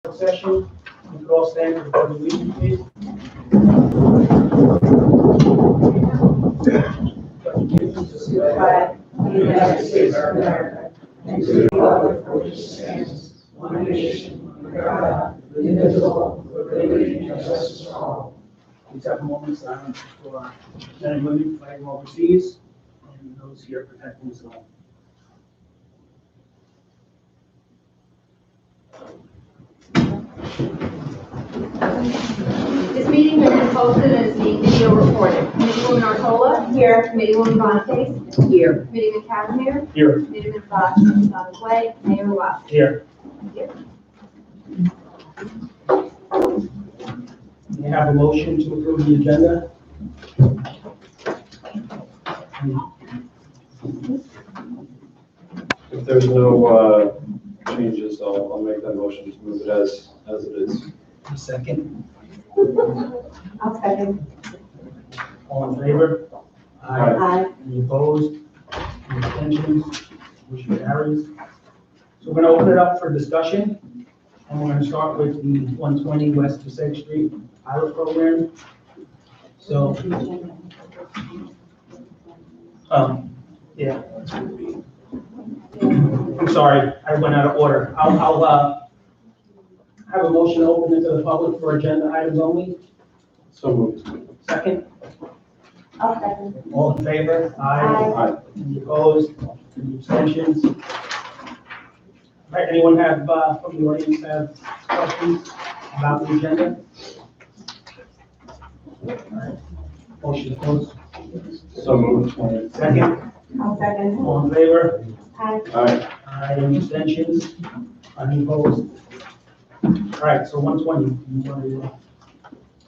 session. We could all stand for the meeting, please. To the flag of the United States of America, and to the republic for which it stands, one nation, under God, indivisible, with liberty and justice for all. Please have a moment of silence for our men and women fighting overseas and those here protecting us all. This meeting has been posted and is being video recorded. Committeewoman Ortola. Here. Committeewoman Bontes. Here. Committeeman Casimir. Here. Committeeman Fox is on his way. Mayor Watt. Here. Here. We have a motion to approve the agenda. If there's no changes, I'll make that motion to move it as it is. A second. I'll second. All in favor? Aye. Aye. Any opposed? Any abstentions? Motion carries. So we're going to open it up for discussion. And we're going to start with the 120 West Passaic Street pilot program. So, yeah. I'm sorry, I went out of order. I'll have a motion open into the public for agenda items only. So moved. Second, I'll second. all in favor? Aye. Any opposed? Any abstentions? All right, anyone have, from the audience have questions about the agenda? All right, motion closed. So moved. Second, I'll second. all in favor? Aye. Aye. Any abstentions? Any opposed? All right, so 120.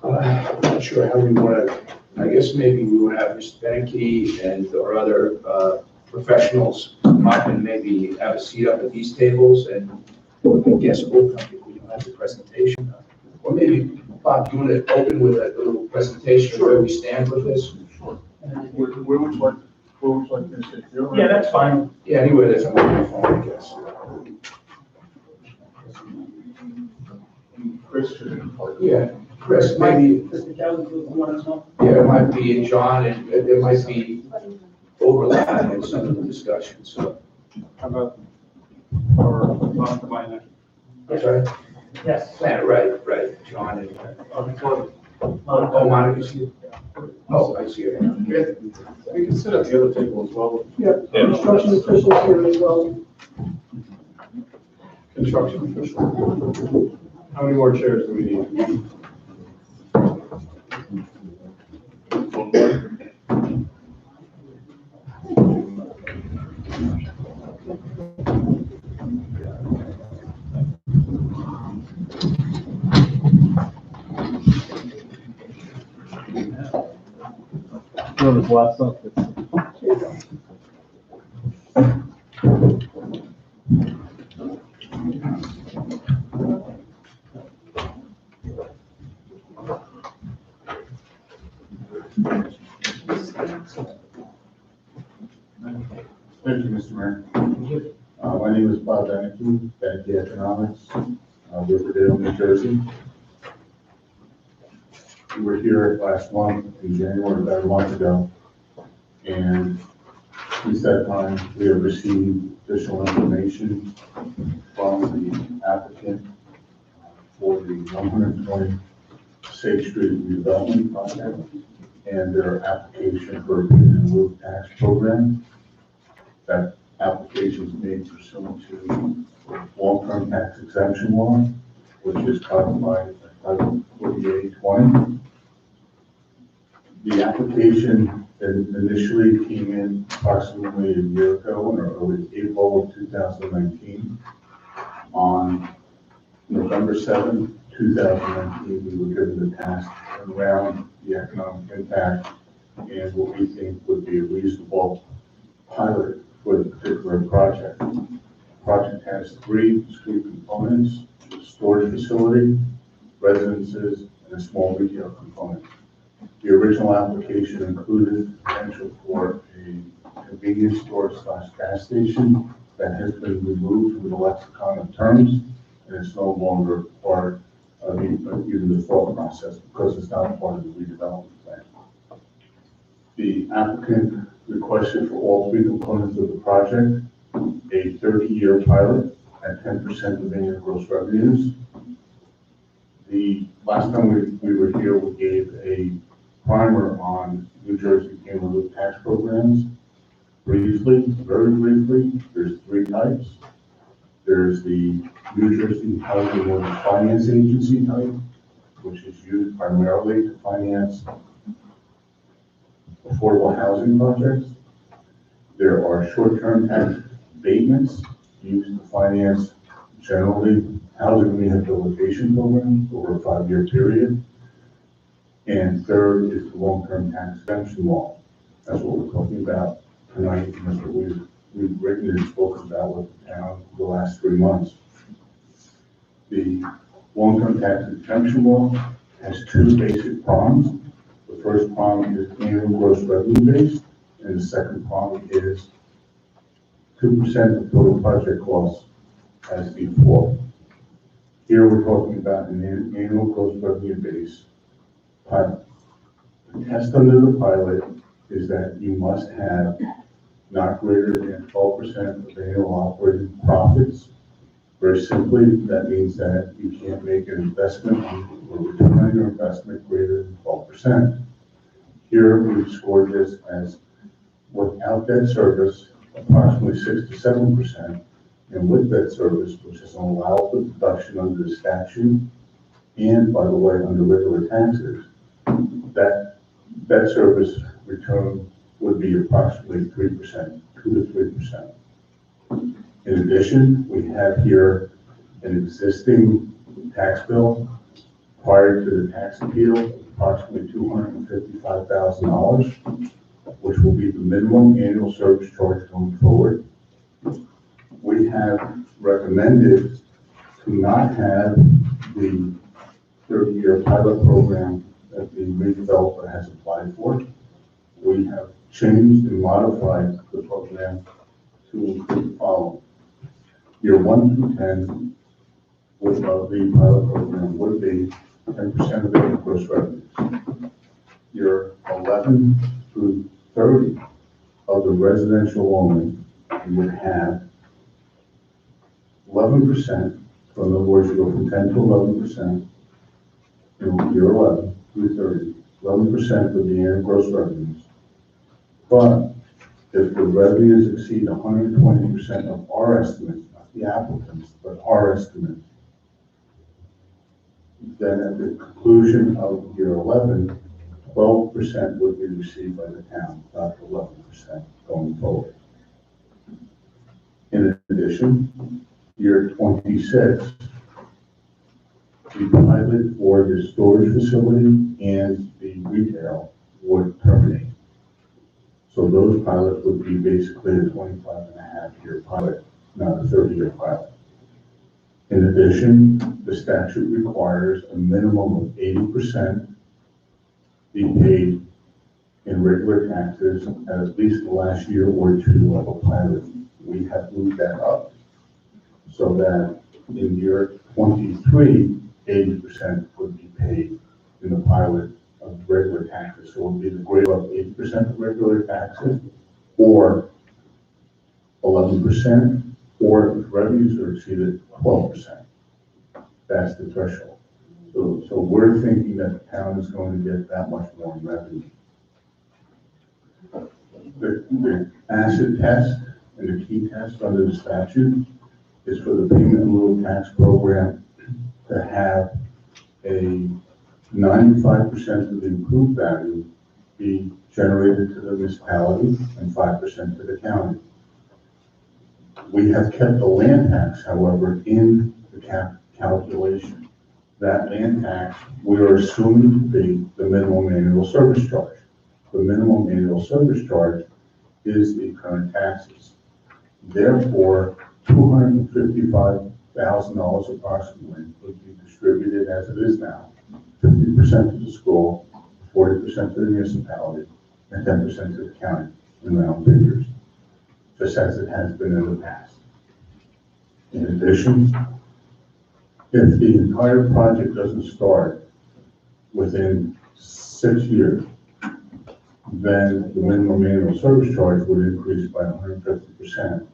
I'm not sure how we want to, I guess maybe we would have Mr. Benke and or other professionals up and maybe have a seat up at these tables and I guess we'll come if we don't have the presentation. Or maybe, Bob, you want to open with a little presentation of where we stand with this? Where would you like to sit? Yeah, that's fine. Yeah, anywhere there's a microphone, I guess. Chris should. Yeah, Chris, maybe, Mr. Kelly, you want to know? yeah, it might be John and there might be overlap in some of the discussions, so. How about, or not mine? That's right. Yes. Yeah, right, John and, Oh, oh, Monica's here. Oh, I see it. we can sit at the other table as well. Yeah, construction officials here as well. Construction official. How many more chairs do we need? One more. Whoever's last up. Thank you, Mr. Mayor. My name is Bob Benke, Benke Economics, Riverdale, New Jersey. We were here last month in January, about a month ago, and since that time, we have received additional information from the applicant for the 120 Safe Street redevelopment project and their application for a roof tax program. That application is made pursuant to long-term tax exemption law, which is codified by Title 4820. The application initially came in approximately a year ago, in early April of 2019. On November 7, 2019, we were given the task around the economic impact and what we think would be a reasonable pilot for the particular project. The project has three discrete components: a storage facility, residences, and a small retail component. The original application included potential for a convenience store / gas station that has been removed from the lexicon of terms and it's no longer part of even the thought process because it's not part of the redevelopment plan. The applicant requested for all three components of the project a 30-year pilot at 10% of annual gross revenues. The last time we were here, we gave a primer on New Jersey cumulative tax programs. Briefly, very briefly, there's three types. There's the New Jersey Housing Mortgage Finance Agency type, which is used primarily to finance affordable housing projects. There are short-term tax abatements used to finance generally housing rehabilitation programs over a 5-year period. And third is the long-term tax exemption law. That's what we're talking about tonight, and that's what we've written and spoken about with the town for the last 3 months. The long-term tax exemption law has two basic prongs. The first prong is annual gross revenue based, and the second prong is 2% of total project costs as before. Here we're talking about an annual gross revenue base pilot. The test under the pilot is that you must have not greater than 12% of annual operating profits. Very simply, that means that you can't make an investment or return on your investment greater than 12%. Here we've scored this as without debt service, approximately 6 to 7%, and with debt service, which is an allowable deduction under the statute, and by the way, under regular taxes, that debt service return would be approximately 3%, 2 to 3%. In addition, we have here an existing tax bill prior to the tax appeal, approximately $255,000, which will be the minimum annual service charge going forward. We have recommended to not have the 30-year pilot program that the redeveloper has applied for. We have changed and modified the program to include the following. Year 1 through 10, which of the pilot program would be 10% of the gross revenues. Year 11 through 30 of the residential only, you would have 11%, so in other words, you go from 10 to 11% in year 11 through 30, 11% of the annual gross revenues. But if the revenues exceed 120% of our estimates, not the applicants, but our estimates, then at the conclusion of year 11, 12% would be received by the town, not 11% going forward. In addition, year 26, the pilot for the storage facility and the retail would terminate. So those pilots would be basically a 25.5-year pilot, not a 30-year pilot. In addition, the statute requires a minimum of 80% be paid in regular taxes at least the last year or two of a pilot. We have moved that up so that in year 23, 80% would be paid in the pilot of regular taxes. So it would be the grade of 80% of regular taxes or 11%, or if revenues are exceeded, 12%. That's the threshold. So we're thinking that the town is going to get that much more in revenue. The acid test and the key test under the statute is for the payment in lieu of tax program to have a 95% of the improved value be generated to the municipality and 5% to the county. We have kept the land tax, however, in the calculation. That land tax, we are assuming to be the minimum annual service charge. The minimum annual service charge is the current taxes. Therefore, $255,000 approximately would be distributed as it is now, 50% to the school, 40% to the municipality, and 10% to the county in round figures, just as it has been in the past. In addition, If the entire project doesn't start within 6 years, then the minimum annual service charge would increase by 150%.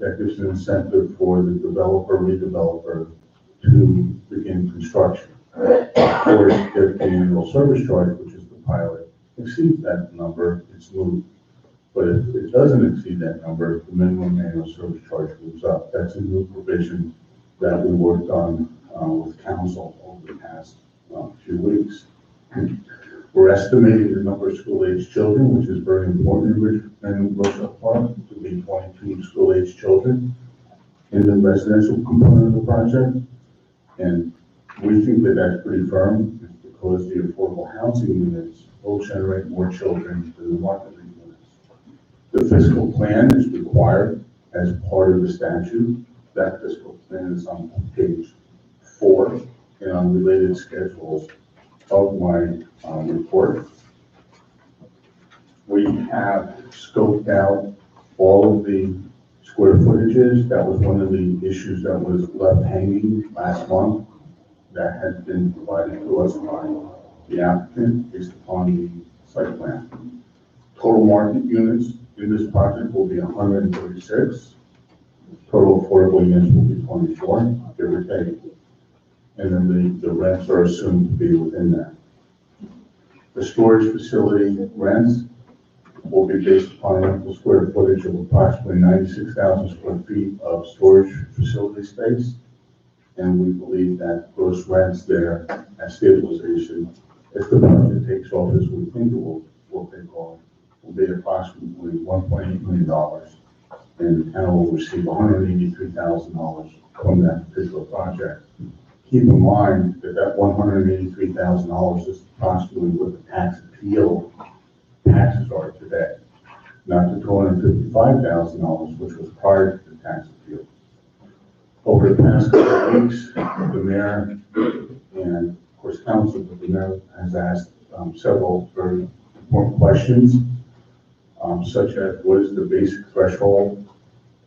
That gives an incentive for the developer, redeveloper to begin construction. Of course, if the annual service charge, which is the pilot, exceeds that number, it's moved. But if it doesn't exceed that number, the minimum annual service charge moves up. That's a new provision that we worked on with council over the past few weeks. We're estimating the number of school-aged children, which is very important in Roosevelt Park, to be 22 school-aged children in the residential component of the project. And we think that that's pretty firm because the affordable housing units will generate more children than the market rate units. The fiscal plan is required as part of the statute. That fiscal plan is on page 4 and on related schedules of my report. We have scoped out all of the square footages. That was one of the issues that was left hanging last month. That has been provided to us by the applicant based upon the site plan. Total market units in this project will be 136. Total affordable units will be 24, give or take. And then the rents are assumed to be within that. The storage facility rents will be based upon the square footage of approximately 96,000 square feet of storage facility space. And we believe that gross rents there at stabilization, if the project takes off as we think it will take off, will be approximately $1.8 million. And the town will receive $183,000 from that particular project. Keep in mind that that $183,000 is approximately what the tax appeal taxes are today, not the $255,000, which was prior to the tax appeal. Over the past couple of weeks, the mayor and, of course, council, but the mayor has asked several very important questions, such as what is the basic threshold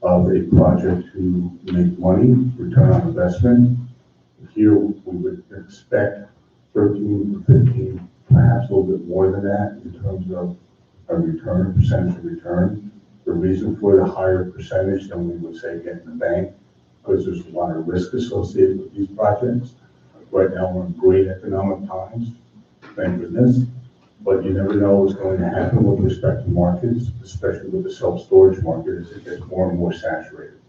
of a project to make money, return on investment. Here, we would expect 13 to 15, perhaps a little bit more than that in terms of a return, percentage of return. The reason for the higher percentage than we would say get in the bank, because there's a lot of risk associated with these projects. Right now, we're in great economic times, thank goodness, but you never know what's going to happen with respect to markets, especially with the self-storage market as it gets more and more saturated.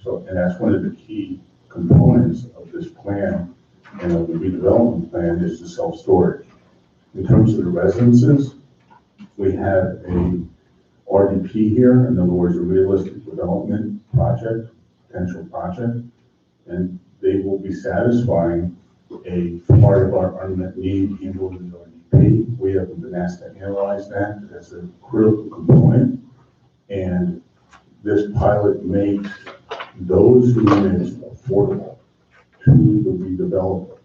So, and that's one of the key components of this plan and of the redevelopment plan is the self-storage. In terms of the residences, we have a RDP here, in other words, a realistic development project, potential project, and they will be satisfying a part of our unmet need in the RDP. We haven't been asked to analyze that as a critical component, and this pilot makes those units affordable to the redeveloper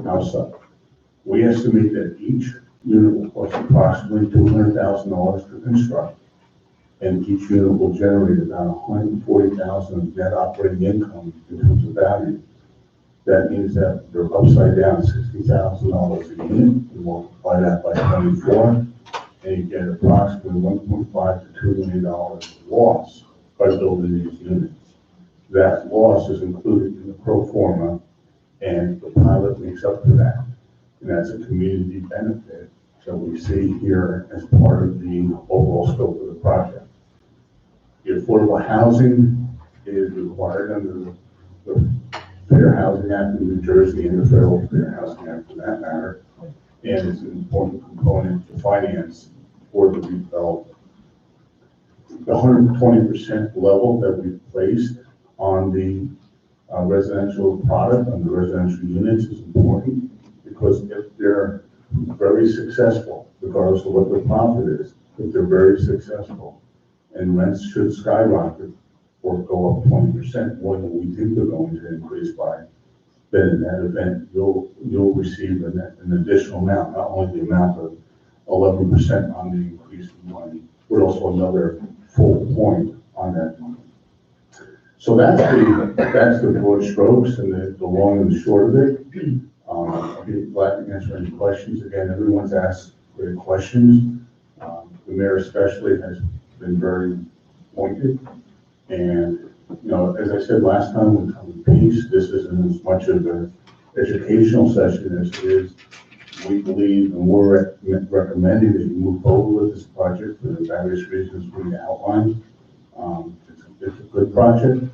outside. We estimate that each unit will cost approximately $200,000 to construct, and each unit will generate about $140,000 of net operating income in terms of value. That means that they're upside down $60,000 a unit. You multiply that by 24, and you get approximately $1.5 to $2 million loss by building these units. That loss is included in the pro forma, and the pilot makes up for that. And that's a community benefit that we see here as part of the overall scope of the project. The affordable housing is required under the Fair Housing Act in New Jersey and the Federal Fair Housing Act for that matter, and it's an important component to finance for the redevelopment. The 120% level that we've placed on the residential product, on the residential units is important because if they're very successful, regardless of what their profit is, if they're very successful and rents should skyrocket or go up 20% more than we think they're going to increase by, then in that event, you'll receive an additional amount, not only the amount of 11% on the increase in money, but also another full point on that money. So that's the broad strokes and the long and the short of it. I'll be glad to answer any questions. Again, everyone's asked great questions. The mayor especially has been very pointed. And, you know, as I said last time, we come in peace. This isn't as much of an educational session as it is. We believe and we're recommending that you move forward with this project for the various reasons we outlined. It's a good project,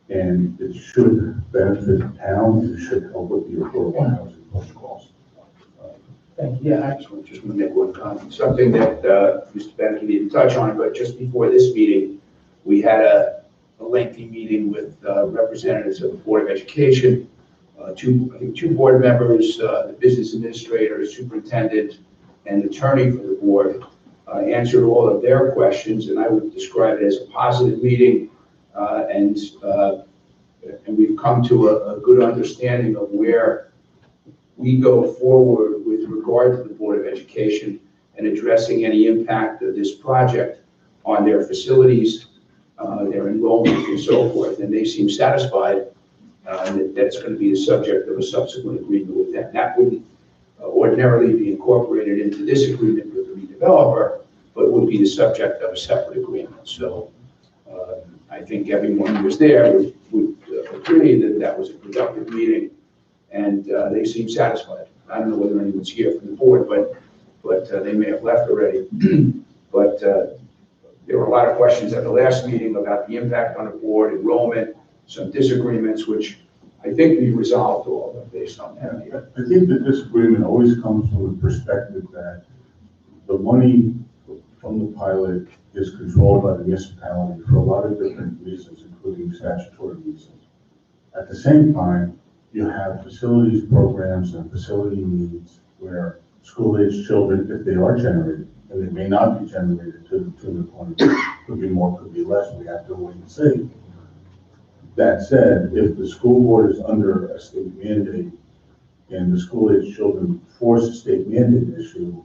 and it should benefit the town, and it should help with the affordable housing protocols. Thank you. Yeah, I just want to make one comment, something that Mr. Benke didn't touch on, but just before this meeting, we had a lengthy meeting with representatives of the Board of Education, I think two board members, the business administrator, superintendent, and attorney for the board, answered all of their questions, and I would describe it as a positive meeting, and we've come to a good understanding of where we go forward with regard to the Board of Education and addressing any impact of this project on their facilities, their enrollment, and so forth. And they seem satisfied that that's going to be the subject of a subsequent agreement with them. That wouldn't ordinarily be incorporated into this agreement with the redeveloper, but would be the subject of a separate agreement. So I think everyone who was there would agree that that was a productive meeting, and they seem satisfied. I don't know whether anyone's here from the board, but they may have left already. But there were a lot of questions at the last meeting about the impact on the board, enrollment, some disagreements, which I think we resolved all of them based on that. I think the disagreement always comes from the perspective that the money from the pilot is controlled by the municipality for a lot of different reasons, including statutory reasons. At the same time, you have facilities programs and facility needs where school-age children, if they are generated, and they may not be generated to the point, could be more, could be less, we have to wait and see. That said, if the school board is under a state mandate and the school-age children force a state mandate issue,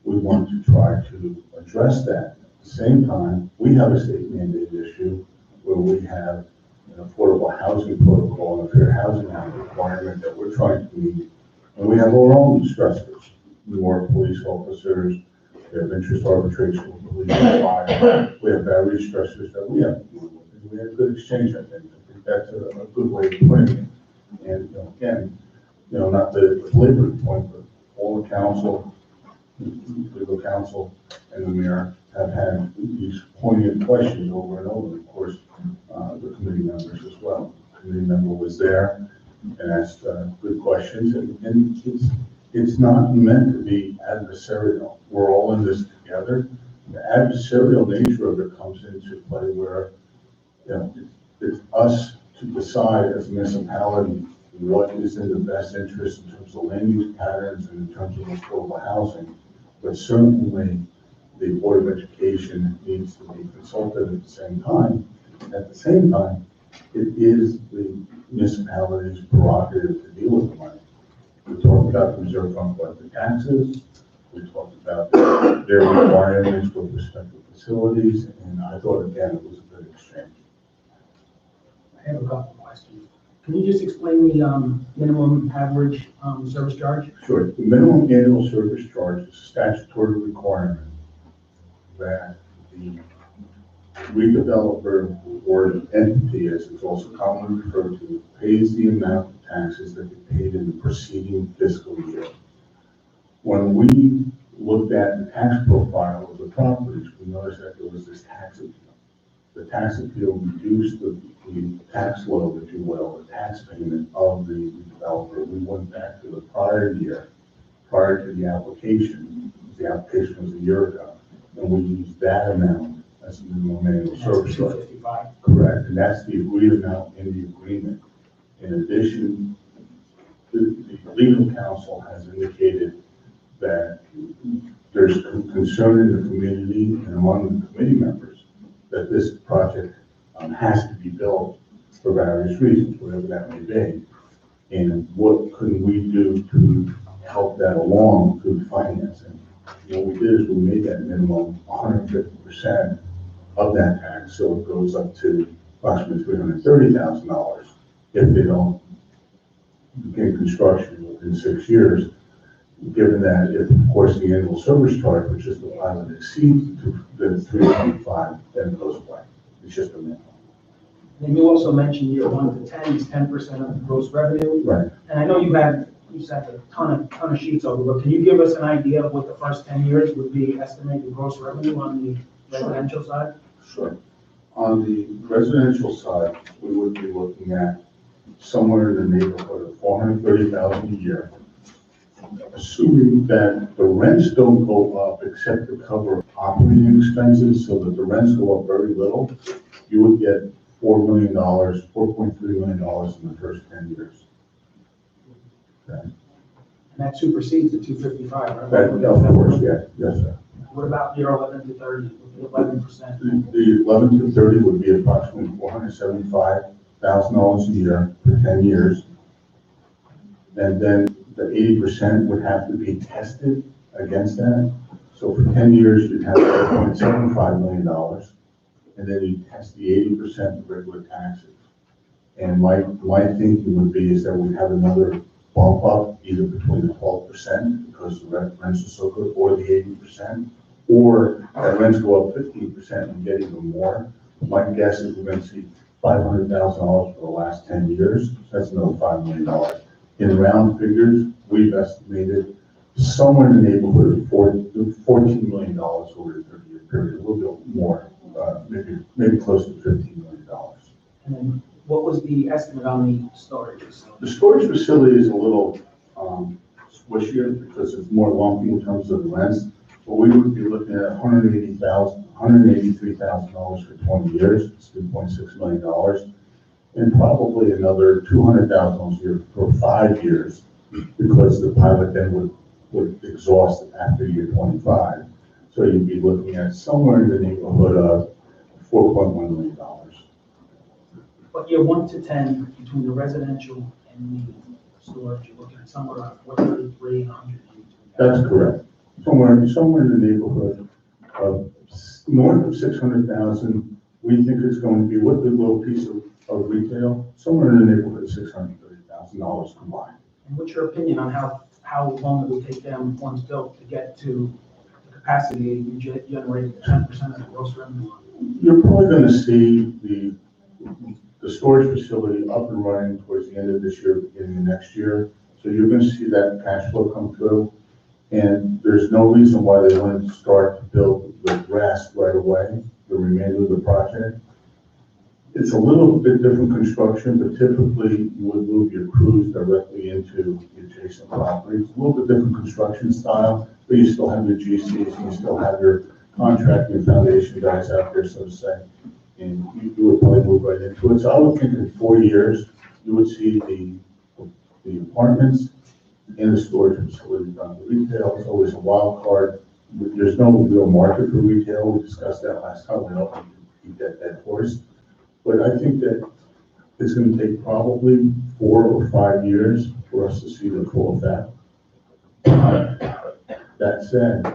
we want to try to address that. At the same time, we have a state mandate issue where we have an affordable housing protocol and a fair housing act requirement that we're trying to meet. And we have our own stressors. More police officers, we have interest arbitration with police and fire. We have various stressors that we have to deal with. And we had a good exchange, I think. I think that's a good way of putting it. And again, not the belabor point, but all the council, legal counsel, and the mayor have had these poignant questions over and over. Of course, the committee members as well. The committee member was there and asked good questions, and it's not meant to be adversarial. We're all in this together. The adversarial nature of it comes into play where it's us to decide as a municipality what is in the best interest in terms of land use patterns and in terms of affordable housing. But certainly the Board of Education needs to be consulted at the same time. At the same time, it is the municipality's prerogative to deal with the money. We talked about the reserve fund collected taxes. We talked about their requirements with respect to facilities, and I thought again it was a good exchange. I have a couple of questions. Can you just explain the minimum average service charge? Sure. The minimum annual service charge is a statutory requirement that the redeveloper or entity, as it's also commonly referred to, pays the amount of taxes that they paid in the preceding fiscal year. When we looked at the tax profile of the properties, we noticed that there was this tax appeal. The tax appeal reduced the tax load, if you will, the tax payment of the developer. We went back to the prior year, prior to the application. The application was a year ago, and we used that amount as the minimum annual service charge. $255. Correct, and that's the agreed amount in the agreement. In addition, the legal counsel has indicated that there's concern in the community and among the committee members that this project has to be built for various reasons, whatever that may be. And what can we do to help that along through financing? What we did is we made that minimum 150% of that tax, so it goes up to approximately $330,000 if they don't begin construction within 6 years, given that if, of course, the annual service charge, which is the pilot, exceeds the 325, then it goes away. It's just a minimum. And you also mentioned year 1 to 10 is 10% of the gross revenue. Right. And I know you said a ton of sheets over, but can you give us an idea of what the first 10 years would be estimated gross revenue on the residential side? Sure. On the residential side, we would be looking at somewhere in the neighborhood of $430,000 a year, assuming that the rents don't go up except to cover operating expenses, so that the rents go up very little. You would get $4 million, $4.3 million in the first 10 years. Okay. And that supersedes the 255, right? That, of course, yeah, yes, sir. What about year 11 to 30, with the 11%? The 11 to 30 would be approximately $475,000 a year for 10 years. And then the 80% would have to be tested against that. So for 10 years, you'd have $4.75 million. And then you test the 80% of regular taxes. And my thinking would be is that we'd have another bump up either between the 12% because the rents are so good, or the 80%, or that rents go up 15% and get even more. My guess is we're going to see $500,000 for the last 10 years. So that's another $5 million. In round figures, we've estimated somewhere in the neighborhood of $14 million over the 30-year period, a little bit more, maybe close to $15 million. And then what was the estimate on the storage facility? The storage facility is a little squishier because it's more lumpy in terms of the rents, but we would be looking at $183,000 for 20 years, it's $2.6 million, and probably another $200,000 a year for 5 years, because the pilot then would exhaust after year 25. So you'd be looking at somewhere in the neighborhood of $4.1 million. But year 1 to 10, between the residential and the storage, you're looking at somewhere around 433 and 182. That's correct. Somewhere in the neighborhood of north of 600,000. We think it's going to be with the little piece of retail, somewhere in the neighborhood of $630,000 combined. And what's your opinion on how long it would take them, once built, to get to the capacity you generated 10% of the gross revenue? You're probably going to see the storage facility up and running towards the end of this year, beginning of next year. So you're going to see that cash flow come through. And there's no reason why they wouldn't start to build the rest right away, the remainder of the project. It's a little bit different construction, but typically you would move your crews directly into the adjacent properties. A little bit different construction style, but you still have your GCs, and you still have your contracting and foundation guys out there, so to say. And you would probably move right into it. So I would think in 4 years, you would see the apartments and the storage facility done. The retail is always a wild card. There's no real market for retail. We discussed that last time. We don't keep that horse. But I think that it's going to take probably 4 or 5 years for us to see the full effect. That said,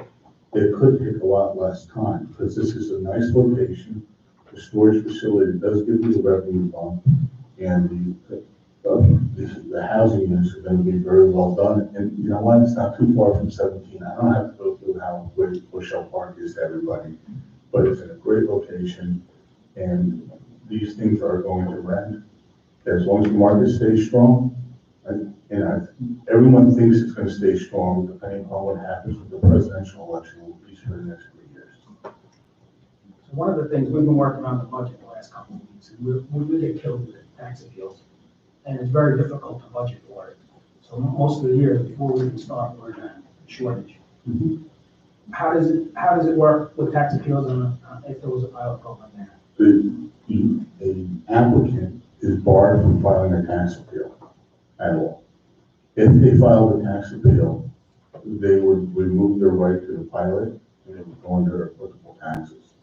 it could take a lot less time because this is a nice location. The storage facility does give you the revenue bump, and the housing units are going to be very well done. And you know what? It's not too far from 17. I don't have to go through how great Bushell Park is to everybody, but it's in a great location, and these things are going to rent as long as the market stays strong. Everyone thinks it's going to stay strong, depending upon what happens with the presidential election, will be for the next 3 years. So one of the things, we've been working on the budget the last couple of weeks, and we get killed with tax appeals, and it's very difficult to budget for it. So most of the year, before we can start, we're in a shortage. Mm-hmm. How does it work with tax appeals if there was a pilot program there? An applicant is barred from filing a tax appeal at all. If they filed a tax appeal, they would remove their right to the pilot and it would go under applicable taxes.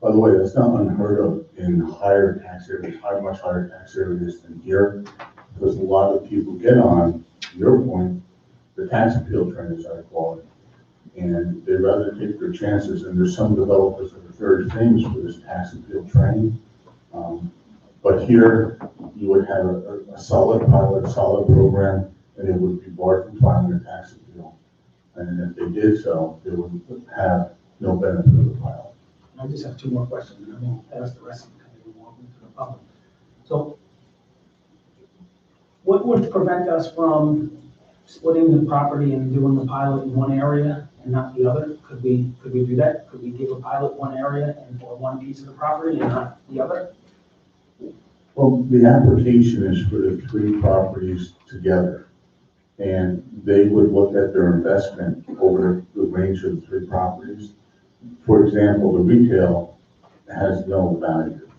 By the way, that's not unheard of in higher tax areas, much higher tax areas than here, because a lot of people get on, to your point, the tax appeal train, as I call it, and they'd rather take their chances. And there's some developers that are very famous for this tax appeal train. But here, you would have a solid pilot, solid program, and it would be barred from filing a tax appeal. And if they did so, they would have no benefit of the pilot. I just have two more questions, and then we'll ask the rest of the committee, we'll open to the public. So what would prevent us from splitting the property and doing the pilot in one area and not the other? Could we do that? Could we give a pilot one area and for one piece of the property and not the other? Well, the application is for the three properties together. And they would look at their investment over the range of the three properties. For example, the retail has no value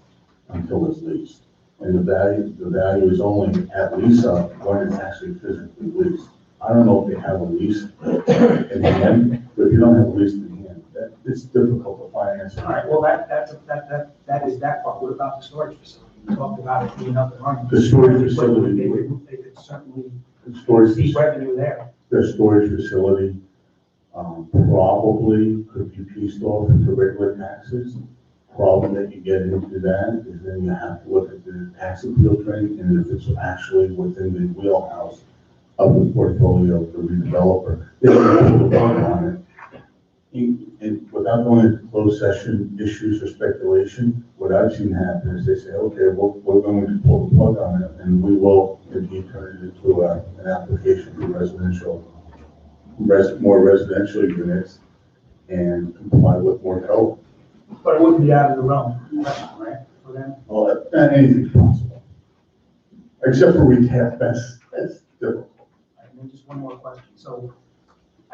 until it's leased. And the value is only at lease up when it's actually physically leased. I don't know if they have a lease in hand, but if you don't have a lease in hand, it's difficult to finance. All right, well, that is that part. What about the storage facility? We talked about it being up and running. The storage facility- They could certainly Storage, see revenue there. the storage facility probably could be pieced off into regular taxes. Problem that you get into that is then you have to look at the tax appeal train and if it's actually within the wheelhouse of the portfolio of the redeveloper, they can pull the plug on it. And without going into closed session issues or speculation, what I've seen happen is they say, okay, well, we're going to pull the plug on it and we will indeed turn it into an application for more residential units and comply with more code. But it wouldn't be out of the realm, right, for them? Well, anything's possible. Except for retail, that's difficult. And then just one more question. So,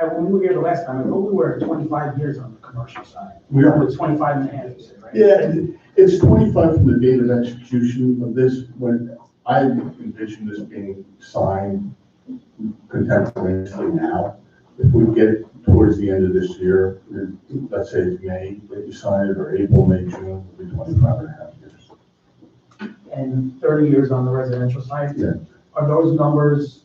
when we were here the last time, I thought we were at 25 years on the commercial side. We are. With 25 and a half, you said, right? Yeah, it's 25 from the date of execution of this, when I envision this being signed contemporaneously now. If we get towards the end of this year, let's say it's May, that you sign it, or April, May, June, it'll be 25 and a half years. And 30 years on the residential side? Yeah. Are those numbers,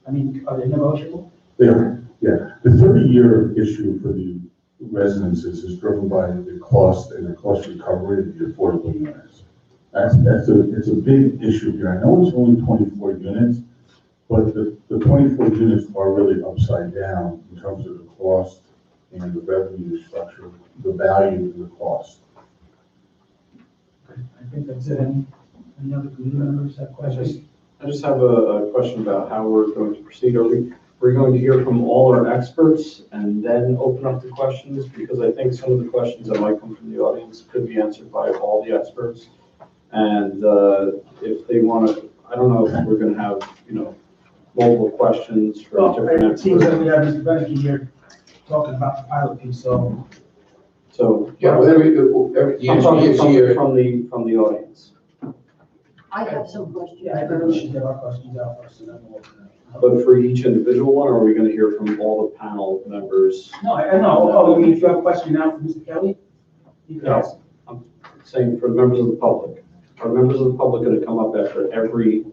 I mean, are they negotiable? They are, yeah. The 30-year issue for the residences is driven by the cost and the cost recovery of the affordable units. It's a big issue here. I know it's only 24 units, but the 24 units are really upside down in terms of the cost and the revenue structure, the value of the cost. I think that's it. Any other committee members have questions? I just have a question about how we're going to proceed. We're going to hear from all our experts and then open up the questions? Because I think some of the questions that might come from the audience could be answered by all the experts. And if they want to, I don't know if we're going to have, multiple questions from Well, different it seems that experts. we have Mr. Beneke here talking about the pilot piece, so. So Yeah, well, the I'm answer talking is here. from the audience. I have some questions. Yeah, I think we should get our questions out first and then we'll open it up. But for each individual one, or are we going to hear from all the panel members? No, I know. Oh, I mean, if you have a question now for Mr. Kelly, you can ask. I'm saying for the members of the public. Are members of the public going to come up after every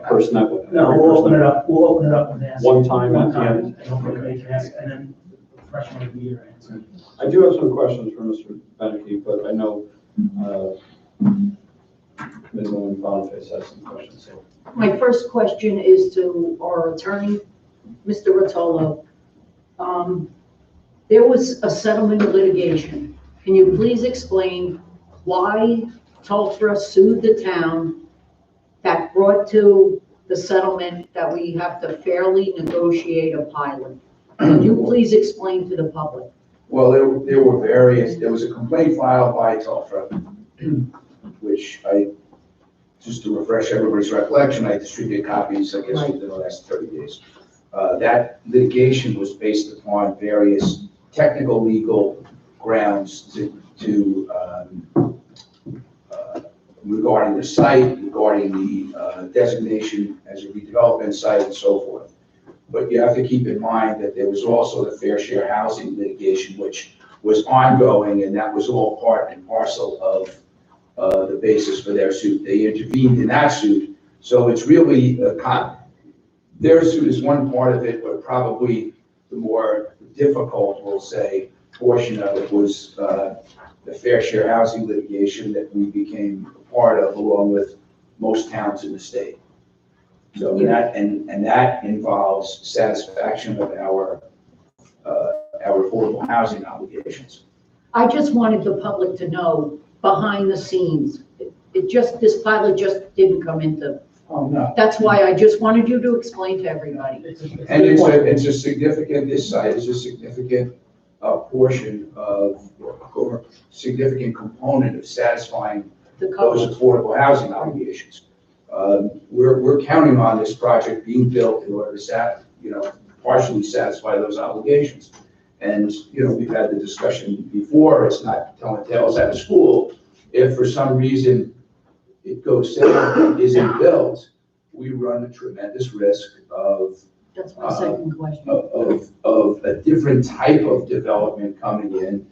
person that? No, every we'll person open it that- up, we'll open it up and ask. One time at the One end. And hopefully they can ask, and then the freshman will be your answer. I do have some questions for Mr. Beneke, but I know Ms. Boniface has some questions. So. My first question is to our attorney, Mr. Rotolo. There was a settlement of litigation. Can you please explain why Tulsa sued the town that brought to the settlement that we have to fairly negotiate a pilot? Can you please explain to the public? Well, there was a complaint filed by Tulsa, which just to refresh everybody's recollection, I distributed copies, I guess, Right. within the last 30 days. That litigation was based upon various technical legal grounds regarding the site, regarding the designation as a redevelopment site and so forth. But you have to keep in mind that there was also the fair share housing litigation, which was ongoing, and that was all part and parcel of the basis for their suit. They intervened in that suit, so it's really their suit is one part of it, but probably the more difficult, we'll say, portion of it was the fair share housing litigation that we became a part of, along with most towns in the state. So that involves satisfaction of our affordable housing obligations. I just wanted the public to know behind the scenes. This pilot just didn't come into, Oh, no. that's why I just wanted you to explain to everybody. And it's a significant, this site is a significant portion of, or significant component of satisfying The those couple, affordable housing obligations. We're counting on this project being built in order to partially satisfy those obligations. And, we've had the discussion before, it's not telling tales out of school. If for some reason it goes south and isn't built, we run a tremendous risk of that's my second question. of a different type of development coming in,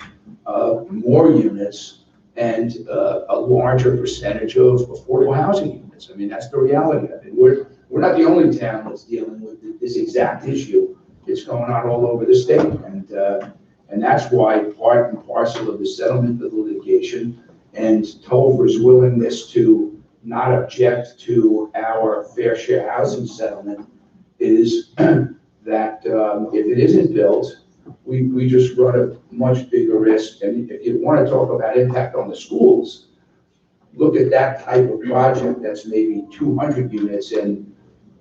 more units, and a larger percentage of affordable housing units. I mean, that's the reality of it. We're not the only town that's dealing with this exact issue. It's going on all over the state, and that's why part and parcel of the settlement of the litigation and Tolver's willingness to not object to our fair share housing settlement is that if it isn't built, we just run a much bigger risk. And if you want to talk about impact on the schools, look at that type of project that's maybe 200 units and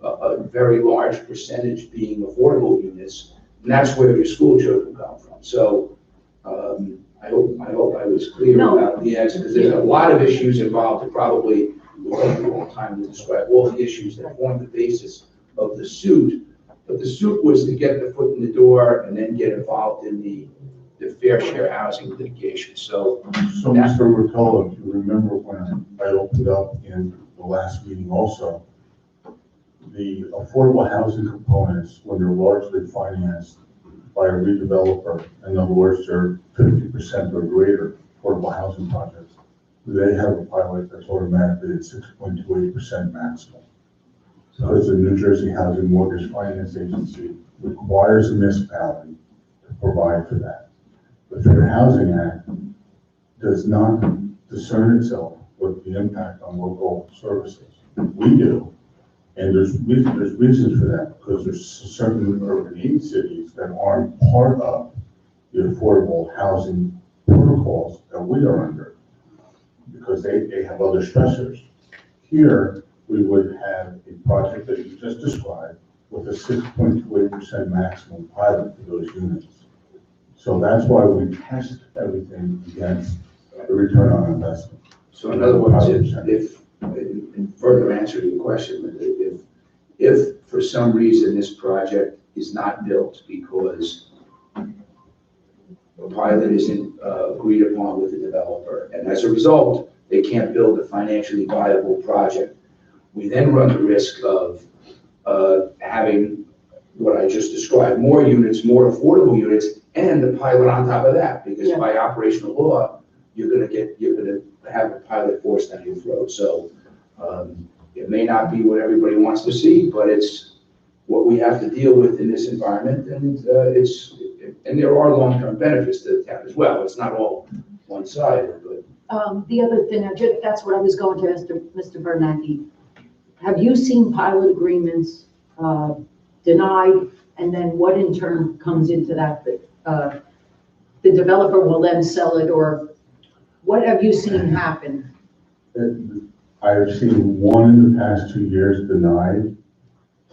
a very large percentage being affordable units, and that's where your school children come from. So I hope I was clear about the answer, because there's a lot of issues involved. It probably will take a long time to describe all the issues that form the basis of the suit. But the suit was to get the foot in the door and then get involved in the fair share housing litigation. So Mr. Rotolo, if you remember when I opened up in the last meeting also, the affordable housing components, when they're largely financed by a redeveloper, in other words, they're 50% or greater affordable housing projects, they have a pilot that's automatically at 6.28% maximum. Because the New Jersey Housing Mortgage Finance Agency requires the municipality to provide for that. The Fair Housing Act does not discern itself with the impact on local services. We do, and there's reasons for that, because there's certain urban aid cities that aren't part of the affordable housing protocols that we are under, because they have other stressors. Here, we would have a project that you just described with a 6.28% maximum pilot for those units. So that's why we test everything against the return on investment. So in other words, if in further answer to your question, if for some reason this project is not built because the pilot isn't agreed upon with the developer, and as a result, they can't build a financially viable project, we then run the risk of having what I just described, more units, more affordable units, and the pilot on top of that, because by operational law, you're gonna have a pilot forced down your throat. So it may not be what everybody wants to see, but it's what we have to deal with in this environment, and there are long-term benefits to the town as well. It's not all one-sided, but. The other thing, that's what I was going to ask Mr. Bernanke. Have you seen pilot agreements denied, and then what in turn comes into that? The developer will then sell it, or what have you seen happen? I've seen one in the past 2 years denied.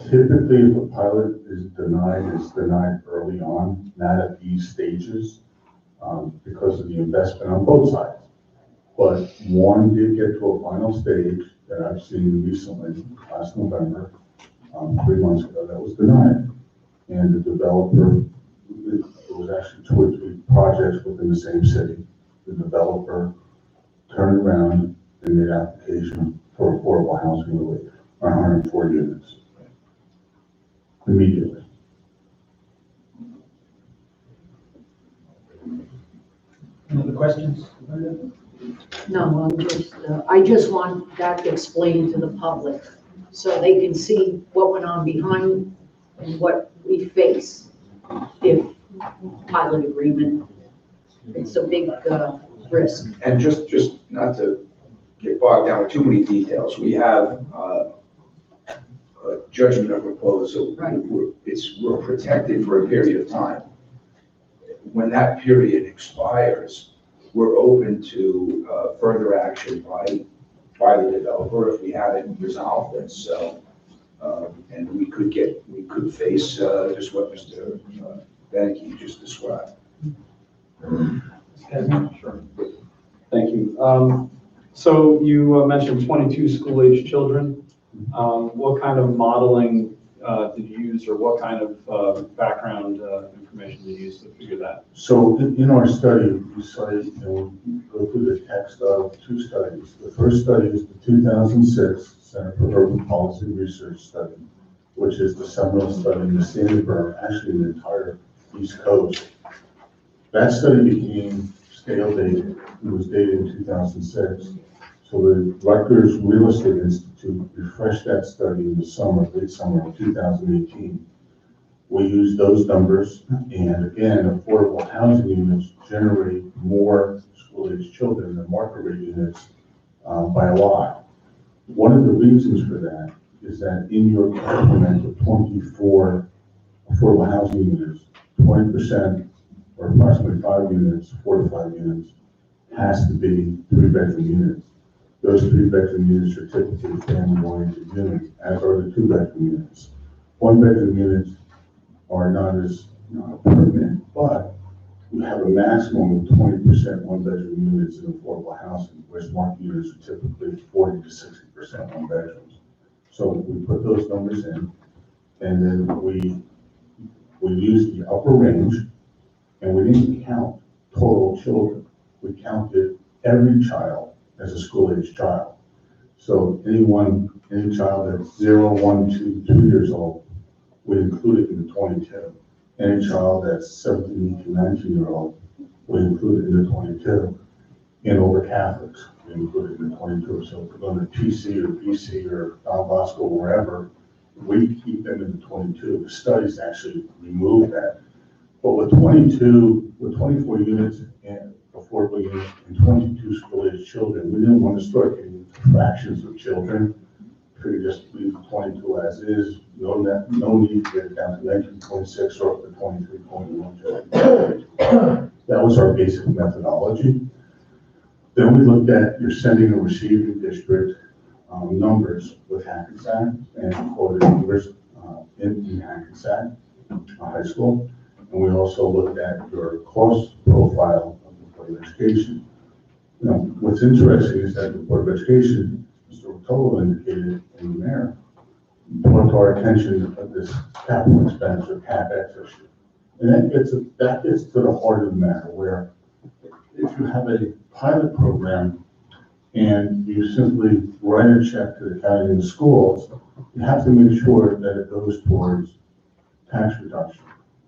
Typically, if a pilot is denied, it's denied early on, not at these stages, because of the investment on both sides. But one did get to a final stage that I've seen recently, last November, 3 months ago, that was denied. And the developer, it was actually 2 or 3 projects within the same city. The developer turned around and made application for affordable housing relief, 104 units, immediately. Any other questions? No, I just want that explained to the public so they can see what went on behind and what we face if pilot agreement. It's a big risk. And just not to get bogged down with too many details, we have a judgment of repose, so Right. we're protected for a period of time. When that period expires, we're open to further action by the developer if we haven't resolved this. So, and we could face just what Mr. Benke just described. Sure. Thank you. So you mentioned 22 school-age children. What kind of modeling did you use, or what kind of background information did you use to figure that? So in our study, we cite, we go through the text of two studies. The first study is the 2006 Center for Urban Policy Research study, which is the seminal study in the state of Vermont, actually the entire East Coast. That study became stale dated. It was dated in 2006. So the Rutgers Real Estate Institute refreshed that study in the summer, late summer of 2018. We used those numbers, and again, affordable housing units generate more school-age children than market rate units by a lot. One of the reasons for that is that in your complement of 24 affordable housing units, 20% or approximately 5 units, 4 to 5 units, has to be 3-bedroom units. Those 3-bedroom units are typically family-oriented units, as are the 2-bedroom units. 1-bedroom units are not permanent, but we have a maximum of 20% 1-bedroom units in affordable housing, whereas market units are typically 40 to 60% 1-bedrooms. So we put those numbers in, and then we used the upper range, and we didn't count total children. We counted every child as a school-age child. So any child that's 0, 1, 2, 3 years old, we include it in the 22. Any child that's 17, 18, 19-year-old, we include it in the 22. And all the Catholics, we include it in the 22. So if we're going to PC or BC or Don Bosco, wherever, we keep them in the 22. The studies actually remove that. But with 24 units and affordable units and 22 school-age children, we didn't want to start getting fractions of children. We could just leave 22 as is. No need to get it down to 19.6 or up to 23.1. That was our basic methodology. Then we looked at your sending and receiving district numbers with Hackensack and quoted numbers in Hackensack High School. And we also looked at your cost profile of the Board of Education. You know, what's interesting is that the Board of Education, Mr. Rotolo indicated in the mayor, brought to our attention of this capital expense or CapEx issue. And that gets to the heart of the matter, where if you have a pilot program and you simply write a check to the county and the schools, you have to make sure that it goes towards tax reduction,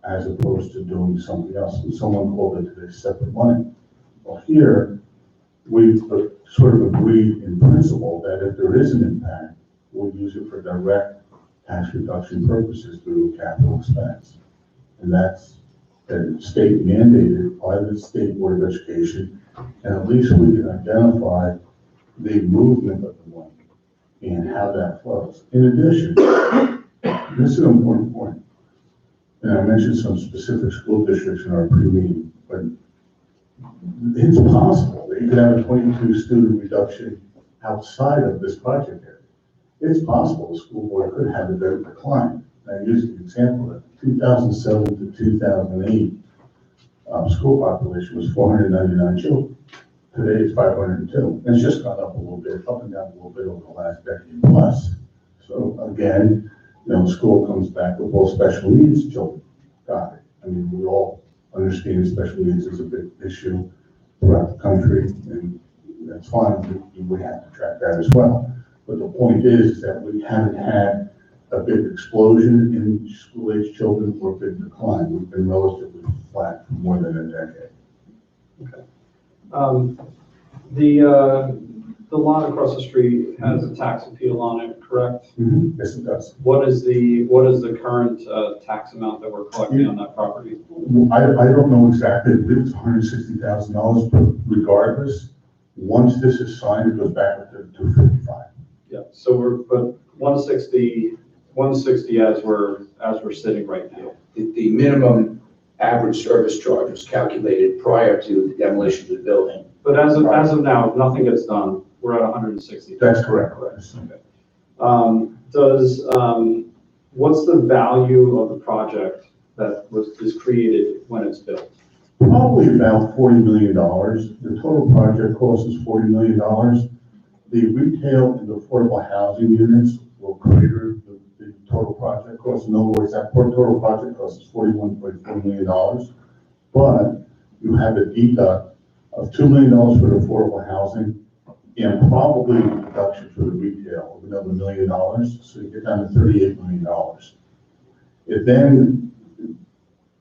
as opposed to doing something else. And someone called it today separate money. Well, here, we've sort of agreed in principle that if there is an impact, we'll use it for direct tax reduction purposes through capital expense. And that's state mandated by the State Board of Education. And at least we can identify the movement of the money and how that flows. In addition, this is an important point. And I mentioned some specific school districts in our pre-meeting, but it's possible that you could have a 22 student reduction outside of this project area. It's possible the school board could have a better decline. I use an example of 2007 to 2008, school population was 499 children. Today it's 502. And it's just gone up a little bit, up and down a little bit over the last decade plus. So again, you know, school comes back with all special needs children. Got it. I mean, we all understand special needs is a big issue throughout the country, and that's fine. We have to track that as well. But the point is that we haven't had a big explosion in school-age children or a big decline. We've been relatively flat for more than a decade. Okay. The The lot across the street has a tax appeal on it, correct? Yes, it does. What is the current tax amount that we're collecting on that property? I don't know exactly, I believe it's $160,000, but regardless, once this is signed, it goes back up to 255. Yeah, so but 160 as we're sitting right now. The minimum average service charge was calculated prior to the demolition of the building. But as of now, if nothing gets done, we're at 160. That's correct. What's the value of the project that is created when it's built? Probably about $40 million. The total project cost is $40 million. The retail and affordable housing units will crater the total project cost. In other words, that total project cost is $41.4 million. But you have a deduct of $2 million for the affordable housing and probably a deduction for the retail of another $1 million. So you get down to $38 million.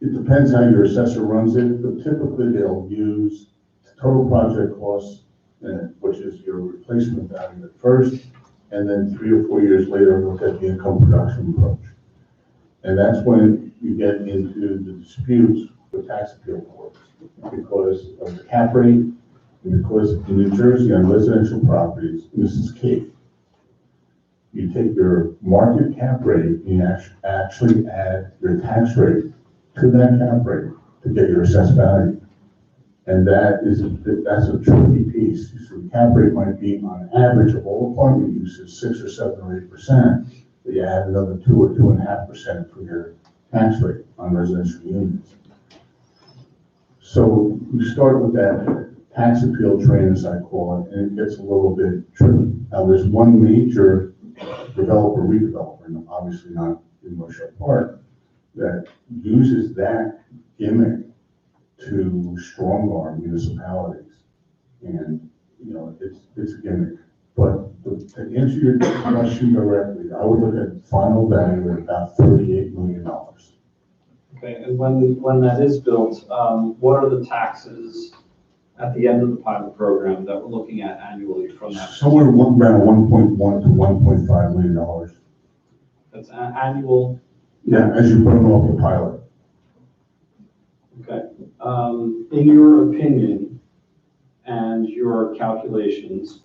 It depends how your assessor runs it, but typically they'll use the total project cost, which is your replacement value at first, and then 3 or 4 years later, look at the income production approach. And that's when you get into the disputes with tax appeal courts, because of the cap rate, and because in New Jersey on residential properties, and this is key, you take your market cap rate and you actually add your tax rate to that cap rate to get your assessed value. And that's a tricky piece. So the cap rate might be on average of all apartment uses 6 or 7 or 8%, but you add another 2 or 2.5% for your tax rate on residential units. So you start with that tax appeal train, as I call it, and it gets a little bit tricky. Now there's one major redeveloper, and obviously not in North Park, that uses that gimmick to strong arm municipalities. And, it's a gimmick. But to answer your question directly, I would look at final value at about $38 million. Okay, and when that is built, what are the taxes at the end of the pilot program that we're looking at annually from that? Somewhere around $1.1 to $1.5 million. That's annual. Yeah, as you burn off the pilot. Okay. In your opinion and your calculations,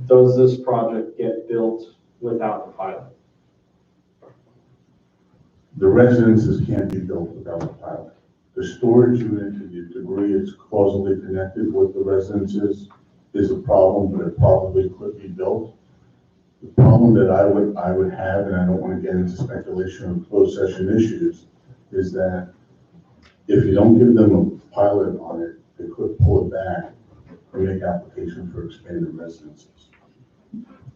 does this project get built without the pilot? The residences can't be built without the pilot. The storage unit, to the degree it's causally connected with the residences, is a problem, but it probably could be built. The problem that I would have, and I don't want to get into speculation or closed session issues, is that if you don't give them a pilot on it, they could pull it back and make application for expanded residences.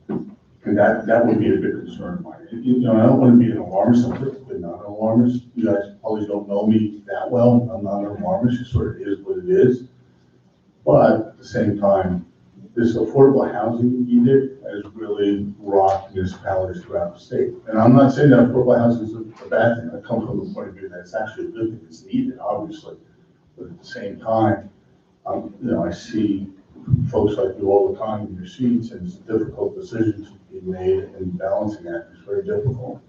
And that would be a big concern of mine. I don't want to be an alarmist. I'm typically not an alarmist. You guys probably don't know me that well. I'm not an alarmist. It sort of is what it is. But at the same time, this affordable housing edict has really rocked municipalities throughout the state. And I'm not saying that affordable housing is a bad thing. I come from the point of view that it's actually a good thing. It's needed, obviously. But at the same time, I see folks like you all the time in your seats, and it's a difficult decision to be made, and balancing that is very difficult.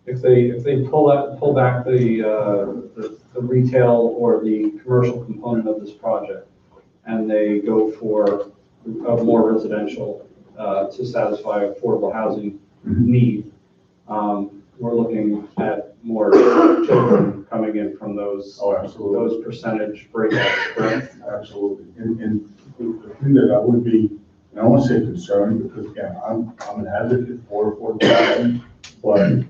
If they pull back the retail or the commercial component of this project, and they go for a more residential to satisfy affordable housing need, we're looking at more children coming in from those. Oh, absolutely. Those percentage breakouts, correct? Absolutely. And the thing that I would be, and I won't say concerned, because again, I'm an advocate for affordable housing, but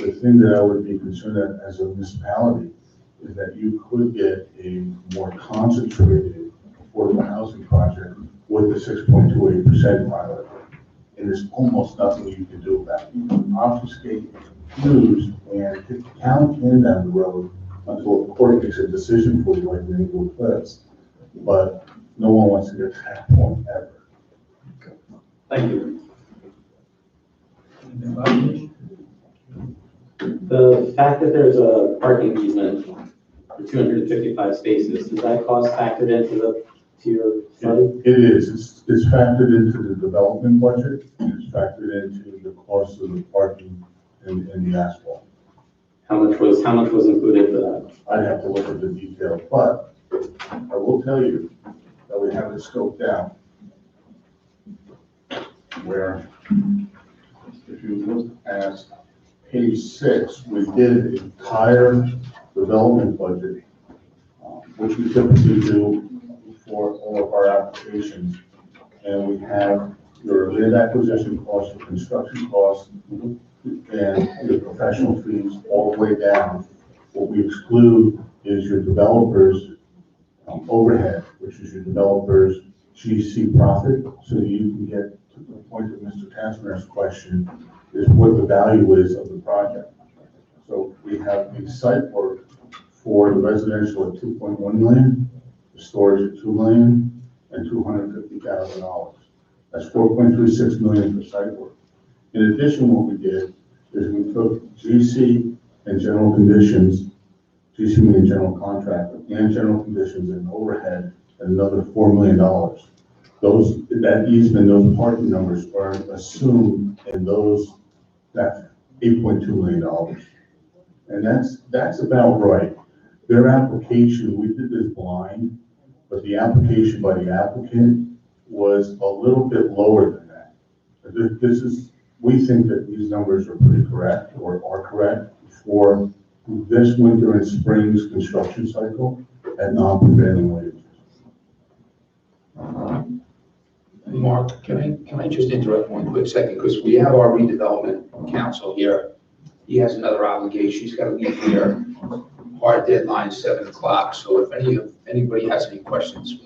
the thing that I would be concerned at as a municipality is that you could get a more concentrated affordable housing project with the 6.28% pilot. And there's almost nothing you can do about it. You can obfuscate, use, and kick the town can down the road until the court makes a decision for you, like the Englewood Cliffs. But no one wants to get to that point ever. Thank you. The fact that there's a parking easement for 255 spaces, is that cost factored into to your study? It is, it's factored into the development budget, and it's factored into the cost of the parking and the asphalt. How much was included for that? I'd have to look at the detail, but I will tell you that we have it scoped out. Where, if you look at page 6, we did an entire development budget, which we typically do for all of our applications. And we have your land acquisition costs, your construction costs, and your professional fees all the way down. What we exclude is your developers overhead, which is your developers GC profit. So you can get to the point of Mr. Tansmer's question, is what the value is of the project. So we have a site work for the residential at 2.1 million, the storage at 2 million, and $250,000. That's 4.36 million for site work. In addition, what we did is we took GC and general conditions, GC meaning general contractor, and general conditions and overhead at another $4 million. That easement, those parking numbers are assumed in that $8.2 million. And that's about right. Their application, we did this blind, but the application by the applicant was a little bit lower than that. We think that these numbers are pretty correct, or are correct, for this winter and spring's construction cycle at non-prevailing wages. Mark, can I just interrupt one quick second? Because we have our redevelopment council here. He has another obligation. He's got to leave here. Hard deadline, 7 o'clock. So if anybody has any questions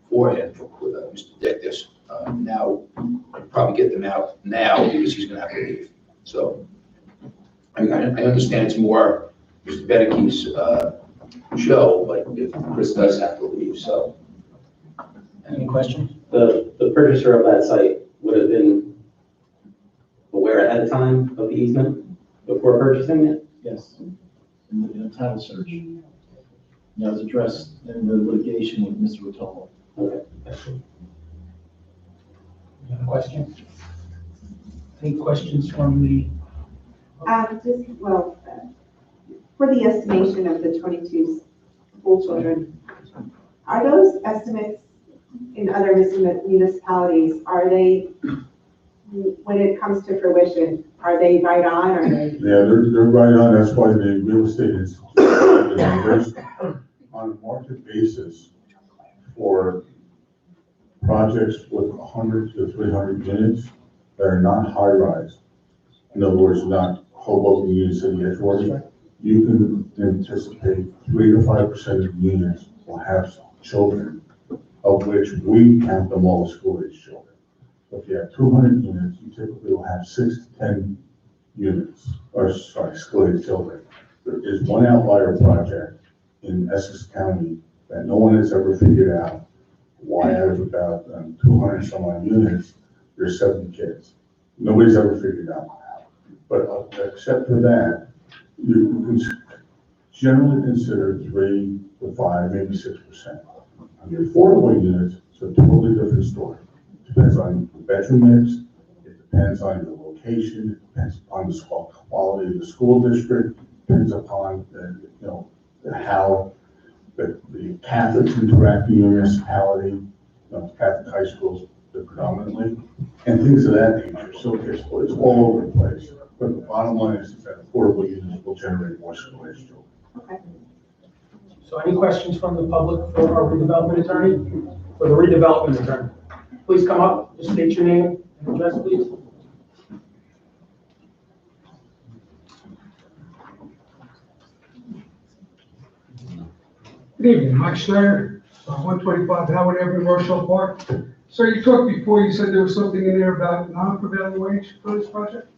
for him, with Mr. Dictus, now I'll probably get them out now because he's going to have to leave. So I understand it's more Mr. Bedeke's show, but if Chris does have to leave, so. Any questions? The purchaser of that site would have been aware ahead of time of the easement before purchasing it? Yes, in the title search. That was addressed in the litigation with Mr. Rotolo. Okay. You have a question? Any questions from the? For the estimation of the 22 school children, are those estimates in other municipalities, are they, when it comes to fruition, are they right on, or are they? Yeah, they're right on. That's why the real estate institute, on a market basis for projects with 100 to 300 units that are not high rise. In other words, not Hoboken units in the Edgewater. You can anticipate 3 to 5% of units will have children, of which we count them all as school-age children. So if you have 200 units, you typically will have 6 to 10 school-age children. There is one outlier project in Essex County that no one has ever figured out why out of about 200 some odd units, there's 70 kids. Nobody's ever figured out how. But except for that, you can generally consider 3 to 5, maybe 6%. On your affordable units, it's a totally different story. It depends on the bedroom mix, it depends on your location, it depends upon the quality of the school district, it depends upon how the Catholics interact in the municipality, Catholic high schools predominantly, and things of that nature. So it's all over the place. But the bottom line is that affordable units will generate more school-age children. Okay. So any questions from the public for our redevelopment attorney? For the redevelopment attorney? Please come up, just state your name and address, please. Good evening, Mike Schneider, 125 Howard Avenue, Rochelle Park. Sir, you talked before, you said there was something in there about non-prevailing wage for this project?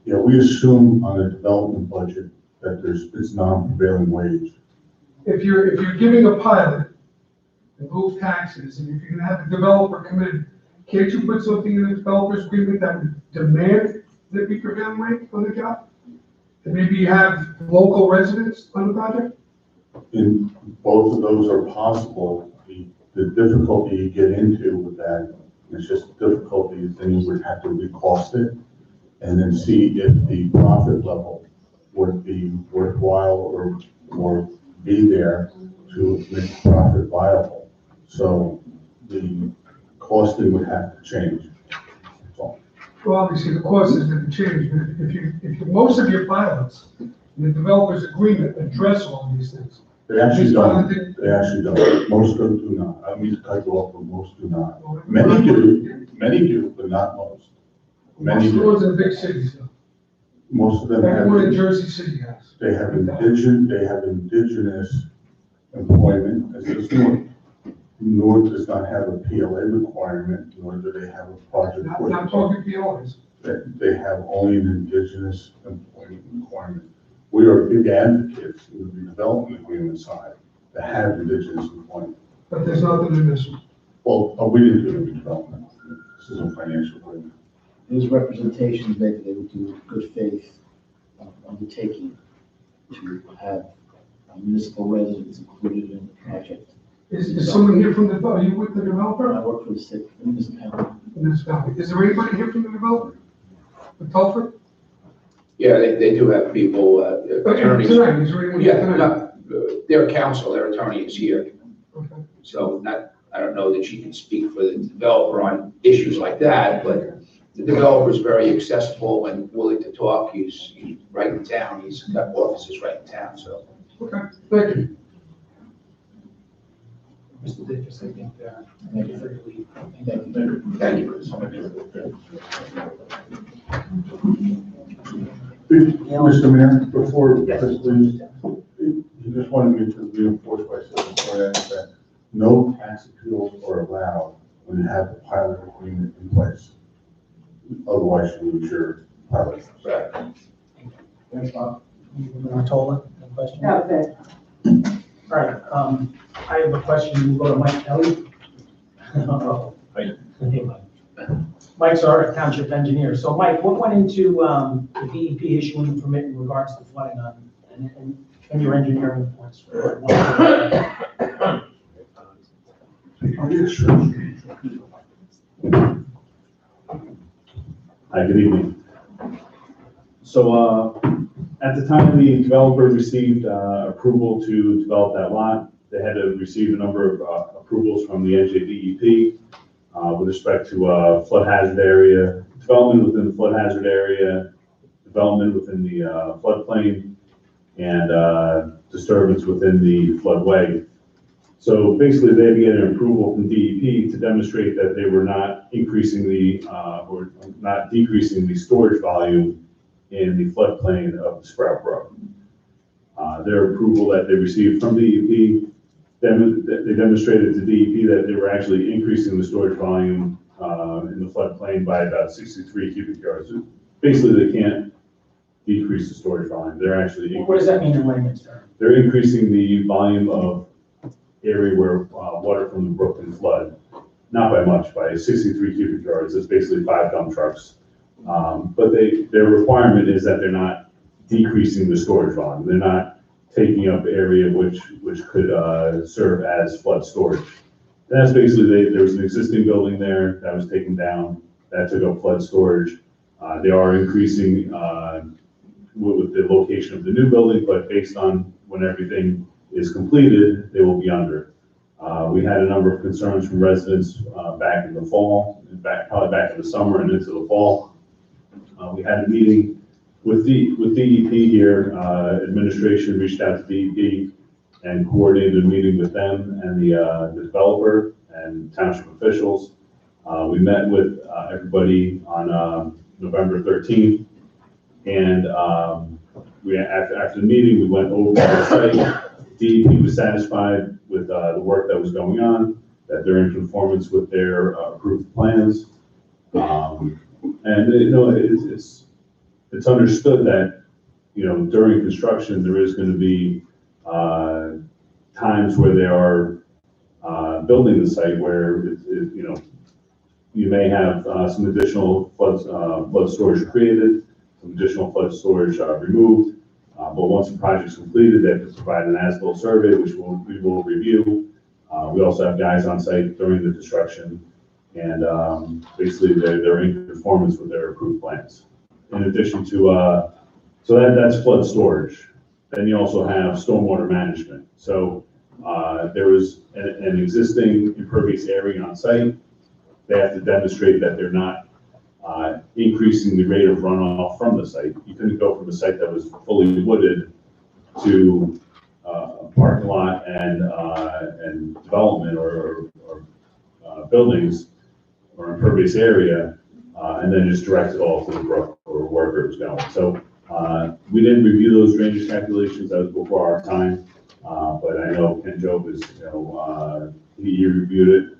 Yeah, we assume on a development budget that it's non-prevailing wage. If you're giving a pilot and move taxes, and if you're gonna have a developer come in, can't you put something in the developer's agreement that would demand that be prevailing wage on the job? And maybe you have local residents on the project? In both of those are possible. The The difficulty you get into with that, it's just difficulty, then you would have to recost it and then see if the profit level would be worthwhile or be there to make profit viable. So the costing would have to change. That's all. Well, obviously, the cost is going to change, but most of your pilots, the developer's agreement address all these things. They actually Just one don't. of the- They actually don't. Most of them do not. I don't mean to cut you off, but most do not. Many do, but not most. Many Most of the do. ones in the big cities, though. Most of them Everyone in have, Jersey City has. they have indigenous employment, as does North. North does not have a PLA requirement, nor do they have a project. Not talking PLRs. They have only an indigenous employment requirement. We are big advocates in the development agreement side that have indigenous employment. But there's nothing in this one. Well, we didn't do any development. This is a financial agreement. There's representations made that they would do good faith undertaking to have municipal residents included in the project. Is someone here from the, are you with the developer? I work for the state municipality. Municipality. Is there anybody here from the developer? The Telford? Yeah, they do have people, attorneys. Tonight, is there anyone here Yeah, tonight? their counsel, their attorney is here. Okay. So I don't know that she can speak for the developer on issues like that, but the developer is very accessible and willing to talk. He's right in town. He's got offices right in town, so. Okay, thank you. Mr. Dickes, I think, Thank you. for your lead. Thank you. Mr. Mayor, before, Yes. please, you just wanted me to reinforce by saying before that no tax appeals are allowed when you have the pilot agreement in place. Otherwise, you lose your pilot. Right. Thanks, Bob. Martola, any questions? Okay. All right, I have a question, we'll go to Mike Kelly. Hey, Mike. Mike's our township engineer, so Mike, what went into the DEP issuing the permit in regards to flooding and your engineering reports? Oh, yeah, sure. Hi, good evening. So, at the time the developer received approval to develop that lot, they had to receive a number of approvals from the NJDEP with respect to flood hazard area, development within the flood hazard area, development within the floodplain, and disturbance within the floodway. So basically, they had to get an approval from DEP to demonstrate that they were not increasing or not decreasing the storage volume in the floodplain of the Sprout Brook. Their approval that they received from DEP, they demonstrated to DEP that they were actually increasing the storage volume in the floodplain by about 63 cubic yards. Basically, they can't decrease the storage volume. They're actually What does that mean in layman's terms? they're increasing the volume of area where water from the brook can flood, not by much, by 63 cubic yards. It's basically 5 dump trucks. But their requirement is that they're not decreasing the storage volume. They're not taking up area which could serve as flood storage. And that's basically, there was an existing building there that was taken down, that took up flood storage. They are increasing with the location of the new building, but based on when everything is completed, they will be under. We had a number of concerns from residents back in the fall, probably back in the summer and into the fall. We had a meeting with DEP here. Administration reached out to DEP and coordinated a meeting with them and the developer and township officials. We met with everybody on November 13th, and after the meeting, we went over the site. DEP was satisfied with the work that was going on, that they're in conformance with their approved plans. And it's understood that, during construction, there is going to be times where they are building the site where you may have some additional flood storage created, some additional flood storage removed. But once the project's completed, they have to provide an as-built survey, which we will review. We also have guys on site during the construction, and basically they're in conformance with their approved plans. In addition to, so that's flood storage. Then you also have stormwater management. So there is an existing impervious area on site. They have to demonstrate that they're not increasing the rate of runoff from the site. You couldn't go from a site that was fully wooded to a parking lot and development or buildings or impervious area, and then just direct it all to the brook or wherever it was going. So we didn't review those drainage calculations. That was before our time, but I know Ken Job is, he reviewed it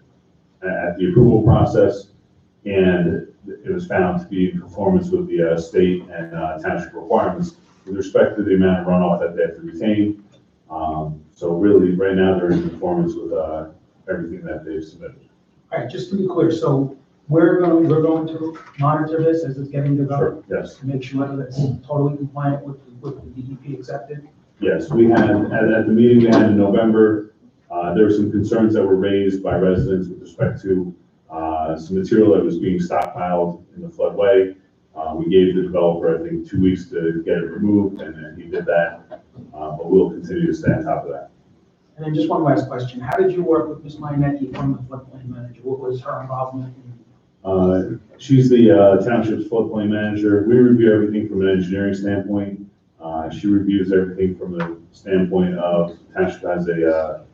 at the approval process, and it was found to be in conformance with the state and township requirements with respect to the amount of runoff that they have to retain. So really, right now, they're in conformance with everything that they've submitted. All right, just to be clear, so we're going to monitor this as it's getting developed? Sure, yes. To make sure that it's totally compliant with the DEP accepted? Yes, we had, at the meeting we had in November, there were some concerns that were raised by residents with respect to some material that was being stockpiled in the floodway. We gave the developer, I think, 2 weeks to get it removed, and he did that. But we'll continue to stay on top of that. And then just one last question. How did you work with Ms. Marinecki from the floodplain manager? What was her involvement? She's the township's floodplain manager. We review everything from an engineering standpoint. She reviews everything from the standpoint of township has a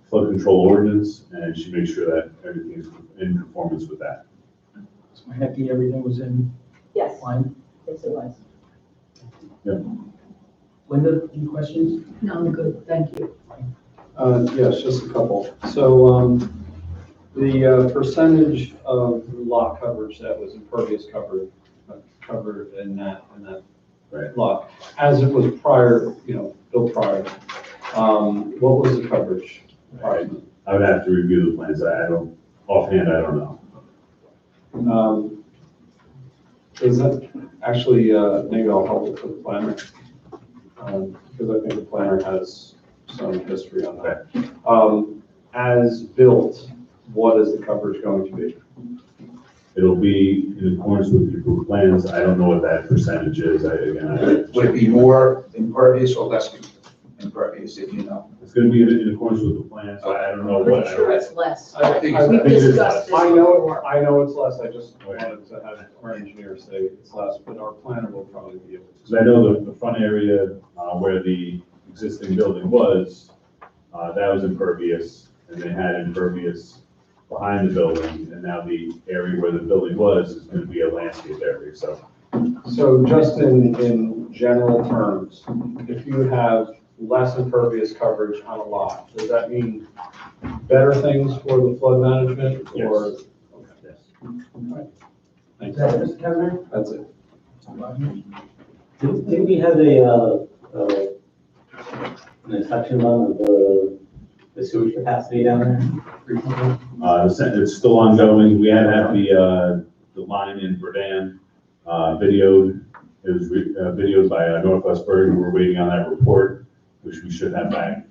flood control ordinance, and she makes sure that everything is in conformance with that. Ms. Marinecki, everything was in Yes, line? yes, it was. Linda, any questions? No, I'm good, thank you. Yes, just a couple. So, the percentage of lot coverage that was impervious covered in that lot, as it was prior, built prior, what was the coverage prior? I would have to review the plans. Offhand, I don't know. Is that actually, maybe I'll help with the planner, because I think the planner has some history on that. As built, what is the coverage going to be? It'll be in accordance with the approved plans. I don't know what that percentage is. Would it be more impervious or less impervious, if you know? It's gonna be in accordance with the plans. I don't know what. Pretty sure it's less. I think We I think it's discussed this I know before. it's less, I just wanted to have our engineer say it's less, but our planner will probably be able to. Because I know the front area where the existing building was, that was impervious, and they had impervious behind the building, and now the area where the building was is going to be a landscape area, so. So just in general terms, if you have less impervious coverage on a lot, does that mean better things for the flood management or? Yes. Yes. Is Thanks. that Mr. Kevin? That's it. Did we have an inspection on the sewage capacity down there recently? It's still ongoing. We had the line in Verdun videoed. It was videoed by Northwest Bergen. We're waiting on that report, which we should have back.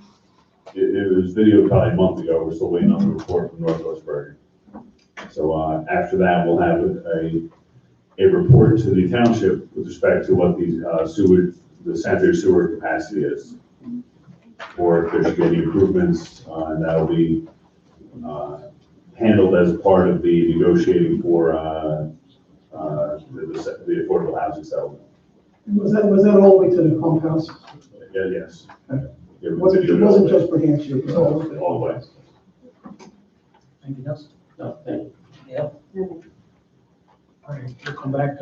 It was videoed probably a month ago. We're still waiting on the report from Northwest Bergen. So after that, we'll have a report to the township with respect to what the sanitary sewer capacity is, or if there should be any improvements, and that'll be handled as part of the negotiating for the affordable housing settlement. Was that all the way to the pump house? Yeah, yes. It wasn't just for Hampshire, it was all over. All the way. Anything else? No, thank you. Yeah. All right, we'll come back.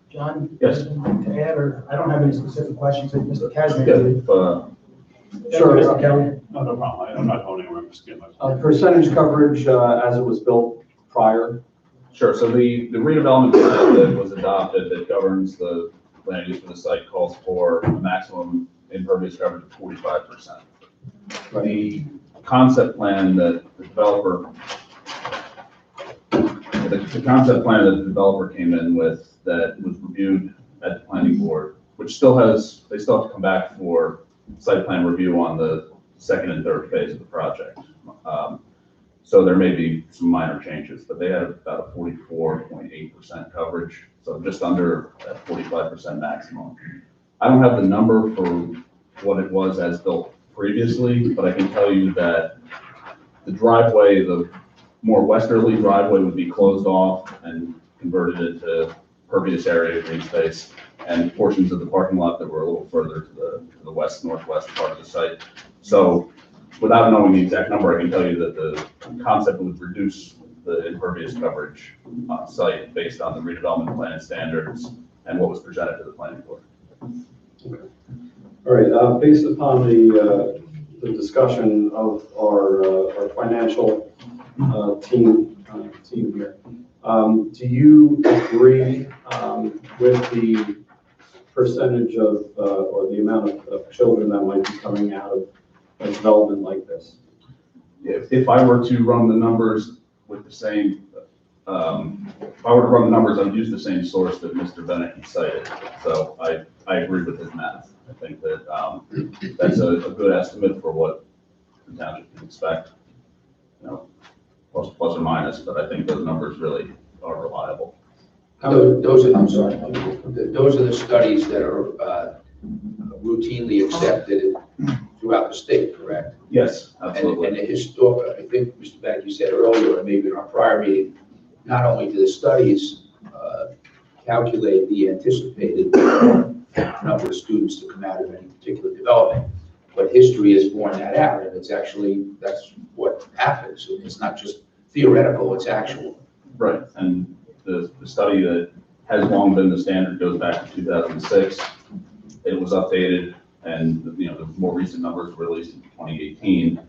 John? Yes. anything to add, or I don't have any specific questions, like Mr. Kazmi. Yeah, Sure. Mr. Kelly? No problem. I'm not going anywhere. I'm just getting my. Percentage coverage as it was built prior. Sure, so the redevelopment plan that was adopted that governs the land use for the site calls for a maximum impervious coverage of 45%. The concept plan that the developer, the concept plan that the developer came in with that was reviewed at the planning board, which still has, they still have to come back for site plan review on the second and third phase of the project. So there may be some minor changes, but they had about a 44.8% coverage, so just under that 45% maximum. I don't have the number for what it was as built previously, but I can tell you that the driveway, the more westerly driveway would be closed off and converted into pervious area green space, and portions of the parking lot that were a little further to the west, northwest part of the site. So without knowing the exact number, I can tell you that the concept would reduce the impervious coverage on site based on the redevelopment plan standards and what was presented to the planning board. All right, based upon the discussion of our financial team here, do you agree with the percentage of, or the amount of children that might be coming out of a development like this? If I were to run the numbers with the same, if I were to run the numbers, I'd use the same source that Mr. Bennett cited. So I agree with his math. I think that that's a good estimate for what the township can expect, you know, plus or minus, but I think those numbers really are reliable. Those are, I'm sorry, those are the studies that are routinely accepted throughout the state, correct? Yes, absolutely. And the historic, I think, Mr. Beck, you said earlier, and maybe in our prior meeting, not only do the studies calculate the anticipated number of students to come out of any particular development, but history has borne that out, and it's actually, that's what happens. It's not just theoretical, it's actual. Right, and the study that has long been the standard goes back to 2006. It was updated, and you know the more recent numbers were released in 2018.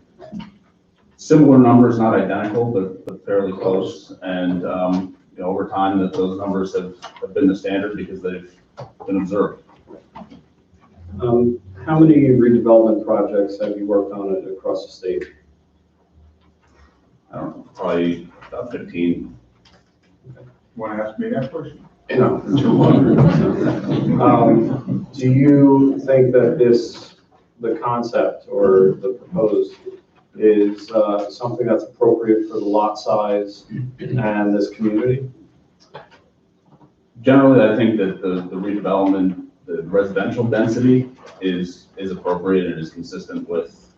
Similar numbers, not identical, but fairly close. And you know, over time, that those numbers have been the standard because they've been observed. How many redevelopment projects have you worked on across the state? I don't know, probably about 15. Want to ask me that question? No, 200. Do you think that the concept or the proposed is something that's appropriate for the lot size and this community? Generally, I think that the redevelopment, the residential density is appropriate and is consistent with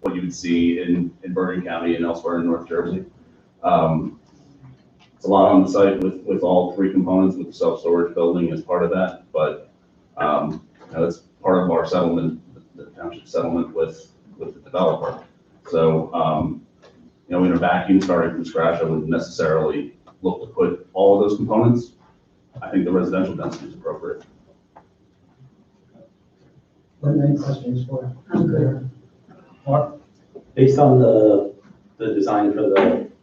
what you would see in Bergen County and elsewhere in North Jersey. It's a lot on the site with all three components, with the self-storage building as part of that, but you know, that's part of our settlement, the township settlement with the developer. So, you know, in a vacuum, starting from scratch, I wouldn't necessarily look to put all of those components. I think the residential density is appropriate. Any questions for? Mark? Based on the design for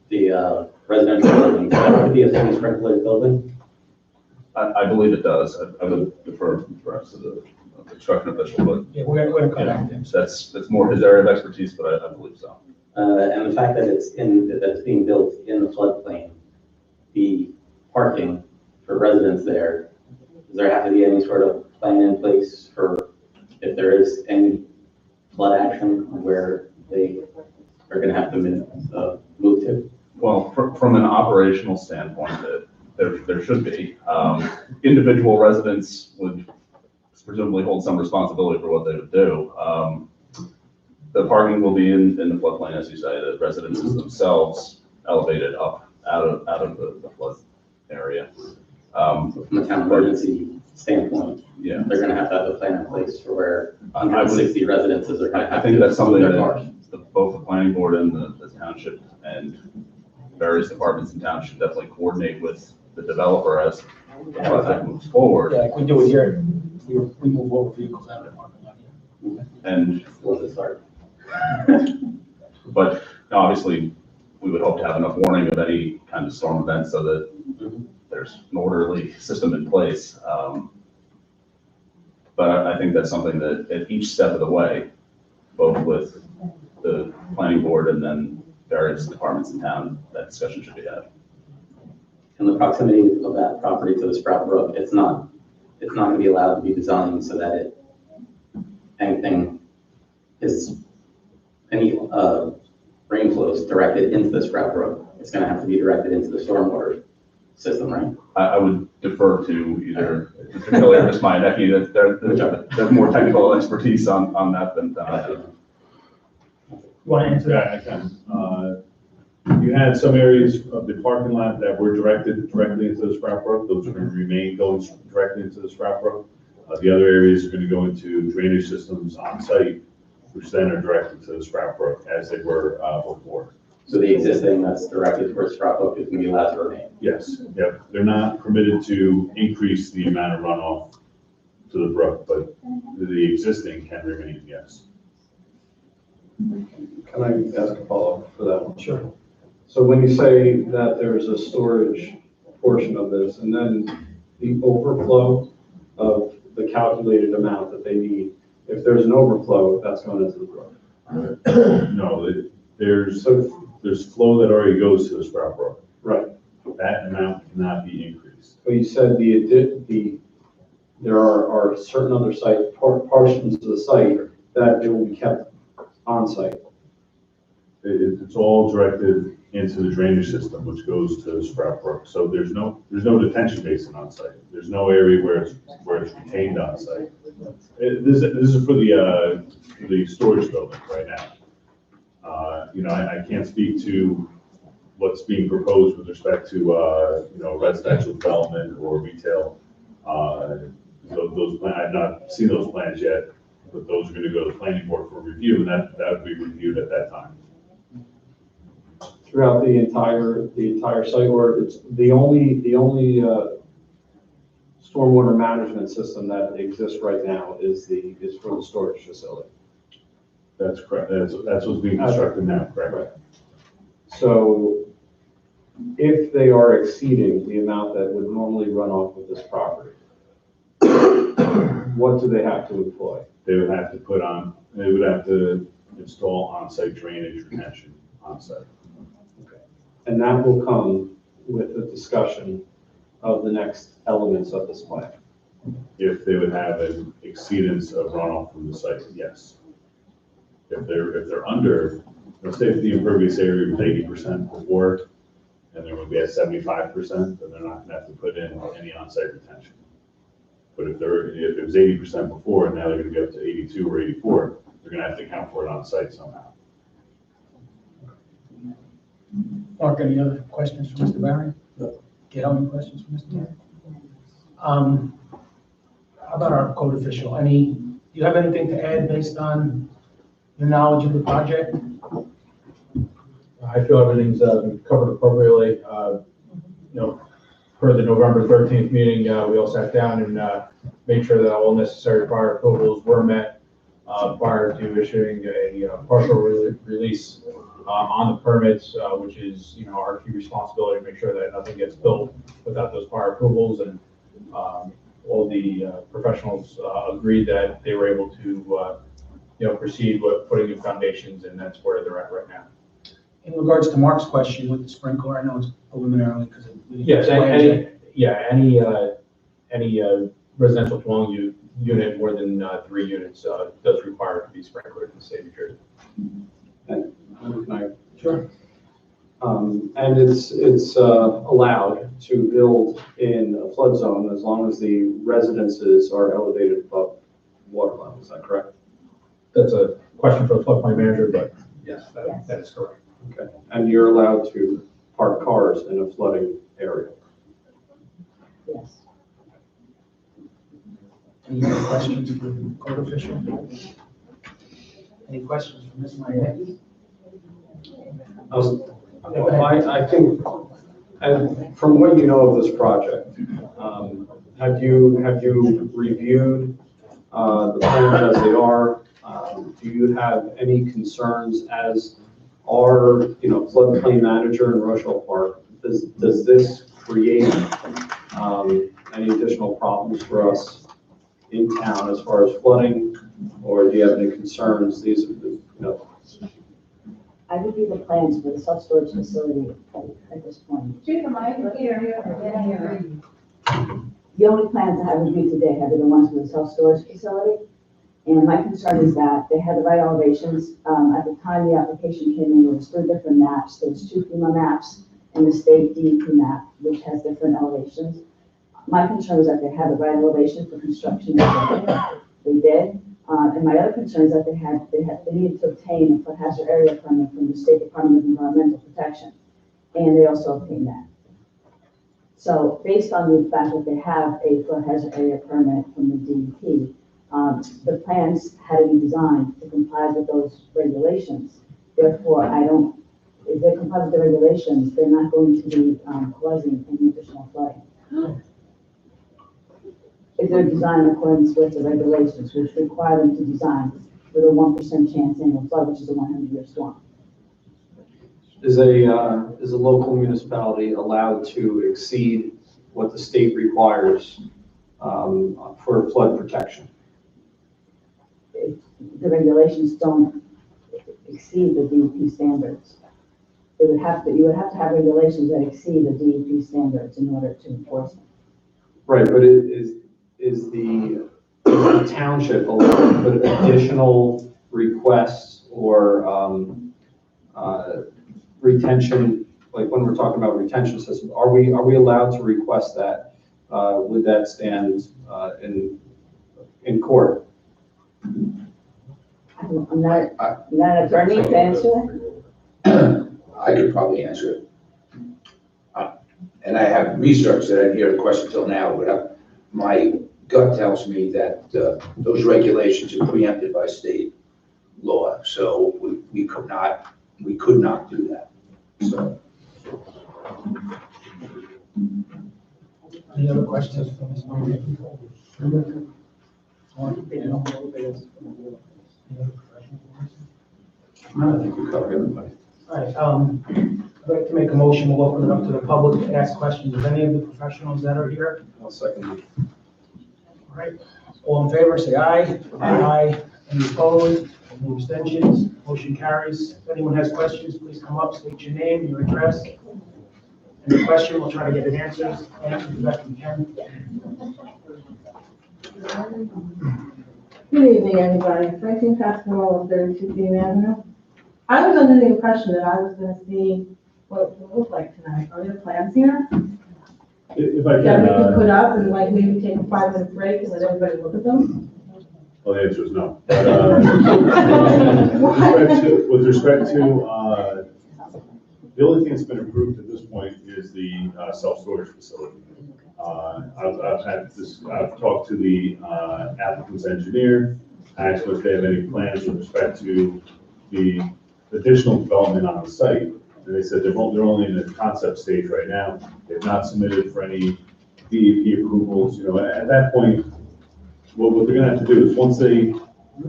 the residential building, that would be a semi-sprinkler building? I believe it does. I would defer to the construction official, but Yeah, we're gonna come back to him. that's more his area of expertise, but I believe so. And the fact that it's being built in the floodplain, the parking for residents there, does there have to be any sort of plan in place for if there is any flood action where they are going to have to move to? Well, from an operational standpoint, there should be. Individual residents would presumably hold some responsibility for what they would do. The parking will be in the floodplain, as you say. The residences themselves elevated up out of the flood area. From a town emergency standpoint, Yeah, they're going to have a plan in place for where 160 residences are going to I have think to that's something move that their cars. both the planning board and the township and various departments in town should definitely coordinate with the developer as the project moves forward. Yeah, like we do it here, we move over vehicles out of the parking lot here. And, Once it starts. but obviously, we would hope to have enough warning of any kind of storm event so that there's an orderly system in place. But I think that's something that at each step of the way, both with the planning board and then various departments in town, that discussion should be had. And the proximity of that property to the Sprout Brook, it's not going to be allowed to be designed so that anything is any, rain flows directed into the Sprout Brook, it's gonna have to be directed into the stormwater system, right? I would defer to either Mr. Kelly or Ms. Mayanecki, that have more technical expertise on that than I do. You want to answer that? Yeah, I can. You had some areas of the parking lot that were directed directly into the Sprout Brook. Those are going to remain going directly into the Sprout Brook. The other areas are going to go into drainage systems on site, which then are directed to the Sprout Brook as they were before. So the existing that's directed towards Sprout Brook is gonna be allowed to remain. Yes, yep. They're not permitted to increase the amount of runoff to the brook, but the existing can remain, yes. Can I ask a follow-up for that one? Sure. So when you say that there's a storage portion of this, and then the overflow of the calculated amount that they need, if there's an overflow, that's going into the brook. No, there's flow that already goes to the Sprout Brook. Right. That amount cannot be increased. But you said there are certain other portions of the site that it will be kept on site. It's all directed into the drainage system, which goes to Sprout Brook. So there's no detention basin on site. There's no area where it's retained on site. This is for the storage building right now. I can't speak to what's being proposed with respect to residential development or retail. Those plans, I've not seen those plans yet, but those are going to go to the planning board for review, and that would be reviewed at that time. Throughout the entire site, or it's the only stormwater management system that exists right now is for the storage facility. That's correct. That's what's being constructed now, correct? Right. So if they are exceeding the amount that would normally run off of this property, what do they have to employ? They would have to install on-site drainage retention on-site. And that will come with the discussion of the next elements of this plan. If they would have an exceedance of runoff from the site, yes. If they're under, let's say if the impervious area was 80% before, and they're going to be at 75%, then they're not going to have to put in any on-site retention. But if it was 80% before, and now they're going to get up to 82 or 84, they're going to have to account for it on-site somehow. Mark, any other questions for Mr. Barry? No. Get any questions for Mr. Barry? How about our code official? Do you have anything to add based on your knowledge of the project? I feel everything's covered appropriately. For the November 13th meeting, we all sat down and made sure that all necessary prior approvals were met prior to issuing a partial release on the permits, which is our key responsibility to make sure that nothing gets built without those prior approvals. And all the professionals agreed that they were able to proceed with putting in foundations, and that's where they're at right now. In regards to Mark's question with the sprinkler, I know it's preliminary because yes, any residential dwelling unit more than 3 units does require to be sprinkled in the state of New Jersey. Sure. And it's allowed to build in a flood zone as long as the residences are elevated above water level. Is that correct? That's a question for the floodplain manager, but yes, that is correct. Okay. And you're allowed to park cars in a flooding area? Yes. Any other questions for the code official? Any questions for Ms. Mayanecki? I think, and from what you know of this project, have you reviewed the plans as they are? Do you have any concerns as our floodplain manager in Rochelle Park? Does this create any additional problems for us in town as far as flooding, or do you have any concerns? These are I review the plans for the self-storage facility at this point. The only plans I have reviewed today have been the ones for the self-storage facility. And my concern is that they had the right elevations. At the time the application came in, there was 3 different maps. There was 2 FEMA maps and the state DEP map, which has different elevations. My concern was that they had the right elevation for construction. They did. And my other concern is that they needed to obtain a flood hazard area permit from the State Department of Environmental Protection. And they also obtained that. So based on the fact that they have a flood hazard area permit from the DEP, the plans had to be designed to comply with those regulations. Therefore, if they comply with the regulations, they're not going to be causing any additional flooding. If they're designed in accordance with the regulations, which require them to design with a 1% chance annual flood, which is a 100-year storm. Is a local municipality allowed to exceed what the state requires for flood protection? If the regulations don't exceed the DEP standards, you would have to have regulations that exceed the DEP standards in order to enforce them. Right, but is the township allowed to put additional requests or retention, like when we're talking about retention system, are we allowed to request that? Would that stand in court? I'm not an attorney to answer that. I could probably answer it. And I have researched that I didn't hear the question till now, but my gut tells me that those regulations are preempted by state law, so we could not do that. So. Any other questions from Ms. Moran? I think we covered everybody. All right, I'd like to make a motion, we'll open it up to the public to ask questions of any of the professionals that are here. I'll second that. All right, all in favor, say aye. Aye. Any opposed? Any abstentions? Motion carries. If anyone has questions, please come up, state your name, your address. Any question, we'll try to get it answered as best we can. Good evening, everybody. Francine Pasquale, 32 Beam Avenue. I was under the impression that I was going to see what it would look like tonight. Are there plans here If I that we can, could put up and like maybe take a 5-minute break and let everybody look at them? well, the answer is no. But, with respect to, the only thing that's been approved at this point is the self-storage facility. I've talked to the applicant's engineer, asked if they have any plans with respect to the additional development on the site. And they said they're only in the concept stage right now. They've not submitted for any DEP approvals. You know, at that point, what they're gonna have to do is once they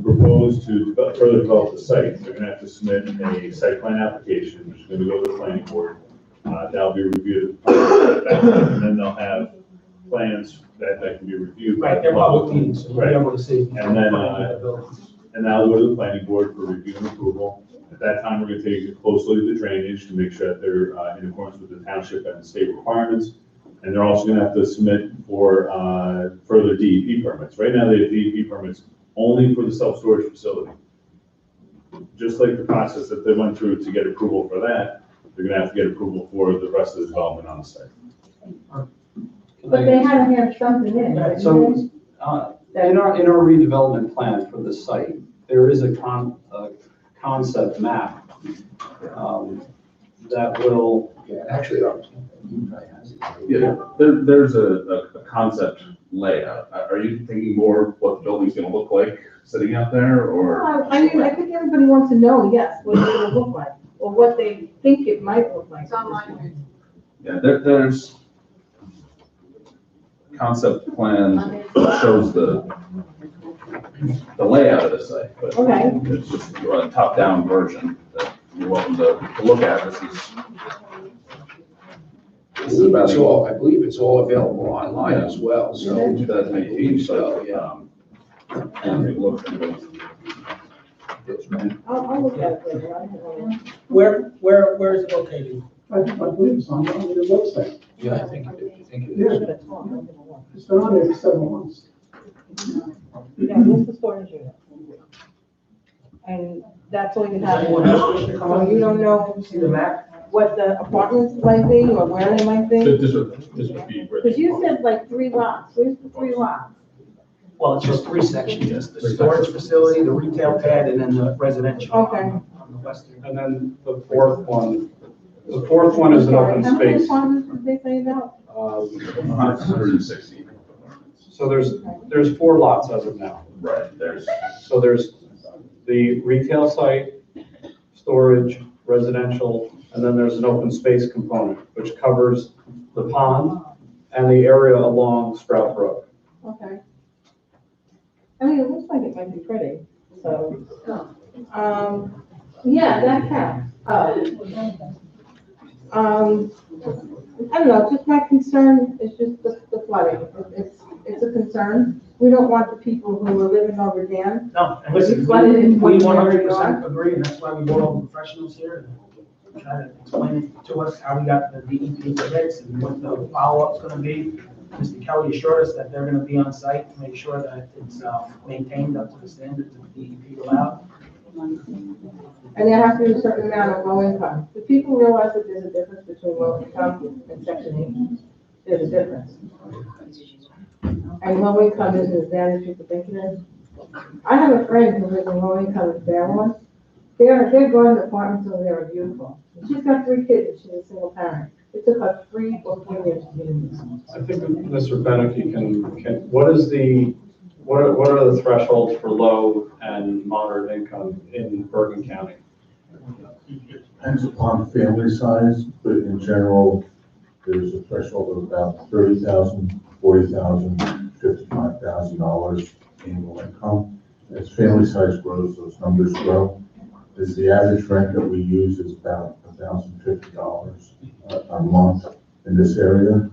propose to further develop the site, they're gonna have to submit a site plan application, which is gonna go to the planning board. That'll be reviewed, and then they'll have plans that can be reviewed. Right, they're public meetings, so we'll be able to see. And then, and that'll go to the planning board for review and approval. At that time, we're gonna take a close look at the drainage to make sure that they're in accordance with the township and the state requirements. And they're also gonna have to submit for further DEP permits. Right now, they have DEP permits only for the self-storage facility. Just like the process that they went through to get approval for that, they're gonna have to get approval for the rest of the development on the site. But they haven't had something in. Right, so, in our redevelopment plan for the site, there is a concept map that will. Yeah, actually, Yeah, there's a concept layout. Are you thinking more what the building's gonna look like sitting out there, or? I mean, I think everybody wants to know, yes, what it will look like, or what they think it might look like. It's online. Yeah, there's concept plan that shows the layout of the site, but Okay. it's just a top-down version that you're welcome to look at. This is about I believe it's all available online as well, so. 2018, So, yeah. I'll look at it later. I don't know. Where is it located? I believe it's on the website. Yeah, I think it is. Yeah. It's been on there for several months. Yeah, what's the storage unit? And that's all you Does have. anyone else wish to come So up? you don't know See the map? what the apartments might be or where they might be? This would be where. Because you said like 3 lots. Where's the 3 lots? Well, it's just 3 sections, the storage facility, the retail pad, and then the residential. Okay. On the western. And then the fourth one is an open How many space. apartments did they say about? 160. So there's 4 lots as of now. Right, there's. So there's the retail site, storage, residential, and then there's an open space component, which covers the pond and the area along Sprout Brook. Okay. I mean, it looks like it might be pretty, so, yeah, that counts. I don't know, just my concern is just the flooding. It's a concern. We don't want the people who are living over there. No, and listen, Flooded in we 100% 100% agree, and that's why we brought all the professionals here and try to explain it to us, how we got the DEP permits and what the follow-up's gonna be. Mr. Kelly assured us that they're gonna be on site to make sure that it's maintained up to the standards that the DEP allowed. And there has to be a certain amount of low income. Do people realize that there's a difference between low income and section 8? There's a difference. And low income isn't as bad as people think it is. I have a friend who lives in low income in Fairlawn. Their garden apartments over there are beautiful. She's got 3 kids and she's a single parent. It took her 3 or 4 years to get in this. I think Mr. Beneke can, what are the thresholds for low and moderate income in Bergen County? Depends upon family size, but in general, there's a threshold of about $30,000, $40,000, $55,000 annual income. As family size grows, those numbers grow. As the average rent that we use is about $1,050 a month in this area,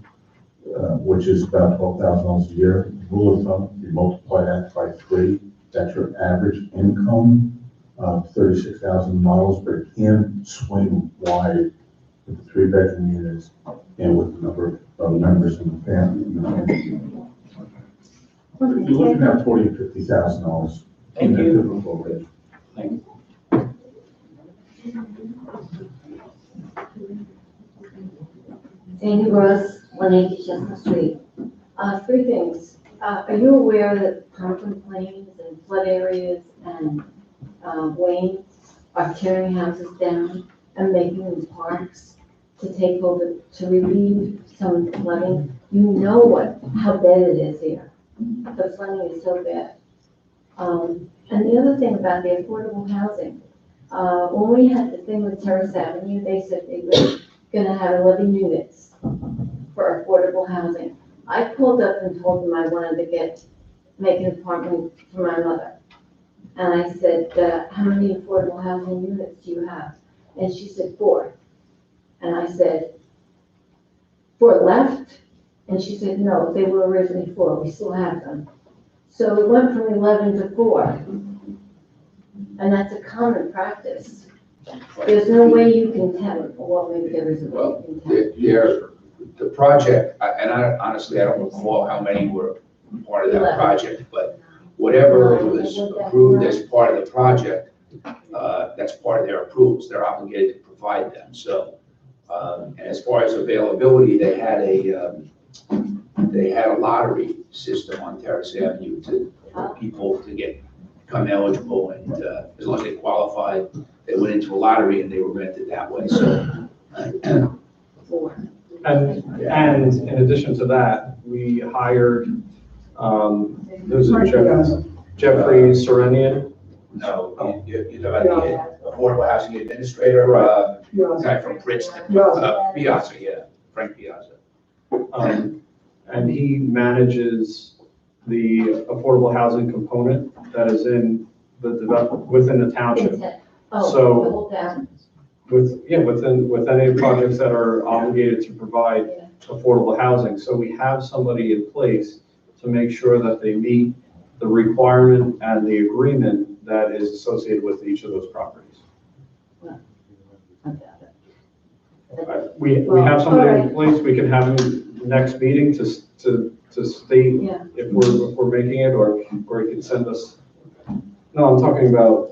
which is about $12,000 a year. Rule of thumb, you multiply that by 3, that's your average income of $36,000, but it can swing wide with the 3-bedroom units and with the number of members in the family. You're looking at $40,000 to $50,000 in a typical rate. Thank you. Sandy Ross, 180 Chestnut Street. 3 things. Are you aware that Conklin Plains and flood areas and Wayne are tearing houses down and making them parks to take over, to relieve some of the flooding? You know how bad it is here. The flooding is so bad. And the other thing about the affordable housing, when we had the thing with Terrace Avenue, they said they were gonna have 11 units for affordable housing. I called up and told them I wanted to make an apartment for my mother. And I said, how many affordable housing units do you have? And she said 4. And I said, 4 left? And she said, no, they were originally 4, we still have them. So it went from 11 to 4. And that's a common practice. There's no way you can tell, well, maybe there is a way you can tell. The project, and honestly, I don't recall how many were part of that 11. project, but whatever was approved as part of the project, that's part of their approvals. They're obligated to provide them. So, and as far as availability, they had a lottery system on Terrace Avenue for people to become eligible, and as long as they qualified, they went into a lottery and they were rented that way. So. 4. And in addition to that, we hired, there's a Jeffrey Serenian. No, you're talking about the Affordable Housing Administrator, guy from Princeton, Piazza, yeah, Frank Piazza. And he manages the affordable housing component that is in within the township. Oh, So- the whole town. With any projects that are obligated to provide affordable housing. So we have somebody in place to make sure that they meet the requirement and the agreement that is associated with each of those properties. We have somebody in place, we can have him next meeting to state Yeah. if we're making it, or he can send us. No, I'm talking about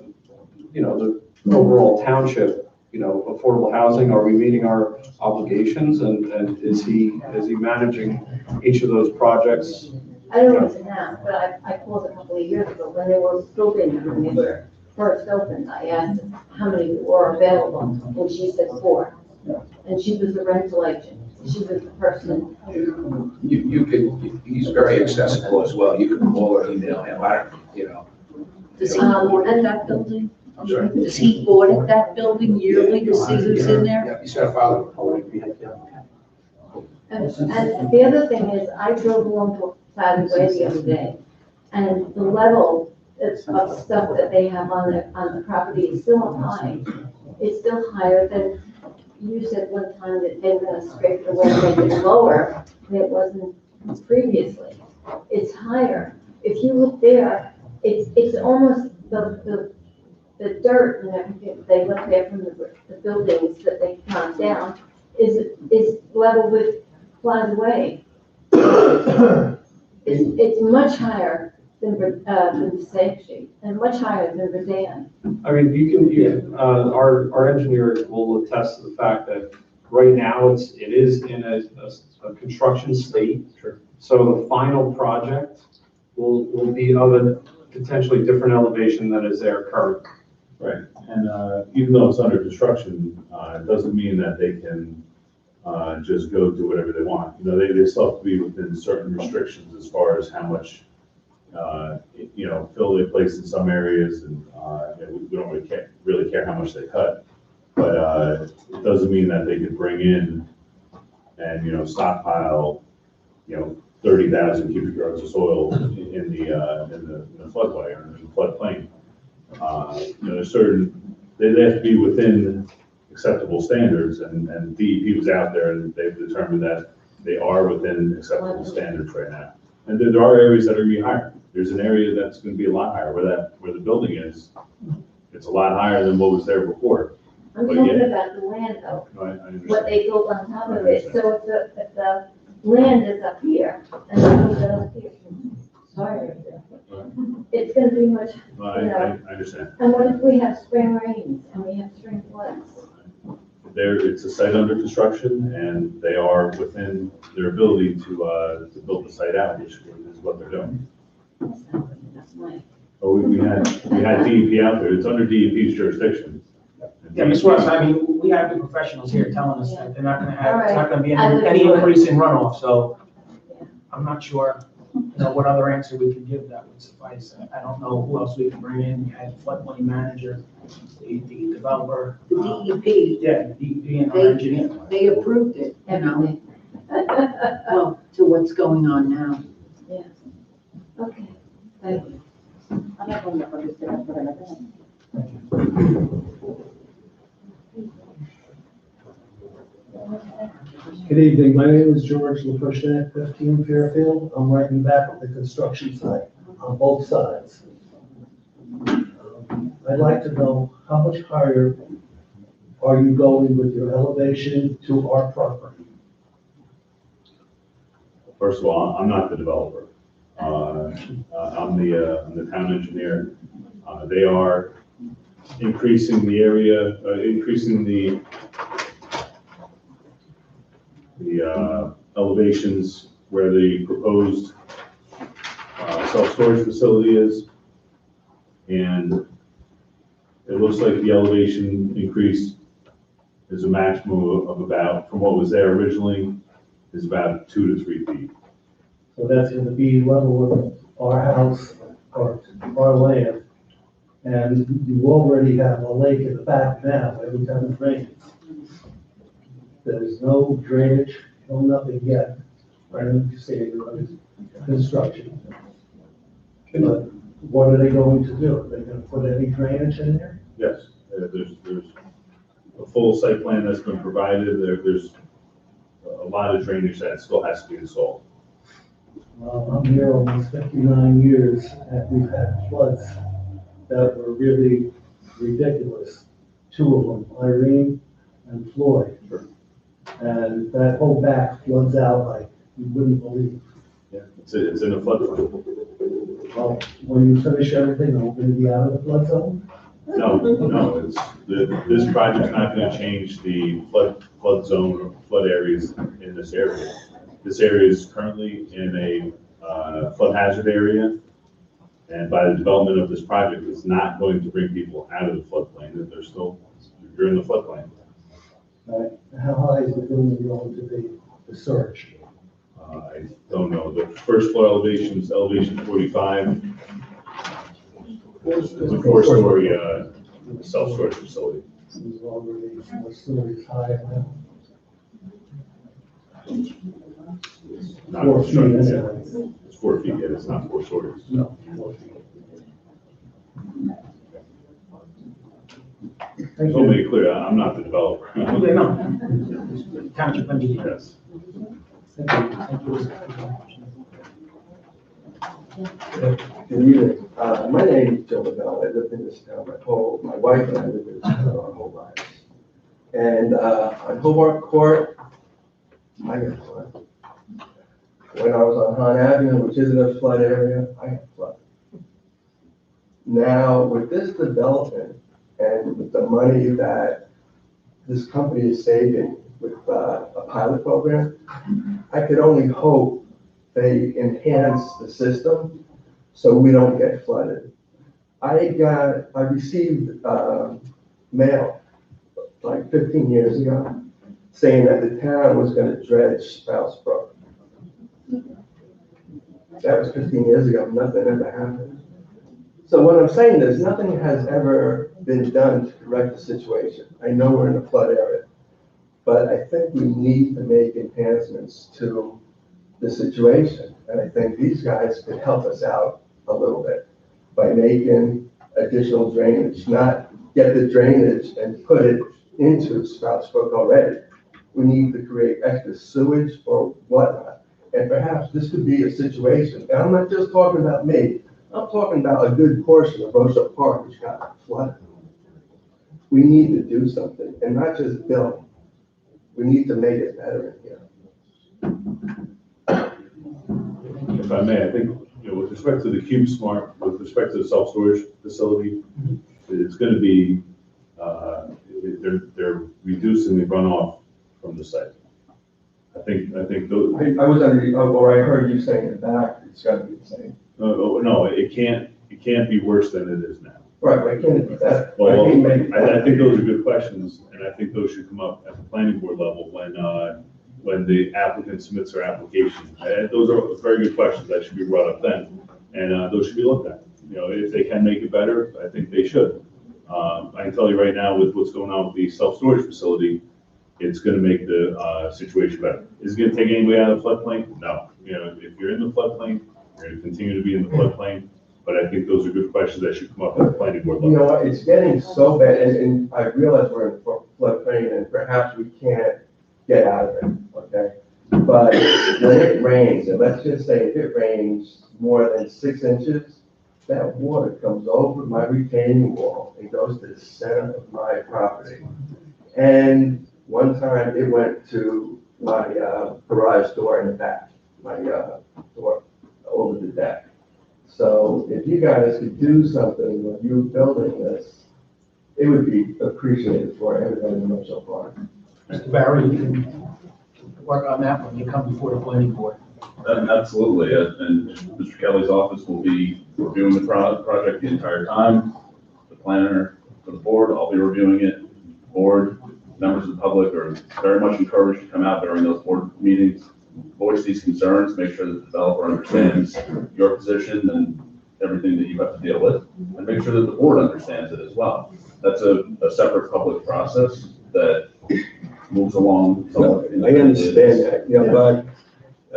the overall township, affordable housing, are we meeting our obligations? And is he managing each of those projects? I don't know what's now, but I called a couple of years ago when they were building, when they were first opened. I asked how many were available, and she said 4. And she was the rental agent. She was the person. You could, he's very accessible as well. You can call or email him. Does he audit that building? Does he audit that building yearly to see who's in there? Yeah, he's got to file a public. And the other thing is, I drove along to Plaza Way the other day, and the level of stuff that they have on the property is still high. It's still higher than, you said one time that they were gonna scrape it away and make it lower than it wasn't previously. It's higher. If you look there, it's almost the dirt and everything that they left there from the buildings that they knocked down is level with Plaza Way. It's much higher than Passaic Street and much higher than Redan. I mean, our engineer will attest to the fact that right now it is in a construction state. Sure. So the final project will be of a potentially different elevation than is there currently. Right, and even though it's under construction, it doesn't mean that they can just go do whatever they want. They still have to be within certain restrictions as far as how much, fill they place in some areas, and we don't really care how much they cut. But it doesn't mean that they could bring in and, stockpile, 30,000 cubic yards of soil in the floodway or in the floodplain. There's certain, they have to be within acceptable standards, and DEP was out there and they've determined that they are within acceptable standards right now. And there are areas that are gonna be higher. There's an area that's gonna be a lot higher where the building is. It's a lot higher than what was there before. I'm But talking yeah. about the land though, I understand. what they built on top of it. So if the land is up here and they build it up here, sorry, it's gonna be much, Well, I understand. and what if we have spring rains and we have spring floods? It's a site under construction, and they are within their ability to build the site out, which is what they're doing. That's my. But we had DEP out there. It's under DEP's jurisdiction. Yeah, Ms. Ross, I mean, we have the professionals here telling us that they're not gonna have, it's not gonna be All right. any increase in runoff, so I'm not sure, what other answer we could give that would suffice. I don't know who else we can bring in. We had floodplain manager, the developer. The DEP, Yeah, DEP and our engineer. they approved it, Everything. well, to what's going on now. Yeah. Okay, thank you. I'm not going to understand what I'm saying. Good evening, my name is George LaFreshette, 15 Fairfield. I'm right in back of the construction site on both sides. I'd like to know how much higher are you going with your elevation to our property? First of all, I'm not the developer. I'm the town engineer. They are increasing the area, increasing the elevations where the proposed self-storage facility is. And it looks like the elevation increase is a maximum of about, from what was there originally, is about 2 to 3 feet. So that's going to be level with our house or our land. And you already have a lake in the back now every time it rains. There's no drainage, no nothing yet. Right, you say you're under construction. But what are they going to do? Are they going to put any drainage in there? Yes, there's a full site plan that's been provided. There's a lot of drainage that still has to be installed. I'm here almost 59 years, and we've had floods that were really ridiculous. 2 of them, Irene and Floyd. Sure. And that whole back floods out like you wouldn't believe. Yeah, it's in a floodplain. Well, when you finish everything, are we going to be out of the flood zone? No, this project's not gonna change the flood zone or flood areas in this area. This area is currently in a flood hazard area. And by the development of this project, it's not going to bring people out of the floodplain, that they're still, you're in the floodplain. How high is the building going to be, the surge? I don't know, the first floor elevation is elevation 45. It's a four-story, self-storage facility. It's already 4 stories high now. Not 4 feet, constructed that's yet. all. It's 4 feet, yet it's not 4 stories. No, 4 feet. Thank So you. make it clear, I'm not the developer. Yeah, no. Township engineer. Yes. Thank you. Thank you. Good evening. My name is Joe Lavelle. I lived in this town my wife and I lived in this town our whole lives. And on Hobart Court, I got flooded. When I was on Hahn Avenue, which isn't a flood area, I got flooded. Now, with this development and with the money that this company is saving with a pilot program, I could only hope they enhance the system so we don't get flooded. I received mail like 15 years ago saying that the town was going to dredge Spouse Brook. That was 15 years ago, nothing ever happened. So what I'm saying is nothing has ever been done to correct the situation. I know we're in a flood area, but I think we need to make enhancements to the situation. And I think these guys could help us out a little bit by making additional drainage, not get the drainage and put it into Sprouts Brook already. We need to create extra sewage or whatnot. And perhaps this could be a situation, and I'm not just talking about me, I'm talking about a good portion of Rosa Park which got flooded. We need to do something and not just build. We need to make it better in here. If I may, I think, with respect to the CubeSmart, with respect to the self-storage facility, it's going to be, they're reducing the runoff from the site. I think those. I was or I heard you saying in the back, it's gotta be the same. No, it can't be worse than it is now. Right, but can it be that? Well, I can't make it I think those are good questions, and I think those should come up at the planning board level when the applicant submits their application. Those are very good questions that should be brought up then, and those should be looked at. If they can make it better, I think they should. I can tell you right now with what's going on with the self-storage facility, it's gonna make the situation better. Is it gonna take anybody out of the floodplain? No. If you're in the floodplain, you're gonna continue to be in the floodplain, but I think those are good questions that should come up at the planning board level. You know what, it's getting so bad, and I realize we're in floodplain and perhaps we can't get out of it, okay? But when it rains, and let's just say if it rains more than 6 inches, that water comes over my retaining wall and goes to the center of my property. And one time it went to my garage door in the back, my door over the deck. So if you guys could do something when you're building this, it would be appreciated for everybody in Mitchell Park. Mr. Barry, you can work on that when you come before the planning board. Absolutely, and Mr. Kelly's office will be reviewing the project the entire time. The planner for the board, I'll be reviewing it. Board, members of the public are very much encouraged to come out during those board meetings, voice these concerns, make sure that the developer understands your position and everything that you have to deal with, and make sure that the board understands it as well. That's a separate public process that moves along. I understand that, but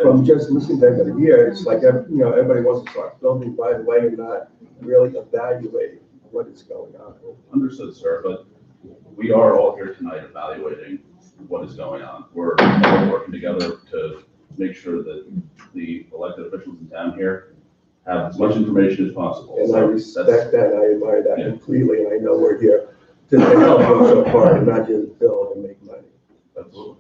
from just listening to everybody here, it's like, everybody wants to start building right away and not really evaluating what is going on. Understood, sir, but we are all here tonight evaluating what is going on. We're all working together to make sure that the elected officials in town here have as much information as possible. And I So respect that's- that, I admire that Yeah. completely, and I know we're here to help them so far and not just build and make money. Absolutely.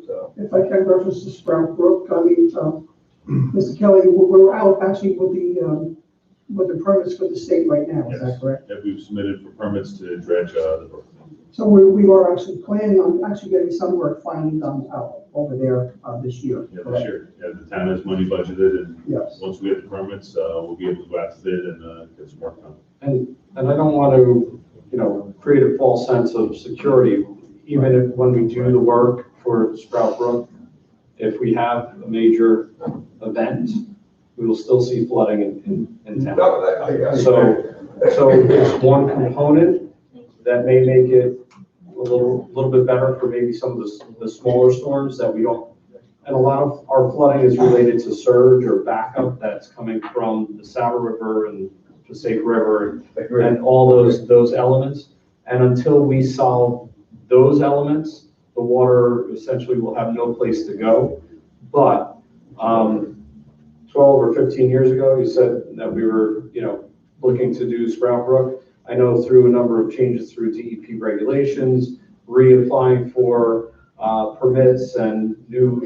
So, If I can reference to Sprout Brook, Mr. Kelly, we're out actually with the with the permits for the state right now, is that Yes. correct? That we've submitted for permits to dredge the brook. So we are actually planning on actually getting some work finally done out over there this year. Yeah, this correct? year. Yeah, the town has money budgeted, and Yes. once we get the permits, we'll be able to go out to bid and get some work done. And I don't want to, create a false sense of security, even if, when we do the work for Sprout Brook, if we have a major event, we will still see flooding in town. So it's one component that may make it a little bit better for maybe some of the smaller storms that we don't. And a lot of our flooding is related to surge or backup that's coming from the Saddle River and Passaic River and all those elements. And until we solve those elements, the water essentially will have no place to go. But 12 or 15 years ago, you said that we were, looking to do Sprout Brook. I know through a number of changes through DEP regulations, reapplying for permits and new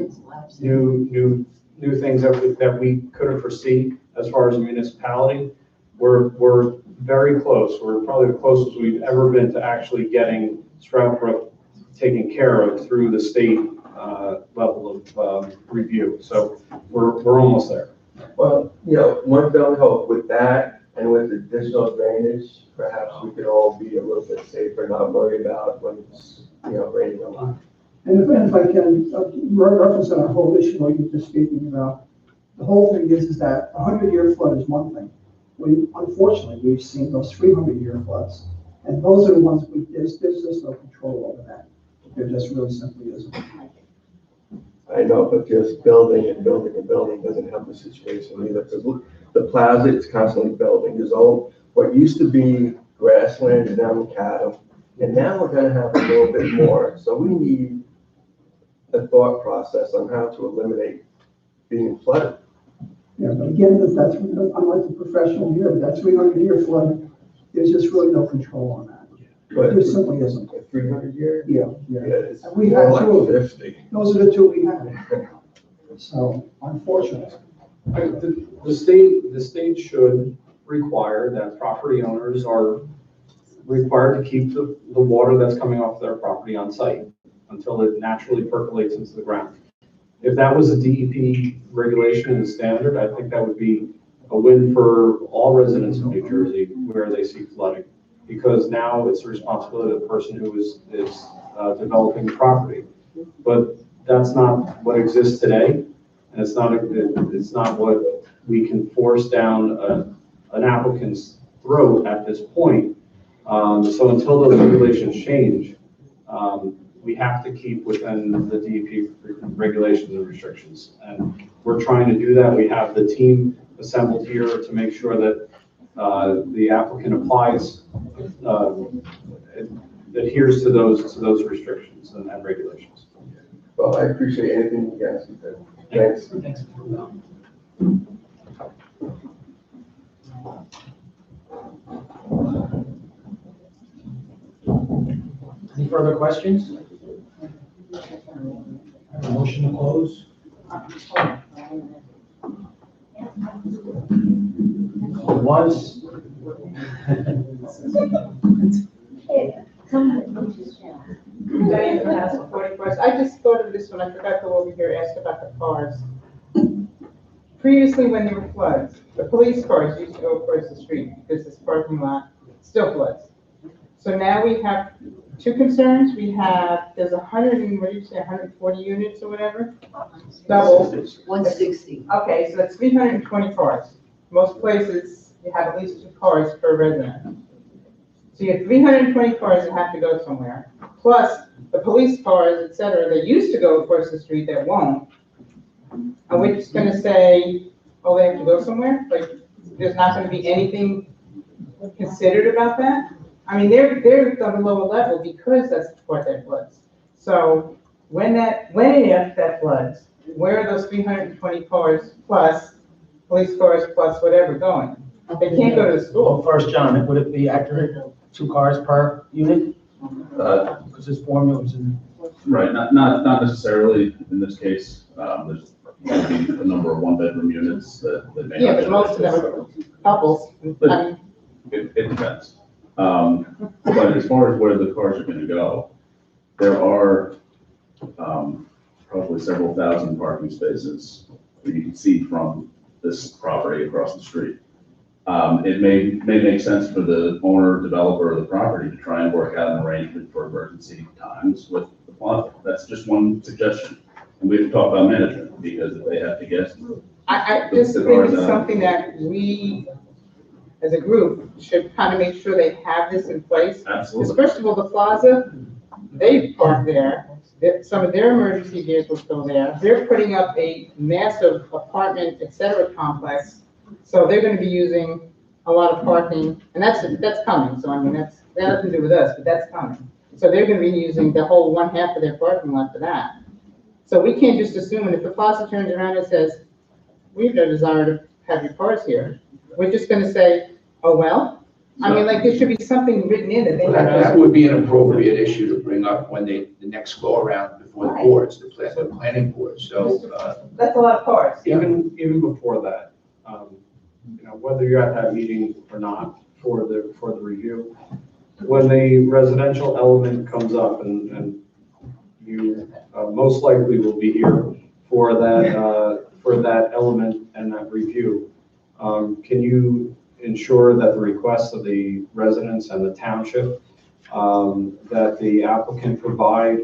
things that we couldn't foresee as far as a municipality. We're very close. We're probably the closest we've ever been to actually getting Sprout Brook taken care of through the state level of review. So we're almost there. Well, one fell hope with that and with additional drainage, perhaps we could all be a little bit safer, not worry about when it's, raining a lot. And if I can reference on a whole issue what you're just speaking about, the whole thing is that a 100-year flood is one thing. Unfortunately, we've seen those 300-year floods, and those are the ones there's just no control over that. There just really simply isn't. I know, but just building and building and building doesn't help the situation either, because the plaza is constantly building. There's what used to be grassland is now macadam, and now we're gonna have a little bit more. So we need a thought process on how to eliminate being flooded. Yeah, but again, that's unlike the professional here, but that 300-year flood, there's just really no control on that. But There simply isn't. a 300-year? Yeah. It's And we had more two of like them. 50. Those are the two we had. So, unfortunately. The state should require that property owners are required to keep the water that's coming off their property on site until it naturally percolates into the ground. If that was a DEP regulation and standard, I think that would be a win for all residents of New Jersey where they see flooding. Because now it's the responsibility of the person who is developing the property. But that's not what exists today, and it's not what we can force down an applicant's throat at this point. So until those regulations change, we have to keep within the DEP regulations and restrictions. And we're trying to do that. We have the team assembled here to make sure that the applicant applies, adheres to those restrictions and regulations. Well, I appreciate anything you guys can do. Thanks. Thanks. Any further questions? Motion to close? Once. Diane from House of 41st. I just thought of this when I forgot to go over here, ask about the cars. Previously, when there were floods, the police cars used to go across the street because this parking lot still floods. So now we have two concerns. There's 140 units or whatever? Double. 160. Okay, so that's 320 cars. Most places, you have at least 2 cars per resident. So you have 320 cars that have to go somewhere, plus the police cars, et cetera, that used to go across the street that won't. Are we just gonna say, oh, they have to go somewhere? Like, there's not gonna be anything considered about that? I mean, they're on a lower level because that's the part that floods. So when and if that floods, where are those 320 cars plus police cars plus whatever going? They can't go to the school. Well, first, John, would it be accurate, 2 cars per unit? Because this formula is in. Right, not necessarily in this case. There's maybe a number of one-bedroom units that may. Yeah, not but most of them are couples. But- I mean, It depends. But as far as where the cars are gonna go, there are, probably several thousand parking spaces that you can see from this property across the street. It may make sense for the owner, developer of the property to try and work out an arrangement for emergency times with the plaza. That's just one suggestion. And we have to talk about management, because if they have to get. I just think it's something that we, as a group, should kind of make sure they have this in place. Absolutely. Because first of all, the plaza, they park there. Some of their emergency vehicles go there. They're putting up a massive apartment, et cetera, complex. So they're gonna be using a lot of parking, and that's coming. So I mean, that has nothing to do with us, but that's coming. So they're gonna be using the whole one half of their parking lot for that. So we can't just assume, and if the plaza turns around and says, we have no desire to have your cars here, we're just gonna say, oh, well? I mean, like, there should be something written in that they have to. That would be an appropriate issue to bring up when the next go around before the boards, the planning board, so, That's a lot of cars. Even before that, whether you're at that meeting or not for the review, when the residential element comes up and you most likely will be here for that element and that review, can you ensure that the request of the residents and the township, that the applicant provide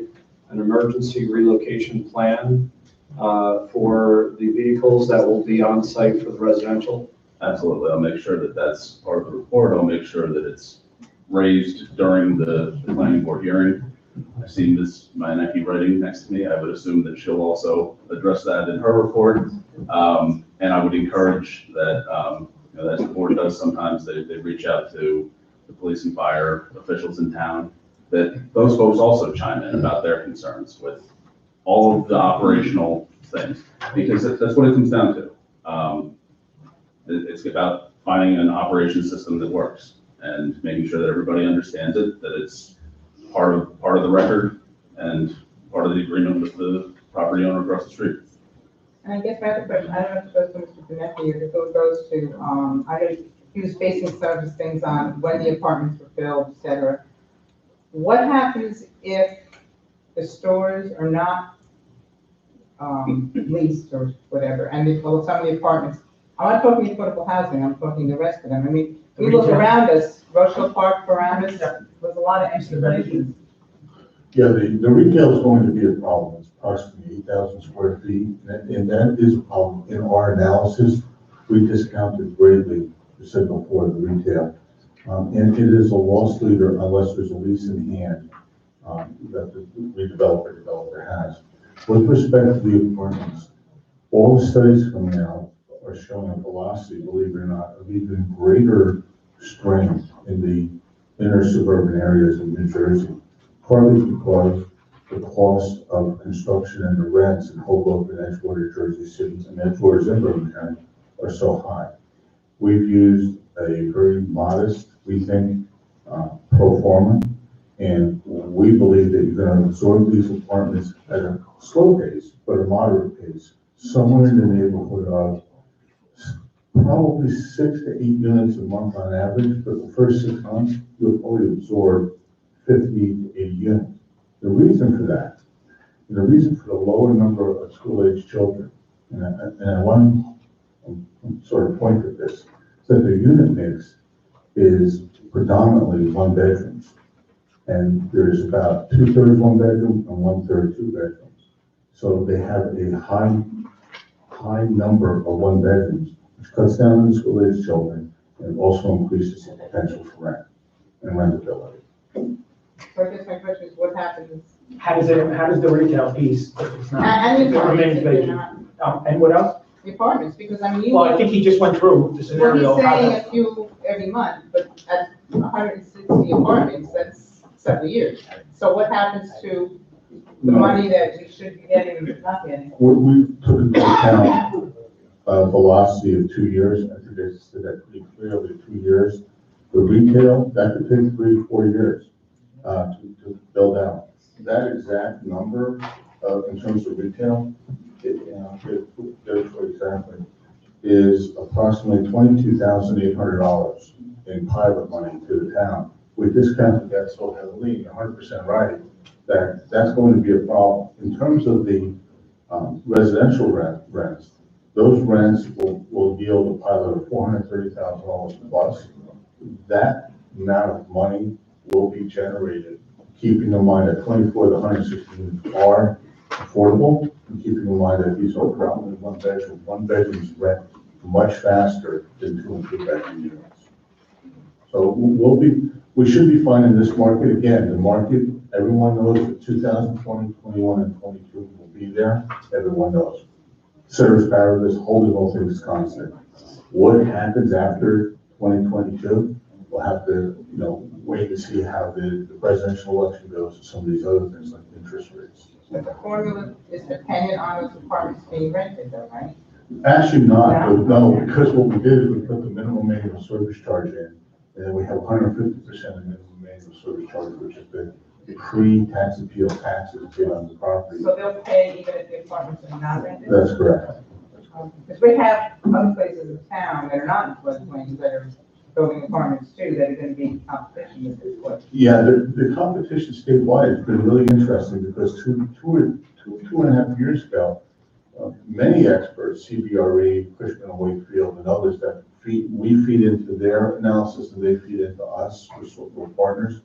an emergency relocation plan for the vehicles that will be on site for the residential? Absolutely. I'll make sure that that's part of the report. I'll make sure that it's raised during the planning board hearing. I've seen Ms. Mayanecki writing next to me. I would assume that she'll also address that in her report. And I would encourage that, as the board does sometimes, they reach out to the police and fire officials in town, that those folks also chime in about their concerns with all of the operational things, because that's what it comes down to. It's about finding an operation system that works and making sure that everybody understands it, that it's part of the record and part of the agreement with the property owner across the street. And I guess my other question, I don't know if it goes to Mr. Benetti or if it goes to, I know he was facing some of these things on when the apartments were filled, et cetera. What happens if the stores are not leased or whatever, and some of the apartments, I'm not talking affordable housing, I'm talking the rest of them. I mean, we look around us, Rochelle Park around us, there's a lot of empty places. Yeah, the retail is going to be a problem. It's approximately 8,000 square feet, and that is a problem. In our analysis, we discounted greatly the signal for the retail. And it is a loss leader unless there's a lease in hand that the developer has. With respect to the apartments, all the studies coming out are showing a velocity, believe it or not, of even greater strength in the inner suburban areas of New Jersey, partly because the cost of construction and the rents in Hoboken, Edgewater, Jersey City, and Edgewater, Bergen County are so high. We've used a very modest, we think, pro forma, and we believe that you're going to absorb these apartments at a slow pace, but a moderate pace, somewhere in the neighborhood of probably 6 to 8 units a month on average, but the first 6 months, you'll probably absorb 50 to 80 units. The reason for that, the reason for the lower number of school-age children, and I want to sort of point at this, is that the unit mix is predominantly one bedrooms. And there's about 2/3 one bedroom and 1/3 two bedrooms. So they have a high number of one bedrooms, which cuts down on the school-age children and also increases the potential for rent and rentability. So I guess my question is, what happens? How does the retail piece, if it's not? And the if it remains apartments, if they're vacant? And what else? The apartments, because I mean, you. Well, I think he just went through the Well, scenario. he's saying a few every month, but at 160 apartments, that's several years. So what happens to the money that we should be getting and not getting? We took into account a velocity of 2 years. I think I said that pretty clearly, 2 years. The retail, that could take 3 to 4 years to build out. That exact number in terms of retail exactly, is approximately $22,800 in pilot money to the town. We discounted that so heavily, 100% right, that that's going to be a problem. In terms of the residential rents, those rents will yield a pilot of $430,000 plus. That amount of money will be generated, keeping in mind that 24 to 116 are affordable, and keeping in mind that these are predominantly one bedroom. One bedrooms rent much faster than 2 and 3 bedroom units. So we should be fine in this market. Again, the market, everyone knows that 2020, 21, and 22 will be there. Everyone knows. Service barrier is holding all things constant. What happens after 2022? We'll have to, wait to see how the presidential election goes and some of these other things like interest rates. But the formula is dependent on those apartments being rented though, right? Actually not, no, because what we did is we put the minimum annual service charge in, and then we have 150% of minimum annual service charge, which is the pre-tax appeal taxes paid on the property. So they'll pay even if the apartments are not rented? That's correct. Because we have other places in town that are not in floodplains that are building apartments too, that are gonna be in competition with this flood. Yeah, the competition statewide has been really interesting because two and a half years ago, many experts, CBRE, Cushman & Wakefield, and others that we feed into their analysis and they feed into us, we're partners.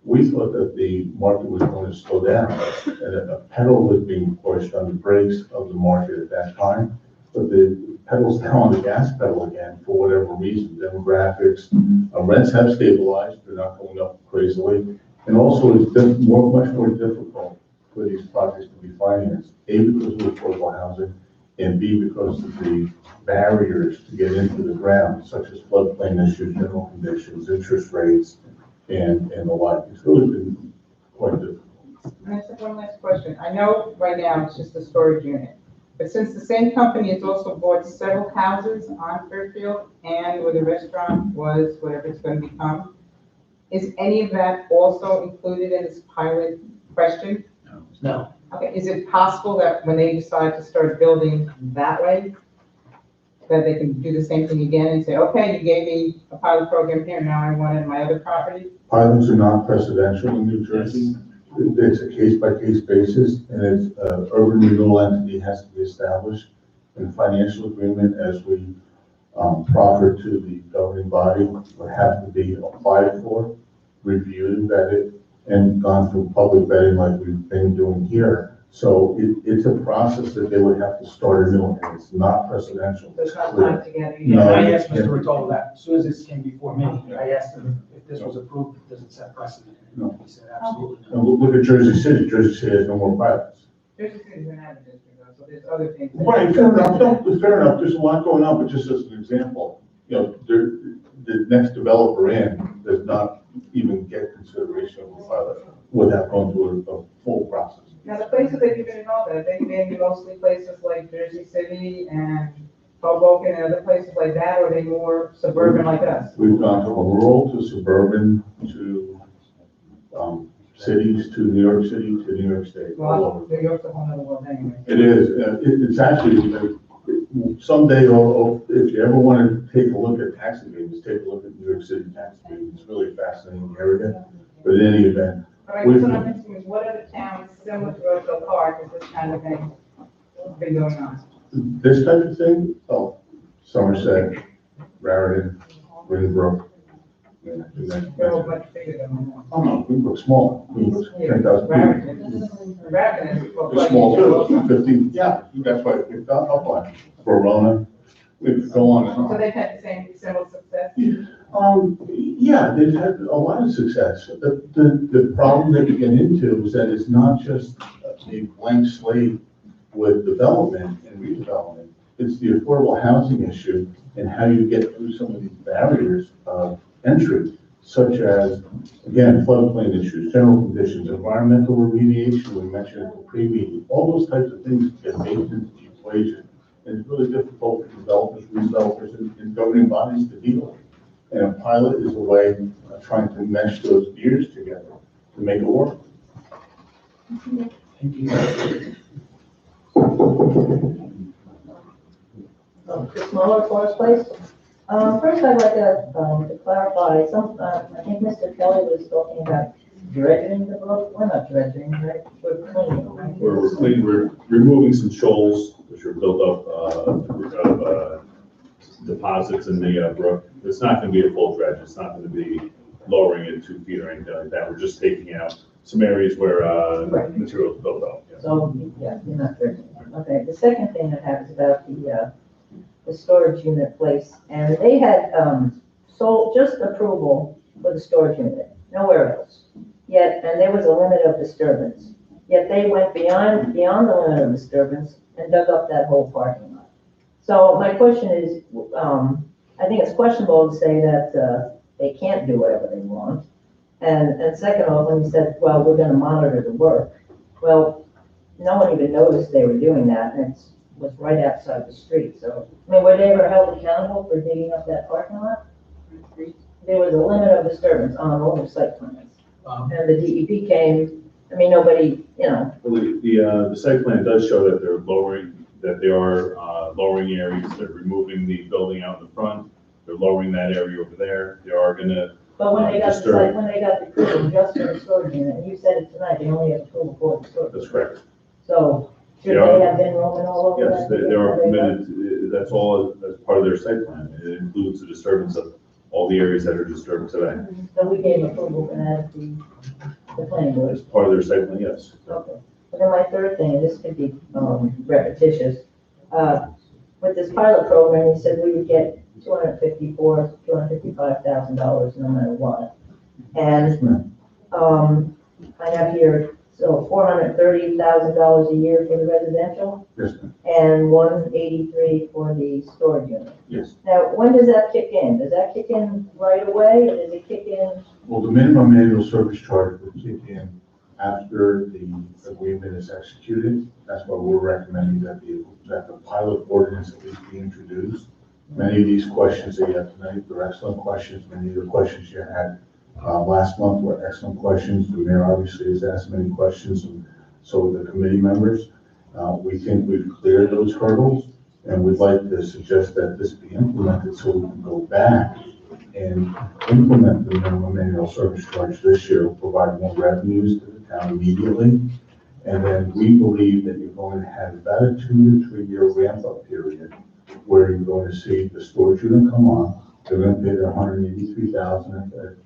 We thought that the market was going to slow down and a pedal was being pushed on the brakes of the market at that time. But the pedal's now on the gas pedal again for whatever reason, demographics. Rents have stabilized, they're not going up crazily. And also it's much more difficult for these projects to be financed, A, because of affordable housing, and B, because of the barriers to get into the ground, such as floodplain issues, general conditions, interest rates, and the like. It's really been quite difficult. And I just have one last question. I know right now it's just a storage unit, but since the same company has also bought several houses on Fairfield and where the restaurant was, whatever it's going to become, is any of that also included in this pilot question? No. Okay, is it possible that when they decide to start building that way, that they can do the same thing again and say, okay, you gave me a pilot program here, now I want it in my other property? Pilots are not precedential in New Jersey. It's a case-by-case basis, and it's an urban renewal entity has to be established. And financial agreement, as we proffer to the governing body, would have to be applied for, reviewed, and vetted, and gone through public vetting like we've been doing here. So it's a process that they would have to start anew, and it's not precedential. There's not time together. Yeah, No, I asked yeah. Mr. Rotolo that, as soon as this came before me, I asked him if this was approved, does it set precedent? No. He said, absolutely And not. look at Jersey City. Jersey City has no more pilots. Jersey City's gonna have a district though, so there's other things. that- Right, fair enough. No, fair enough. There's a lot going on, but just as an example, the next developer in does not even get consideration of a pilot without going through a full process. Now, the places that you've been involved in, they may be mostly places like Jersey City and Hoboken and other places like that, or are they more suburban like us? We've gone from rural to suburban to cities to New York City to New York State. all over. Well, New York's a whole nother world anyway. It is. It's actually, someday, if you ever want to take a look at tax abatements, take a look at New York City tax abatements. It's really a fascinating area. But in any event, But I guess what I'm asking is, what other towns similar to Roseville Park is this kind of thing been going on? this type of thing, Somerset, Raritan, Greenbrook. They're all much bigger than that. Oh, no, Greenbrook's small. Greenbrook's 10,000 people. Raritan is. They're small too, 15, yeah, that's why I picked up on Verona. We could go on and So on. they've had the same similar success? Yeah, they've had a lot of success. The problem that you get into is that it's not just a blank slate with development and redevelopment. It's the affordable housing issue and how you get through some of these barriers of entry, such as, again, floodplain issues, general conditions, environmental remediation, we mentioned at the pre-meeting, all those types of things get baked into the equation. And it's really difficult for developers, redevelopers, and governing bodies to deal with. And a pilot is a way of trying to mesh those gears together to make it work. Thank you. Chris Muller, Forest Place. First, I'd like to clarify, I think Mr. Kelly was talking about dredging the brook. We're not dredging, right? We're cleaning, right? We're cleaning, we're removing some shoals which are built up of deposits in the brook. It's not gonna be a full dredge, it's not gonna be lowering it 2 feet or anything like that. We're just taking out some areas where Right. material is built up. Yeah. So, yeah, you're not dredging. Okay, the second thing I have is about the storage unit place. And they had, just approval for the storage unit, nowhere else. Yet, and there was a limit of disturbance. Yet they went beyond the limit of disturbance and dug up that whole parking lot. So my question is, I think it's questionable to say that, they can't do whatever they want. And second of all, when you said, well, we're gonna monitor the work, well, no one even noticed they were doing that, and it was right outside the street, so, I mean, were they ever held accountable for digging up that parking lot? There was a limit of disturbance on all the site plans, and the DEP came, I mean, nobody, you know. Well, the site plan does show that they're lowering areas, they're removing the building out in the front, they're lowering that area over there, they are gonna. But when they got the disturb- site, when they got the approval just for the storage unit, and you said it tonight, they only have approval for the storage. That's correct. So, should They are- they have been roaming all over Yes, that? they are permitted, that's all, as part of their site plan. It includes the disturbance of all the areas that are disturbed today. So we gave approval for that at the planning board. As part of their site plan, yes. Okay. And then my third thing, and this could be repetitious, with this pilot program, you said we would get $255,000 no matter what. And, I have here, so $430,000 a year for the residential Yes, ma'am. and $183 for the storage unit. Yes. Now, when does that kick in? Does that kick in right away, or does it kick in? Well, the minimum annual service charge would kick in after the agreement is executed. That's why we're recommending that the pilot ordinance at least be introduced. Many of these questions that you have tonight, they're excellent questions. Many of the questions you had last month were excellent questions. The mayor obviously has asked many questions, and so the committee members. We think we've cleared those hurdles, and we'd like to suggest that this be implemented so we can go back and implement the minimum annual service charge this year, provide more revenues to the town immediately. And then we believe that you're going to have about a 2 to 3 year ramp-up period where you're going to see the storage unit come on. They're going to pay their $183,000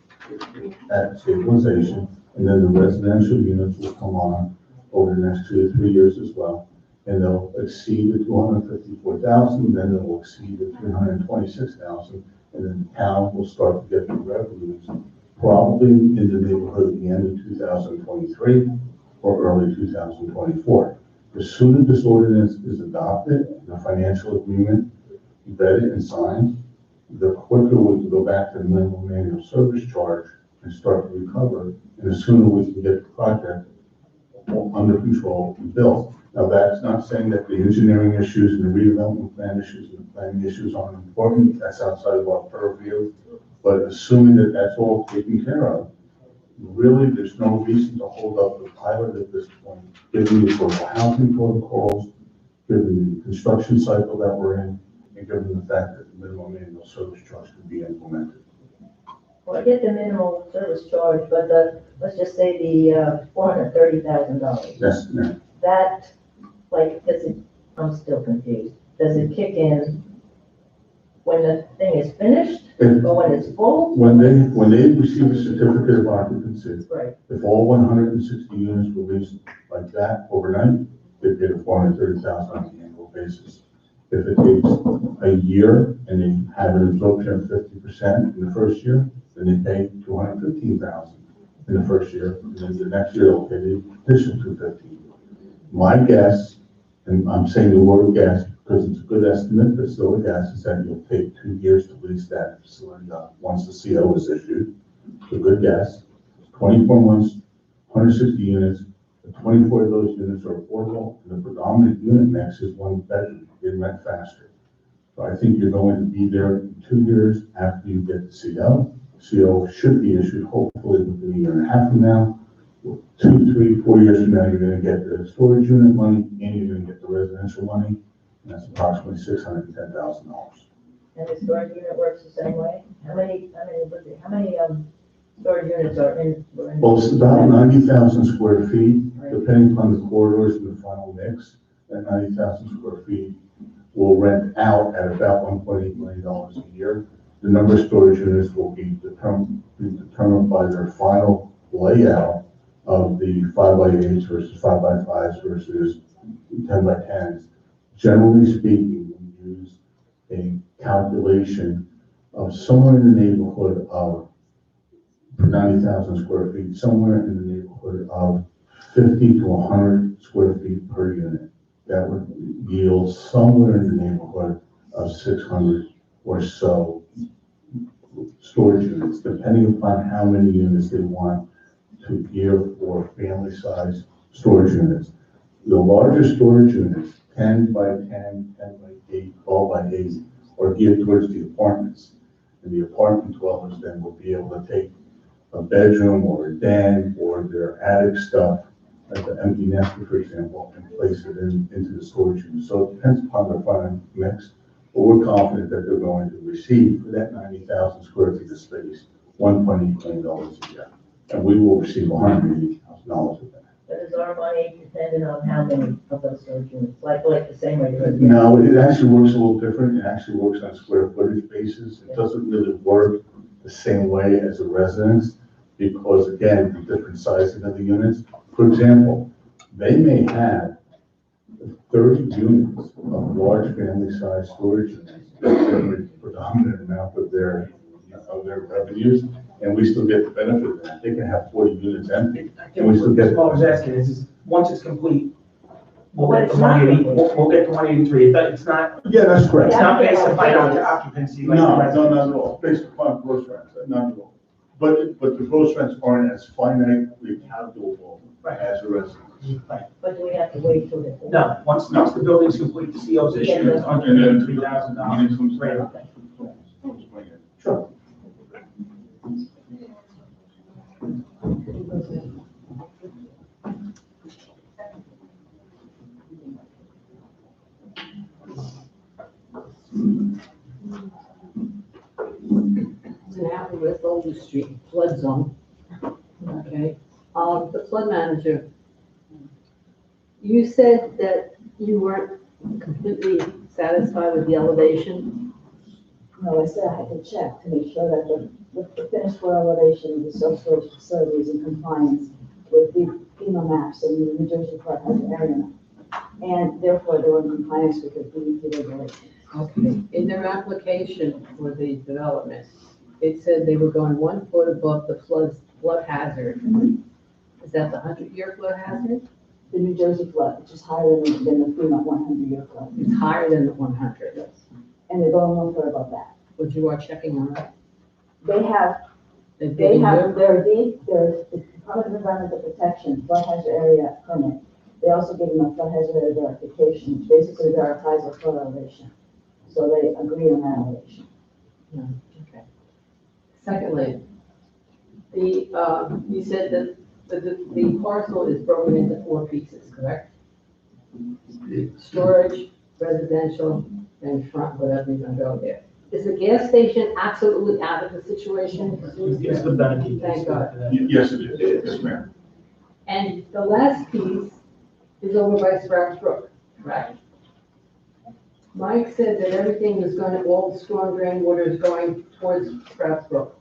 at stabilization, and then the residential units will come on over the next 2 to 3 years as well. And they'll exceed the $254,000, then they'll exceed the $326,000, and then the town will start to get the revenues probably in the neighborhood of the end of 2023 or early 2024. As soon as this ordinance is adopted, the financial agreement vetted and signed, the quicker we can go back to the minimum annual service charge and start to recover, and the sooner we can get the project under control and built. Now, that's not saying that the engineering issues and the redevelopment plan issues and the planning issues aren't important. That's outside of our purview. But assuming that that's all taken care of, really, there's no reason to hold up the pilot at this point, given the affordable housing protocols, given the construction cycle that we're in, and given the fact that the minimum annual service charge can be implemented. Well, I get the minimal service charge, but let's just say the $430,000. Yes, ma'am. That, like, I'm still confused. Does it kick in when the thing is finished, or when it's full? When they receive a certificate of occupancy, Right. if all 160 units were leased like that overnight, they pay the $430,000 on an annual basis. If it takes a year and they have an absorption of 50% in the first year, then they pay $215,000 in the first year, and then the next year they'll pay the additional $215,000. My guess, and I'm saying the word guess because it's a good estimate, but still a guess, is that you'll take 2 years to lease that facility up once the CO is issued. It's a good guess. 24 months, 160 units. 24 of those units are affordable, and the predominant unit mix is 1 bedroom. They rent faster. So I think you're going to be there in 2 years after you get the CO. CO should be issued hopefully within a year and a half from now. 2, 3, 4 years from now, you're gonna get the storage unit money and you're gonna get the residential money. And that's approximately $610,000. And the storage unit works the same way? How many storage units are in? Well, it's about 90,000 square feet, depending upon the corridors and the final mix. That 90,000 square feet will rent out at about $1.8 million a year. The number of storage units will be determined by their final layout of the 5x8s versus 5x5s versus 10x10s. Generally speaking, we use a calculation of somewhere in the neighborhood of, for 90,000 square feet, somewhere in the neighborhood of 50 to 100 square feet per unit. That would yield somewhere in the neighborhood of 600 or so storage units, depending upon how many units they want to give for family size storage units. The larger storage units, 10 by 10, 10 by 8, 12 by 8, are geared towards the apartments. And the apartment dwellers then will be able to take a bedroom or a den or their attic stuff, like the empty nester, for example, and place it into the storage unit. So it depends upon their final mix, but we're confident that they're going to receive for that 90,000 square feet of space, $1.8 million a year. And we will receive $180,000 of that. But is our money dependent on how many of those storage units? Like the same way you're. No, it actually works a little different. It actually works on square footage basis. It doesn't really work the same way as a residence because, again, the different sizing of the units. For example, they may have 30 units of large family size storage units. That's the predominant amount of their revenues, and we still get the benefit of that. They can have 40 units empty, and we still get. What I was asking is, once it's complete, we'll get to 180, we'll get to 183. It's not. Yeah, that's correct. It's not based upon occupancy. Like No, the rest. not at all. Based upon gross rents, not at all. But the gross rents aren't as finitely calculable as a residence. Right. But do we have to wait till the? No, once the building's complete, the CO's issued, it's $183,000. Right. Sure. It's an alley with Boulder Street, flood zone. Okay, the flood manager, you said that you weren't completely satisfied with the elevation. No, I said I had to check to make sure that the finished floor elevation of the self-storage facility is in compliance with the FEMA maps and the New Jersey flood hazard area map. And therefore, they were in compliance with the DEP regulations. Okay, in their application for the development, it said they were going 1 foot above the flood hazard. Is that the 100-year flood hazard? The New Jersey flood, which is higher than the FEMA 100-year flood. It's higher than the 100. Yes. And they're going 1 foot above that. But you are checking on that? They have the Department of Environmental Protection flood hazard area permit. They also give them a flood hazard area verification, which basically verifies the flood elevation. So they agree on that elevation. No, okay. Secondly, you said that the parcel is broken into 4 pieces, correct? Storage, residential, and front, whatever you're gonna go there. Is the gas station absolutely out of the situation? It's the benefit. Thank God. Yes, it is. Yes, ma'am. And the last piece is over by Sprouts Brook, right? Mike said that everything is going to, all the storm drain water is going towards Sprouts Brook.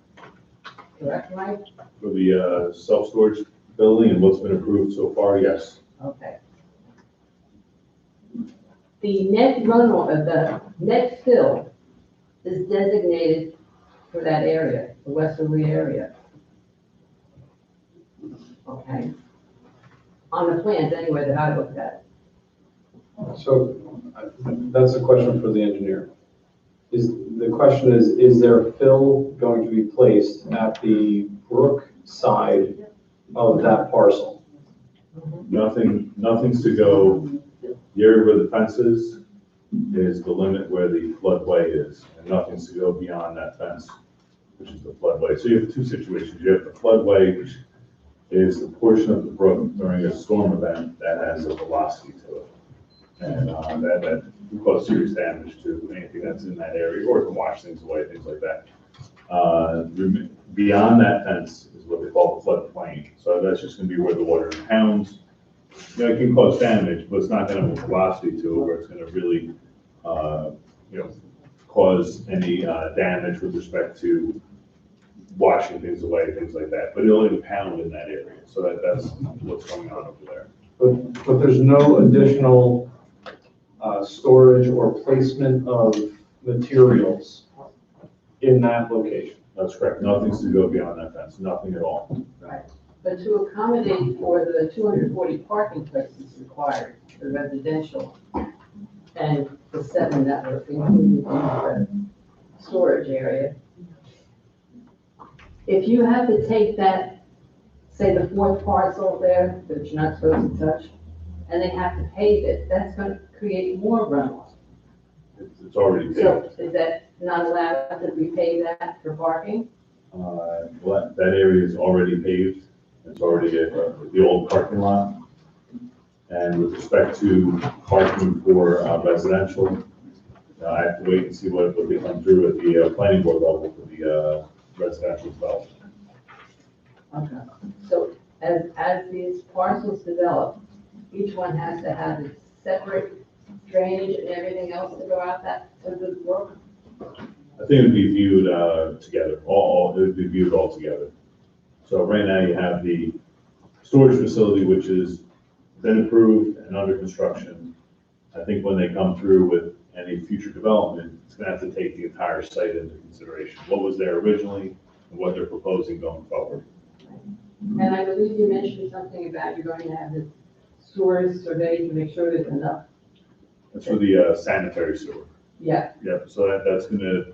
Correct, Mike? For the self-storage building and what's been approved so far, yes. Okay. The net runoff, the net fill is designated for that area, the westerly area. Okay. On the plans anyway that I looked at. So that's a question for the engineer. The question is there fill going to be placed at the brook side of that parcel? Nothing's to go, the area where the fence is the limit where the floodway is, and nothing's to go beyond that fence, which is the floodway. So you have 2 situations. You have the floodway, which is the portion of the brook during a storm event that has a velocity to it. And that can cause serious damage to anything that's in that area, or can wash things away, things like that. Beyond that fence is what they call the floodplain. So that's just gonna be where the water impounds. You know, it can cause damage, but it's not gonna have a velocity to it where it's gonna really, cause any damage with respect to washing things away, things like that. But it'll impound in that area. So that's what's going on over there. But there's no additional storage or placement of materials in that location. That's correct. Nothing's to go beyond that fence, nothing at all. Right. But to accommodate for the 240 parking places required, the residential, and the 7 that were included in the storage area, if you have to take that, say the 4th parcel there, that you're not supposed to touch, and they have to pave it, that's going to create more runoff. It's already paved. So is that not allowed to repave that for parking? Well, that area is already paved. It's already the old parking lot. And with respect to parking for residential, I have to wait and see what they come through at the planning board level for the residential development. Okay. So as these parcels develop, each one has to have its separate drainage and everything else to go out that to the brook? I think it'd be viewed together. It would be viewed all together. So right now you have the storage facility, which has been approved and under construction. I think when they come through with any future development, it's gonna have to take the entire site into consideration. What was there originally and what they're proposing going forward. And I believe you mentioned something about you're going to have the sewers surveyed to make sure there's enough. That's for the sanitary sewer. Yeah. Yep, so that's gonna,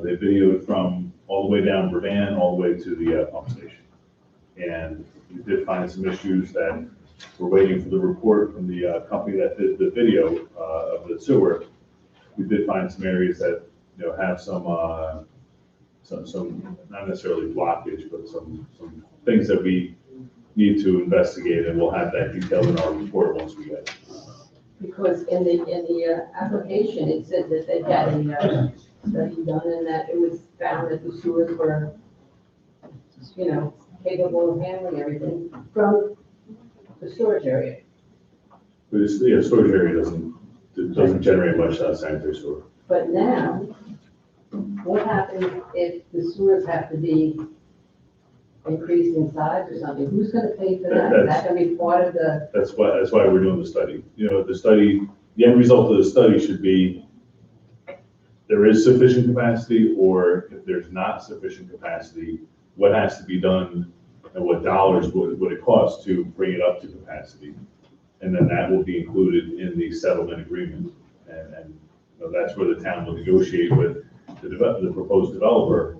they videoed from all the way down Burbank, all the way to the pump station. And we did find some issues that we're waiting for the report from the company that did the video of the sewer. We did find some areas that, have some, not necessarily blockage, but some things that we need to investigate, and we'll have that detailed in our report once we get it. Because in the application, it said that they had a study done and that it was found that the sewers were, capable of handling everything from the storage area. But storage area doesn't generate much sanitary sewer. But now, what happens if the sewers have to be increased in size or something? Who's gonna pay for that? Is that gonna be part of the? That's why we're doing the study. The end result of the study should be there is sufficient capacity, or if there's not sufficient capacity, what has to be done and what dollars would it cost to bring it up to capacity? And then that will be included in the settlement agreement. And that's where the town will negotiate with the proposed developer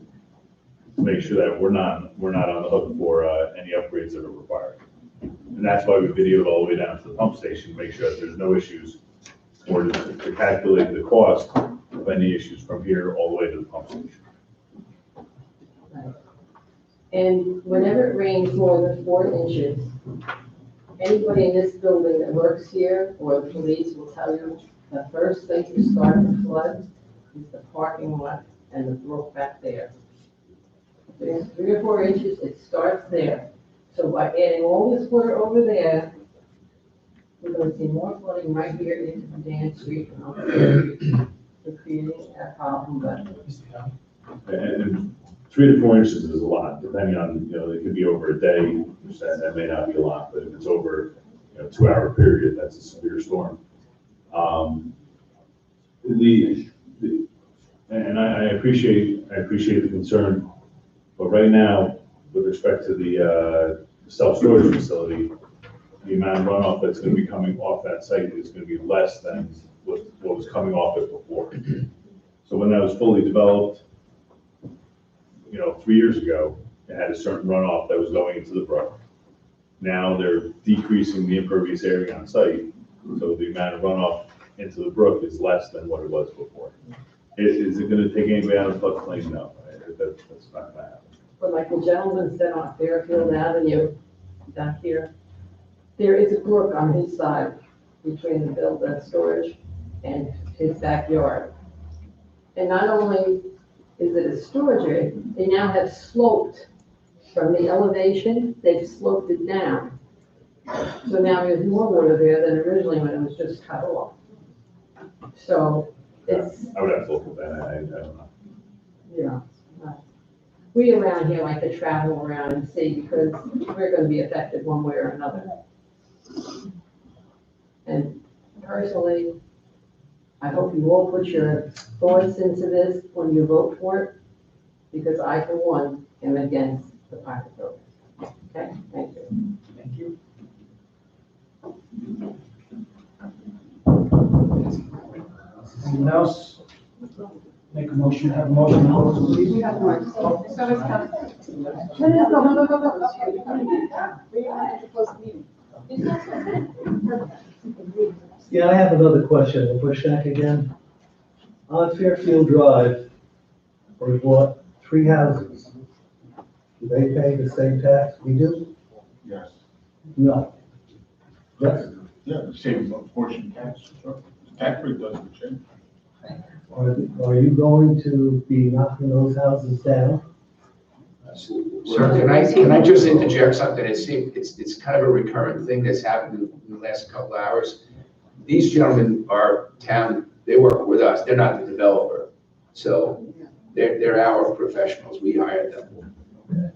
to make sure that we're not on the hook for any upgrades that are required. And that's why we videoed all the way down to the pump station, make sure that there's no issues, or to calculate the cost of any issues from here all the way to the pump station. And whenever it rains more than 4 inches, anybody in this building that works here or the police will tell you the first thing to start to flood is the parking lot and the brook back there. If there's 3 or 4 inches, it starts there. So by adding all this water over there, we're going to see more flooding right here into the Dan Street and over there. We're creating a problem, but. And 3 to 4 inches is a lot, depending on, it could be over a day, which that may not be a lot, but if it's over, 2-hour period, that's a severe storm. And I appreciate the concern, but right now, with respect to the self-storage facility, the amount of runoff that's going to be coming off that site is going to be less than what was coming off it before. So when that was fully developed, 3 years ago, it had a certain runoff that was going into the brook. Now they're decreasing the impervious area on site, so the amount of runoff into the brook is less than what it was before. Is it going to take anybody out of the floodplain? No, that's not going to happen. or like the gentleman said on Fairfield Avenue back here, there is a brook on his side between the building storage and his backyard. And not only is it a storage area, they now have sloped from the elevation, they've sloped it down. So now there's more water there than originally when it was just cut off. So it's, I would have to look at that, I don't know. you know, we around here like to travel around and see because we're gonna be affected one way or another. And personally, I hope you all put your thoughts into this when you vote for it, because I, for one, am against the private building. Okay, thank you. Thank you. Anyone else? Make a motion, have a motion, please. We have more. So it's coming. Yeah, I have another question. We'll push back again. On Fairfield Drive, we bought 3 houses. Do they pay the same tax we do? Yes. No. Yes. Yeah, the same portion tax, sure. Tax rate doesn't change. Are you going to be knocking those houses down? Sir, can I just interject something? It's kind of a recurrent thing that's happened in the last couple of hours. These gentlemen are they work with us, they're not the developer. So they're our professionals, we hire them.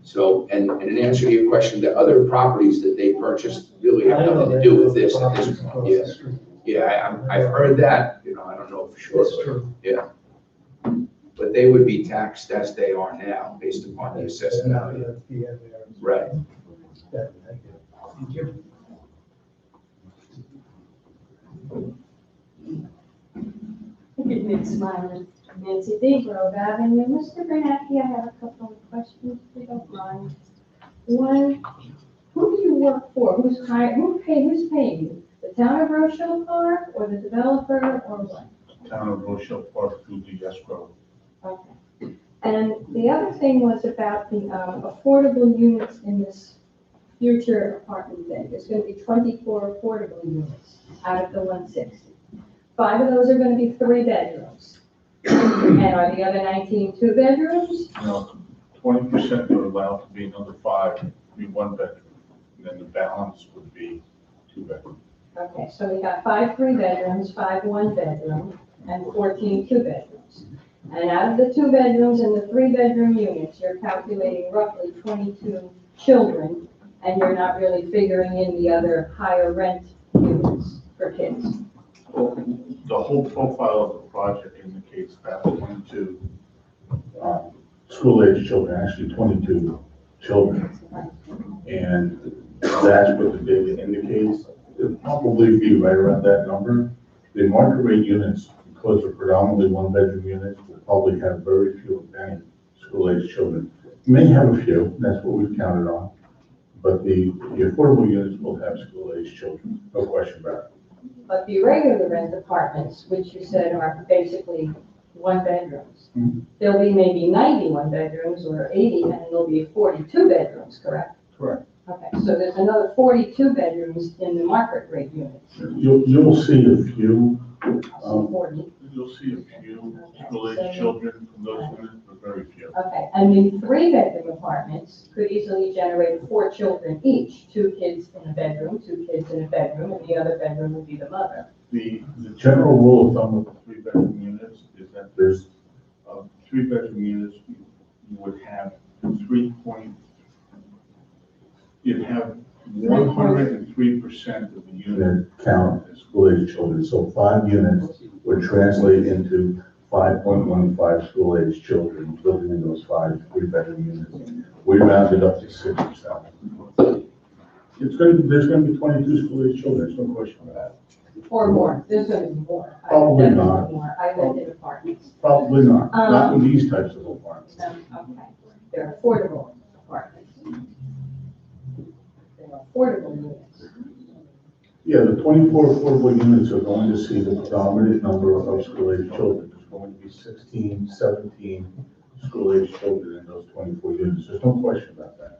So, and in answer to your question, the other properties that they purchased really have nothing to do with this at this point, yes. Yeah, I've heard that, I don't know for sure. That's true. Yeah. But they would be taxed as they are now, based upon the assessed value. Right. Thank you. Good news, Nancy D. Grove Avenue. Mr. Bernanke, I have a couple of questions, if you don't mind. One, who do you work for? Who's paying you? The town of Rochelle Park or the developer or what? Town of Rochelle Park through the escrow. Okay. And the other thing was about the affordable units in this future apartment thing. There's going to be 24 affordable units out of the 160. 5 of those are going to be 3 bedrooms. And are the other 19 2 bedrooms? No, 20% are allowed to be another 5, be 1 bedroom. And then the balance would be 2 bedroom. Okay, so we got 5 3 bedrooms, 5 1 bedroom, and 14 2 bedrooms. And out of the 2 bedrooms and the 3 bedroom units, you're calculating roughly 22 children, and you're not really figuring in the other higher rent units for kids. Well, the whole profile of the project indicates that 22 School-age children, actually 22 children. And that's what the data indicates. It'll probably be right around that number. The market rate units, because they're predominantly 1-bedroom units, will probably have very few, if any, school-age children. You may have a few, that's what we've counted on, but the affordable units will have school-age children, no question about it. But the regular rent apartments, which you said are basically 1 bedrooms, there'll be maybe 91 bedrooms or 80, and there'll be 42 bedrooms, correct? Correct. Okay, so there's another 42 bedrooms in the market rate units. You'll see a few. 40. You'll see a few school-age children from those units, but very few. Okay, and the 3-bedroom apartments could easily generate 4 children each, 2 kids in a bedroom, 2 kids in a bedroom, and the other bedroom would be the mother. The general rule of thumb with the 3-bedroom units is that there's 3-bedroom units, you would have 103% of the unit Count as school-age children, so 5 units would translate into 5.15 school-age children living in those 5 3-bedroom units. We rounded up to 6%. There's gonna be 22 school-age children, there's no question about that. Or more, there's gonna be more. Probably Definitely not. More, I lived in apartments. Probably not with these types of apartments. Okay, they're affordable apartments. They're affordable units. Yeah, the 24 affordable units are going to see the predominant number of school-age children. There's going to be 16, 17 school-age children in those 24 units. There's no question about that.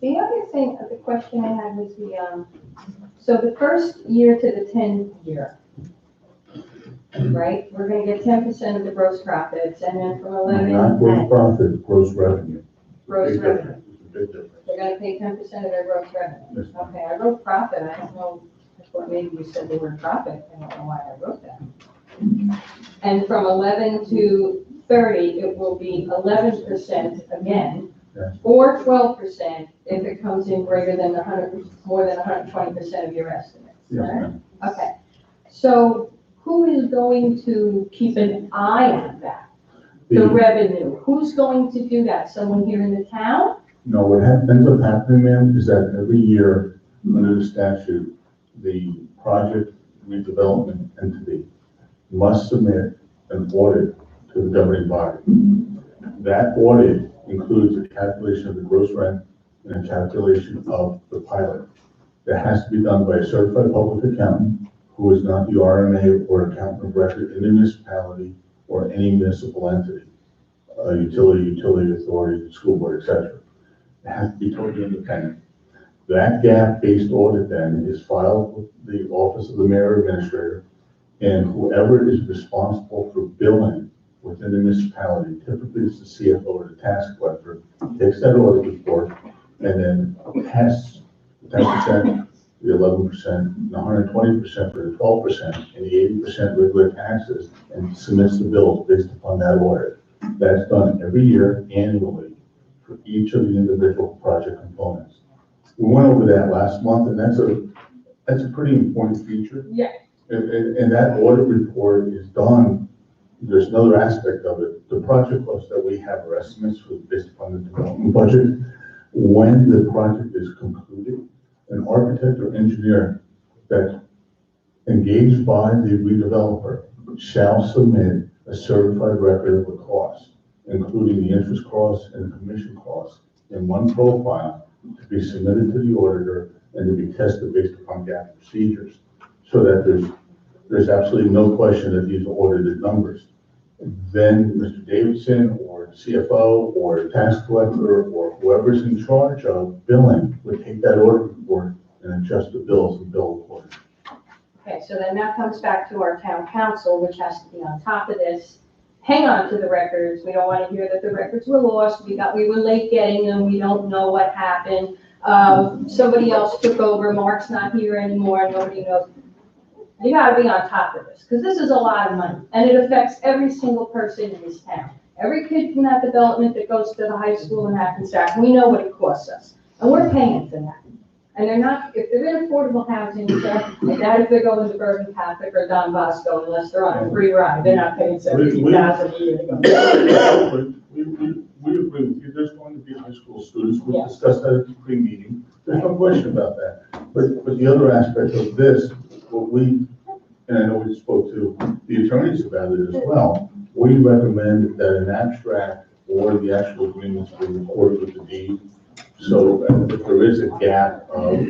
The other thing, the question I had was so the first year to the 10th year, right? We're gonna get 10% of the gross profits, and then from 11. Not gross profit, gross revenue. Gross Big revenue. difference. It's a big difference. They're gonna pay 10% of their gross revenue. Yes. Okay, I wrote profit, I don't know, I thought maybe you said the word profit, I don't know why I wrote that. And from 11 to 30, it will be 11% again, Yes. or 12% if it comes in greater than 120% of your estimates, Yes, right? ma'am. Okay, so who is going to keep an eye on that? The revenue, who's going to do that? Someone here in the town? No, what ends up happening, ma'am, is that every year, under the statute, the project redevelopment entity must submit an audit to the governing body. That audit includes a calculation of the gross rent and a calculation of the pilot. That has to be done by a certified public accountant who is not the RMA or accountant of record in the municipality or any municipal entity, utility authority, school board, etc. It has to be totally independent. That gap-based audit then is filed with the Office of the Mayor Administrator, and whoever is responsible for billing within the municipality, typically it's the CFO or the tax collector, takes that audit report and then tests the 10%, the 11%, the 120% for the 12%, and the 80% regular taxes, and submits the bills based upon that audit. That's done every year annually for each of the individual project components. We went over that last month, and that's a pretty important feature. Yeah. And that audit report is done. There's another aspect of it. The project costs that we have are estimates based upon the development budget. When the project is concluded, an architect or engineer that's engaged by the redeveloper shall submit a certified record of the cost, including the interest costs and the commission costs, in one profile to be submitted to the auditor and to be tested based upon GAAP procedures, so that there's absolutely no question that these are audited numbers. Then Mr. Davidson or CFO or tax collector or whoever's in charge of billing would take that audit report and adjust the bills and bill accordingly. Okay, so then that comes back to our town council, which has to be on top of this. Hang on to the records. We don't want to hear that the records were lost. We were late getting them. We don't know what happened. Somebody else took over. Mark's not here anymore. Nobody knows. You gotta be on top of this, because this is a lot of money, and it affects every single person in this town. Every kid from that development that goes to the high school in Hackensack, we know what it costs us, and we're paying for that. And they're not, if they're in affordable housing, I doubt if they're going to Bergen Catholic or Don Bosco unless they're on a free ride, they're not paying $70,000 a year to go. We agree with you. There's going to be high school students. We discussed that at the pre-meeting. There's no question about that. But the other aspect of this, what we, and I know we spoke to the attorneys about it as well, we recommend that an abstract or the actual agreements be recorded with the deed. So if there is a gap of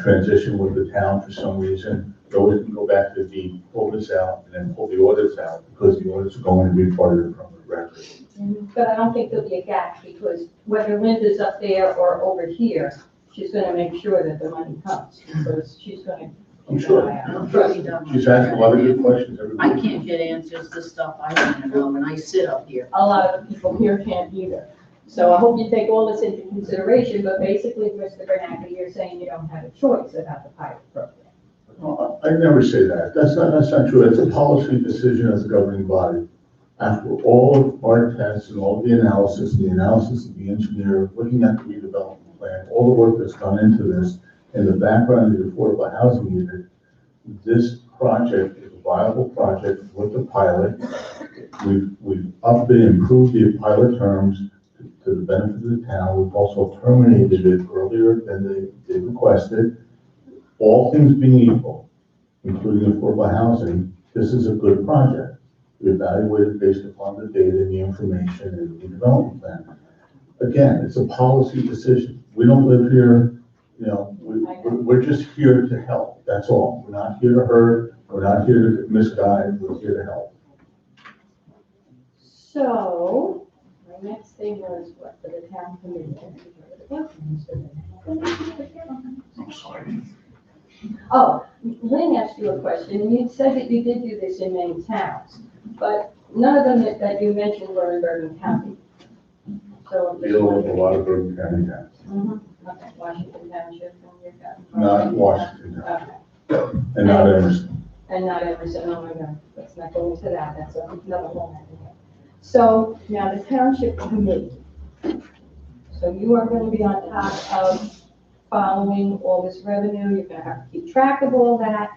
transition with the town for some reason, we always can go back to the deed, pull this out, and then pull the audits out, because the audits are going to be part of the permanent record. But I don't think there'll be a gap, because whether Linda's up there or over here, she's gonna make sure that the money comes, because she's gonna. I'm sure. She's asked a lot of good questions. I can't get answers to stuff I want to know when I sit up here. A lot of the people here can't either. So I hope you take all this into consideration, but basically, Mr. Bernanke, you're saying you don't have a choice about the pilot program. I never say that. That's not true. It's a policy decision as a governing body. After all of our tests and all the analysis of the engineer, looking at the redevelopment plan, all the work that's gone into this, and the background of the affordable housing unit, this project is a viable project with the pilot. We've upped and improved the pilot terms to the benefit of the town. We've also terminated it earlier than they requested. All things being equal, including affordable housing, this is a good project. We evaluate it based upon the data and the information and the development plan. Again, it's a policy decision. We don't live here, you know, we're just here to help. That's all. We're not here to hurt. We're not here to misguide. We're here to help. So, my next thing was what, for the town committee? I'm sorry. Oh, Lynn asked you a question, and you said that you did do this in many towns, but none of them that you mentioned were in Bergen County. So I'm just Deal with a wondering. lot of Bergen County towns, Okay, Washington Township, and you've got. not Washington Township, Okay. and not Emerson. And not Emerson, oh my God, let's not go into that, that's another whole matter. So now the township committee. So you are going to be on top of following all this revenue, you're gonna have to keep track of all that.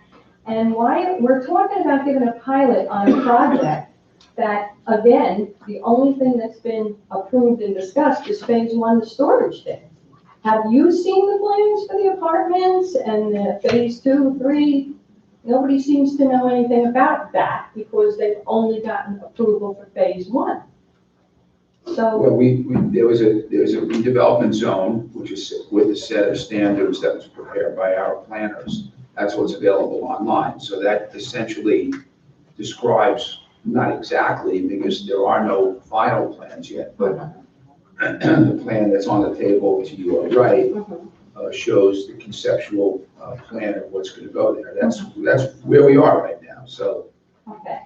And why, we're talking about giving a pilot on a project that, again, the only thing that's been approved and discussed is phase one, the storage thing. Have you seen the plans for the apartments and the phase 2, 3? Nobody seems to know anything about that because they've only gotten approval for phase 1. So. Well, there's a redevelopment zone, which is with a set of standards that was prepared by our planners. That's what's available online. So that essentially describes, not exactly, because there are no final plans yet, but the plan that's on the table to your right shows the conceptual plan of what's going to go there. That's where we are right now. So Okay.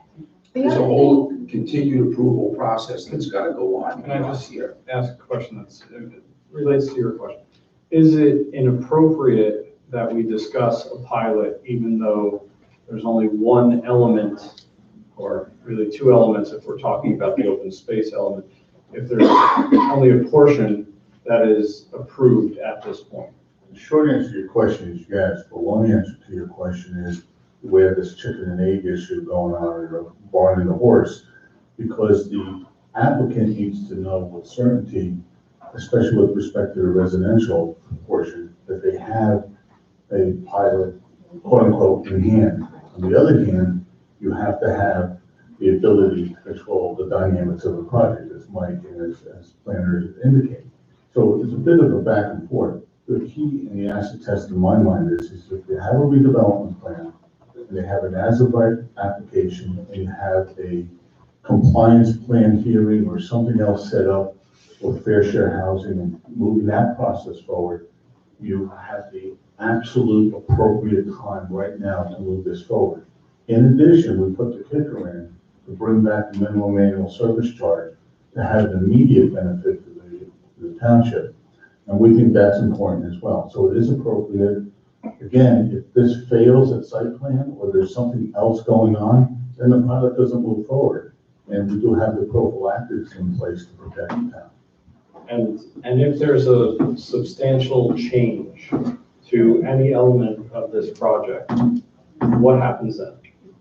there's a whole continued approval process that's got to go on. Can I just ask a question that relates to your question? Is it inappropriate that we discuss a pilot even though there's only one element, or really two elements if we're talking about the open space element, if there's only a portion that is approved at this point? The short answer to your question is yes, but long answer to your question is we have this chicken and egg issue going on, or barn and the horse, because the applicant needs to know with certainty, especially with respect to the residential portion, that they have a pilot, quote unquote, in hand. On the other hand, you have to have the ability to control the dynamics of the project, as Mike and as planners indicate. So it's a bit of a back and forth. The key in the acid test in my mind is if you have a redevelopment plan, and they have an as-of-right application, and you have a compliance plan hearing or something else set up for fair share housing and moving that process forward, you have the absolute appropriate time right now to move this forward. In addition, we put the kicker in to bring back the minimum annual service charge to have an immediate benefit to the township. And we think that's important as well. So it is appropriate. Again, if this fails at site plan or there's something else going on, then the pilot doesn't move forward. And we do have the prophylactics in place to protect the town. And if there's a substantial change to any element of this project, what happens then?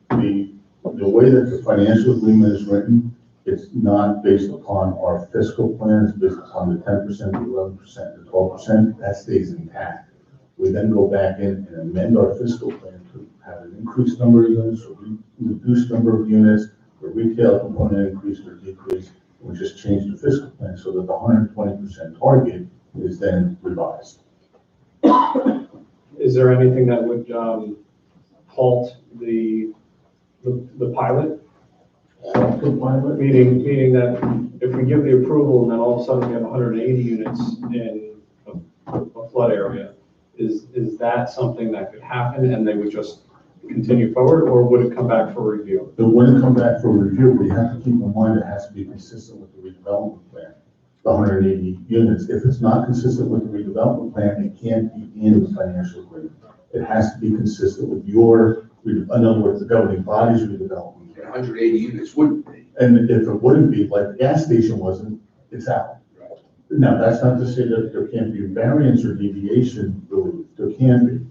The way that the financial agreement is written, it's not based upon our fiscal plan, it's based upon the 10%, the 11%, the 12%, that stays intact. We then go back in and amend our fiscal plan to have an increased number of units, or reduced number of units, the retail component increase or decrease. We just change the fiscal plan so that the 120% target is then revised. Is there anything that would halt the pilot? Meaning that if we give the approval and then all of a sudden we have 180 units in a flood area, is that something that could happen and they would just continue forward, or would it come back for review? It wouldn't come back for review. We have to keep in mind it has to be consistent with the redevelopment plan, the 180 units. If it's not consistent with the redevelopment plan, it can't be in the financial agreement. It has to be consistent with your, in other words, the governing body's redevelopment plan. 180 units wouldn't be. And if it wouldn't be, like the gas station wasn't, it's out. Now, that's not to say that there can't be variance or deviation relief. There can be,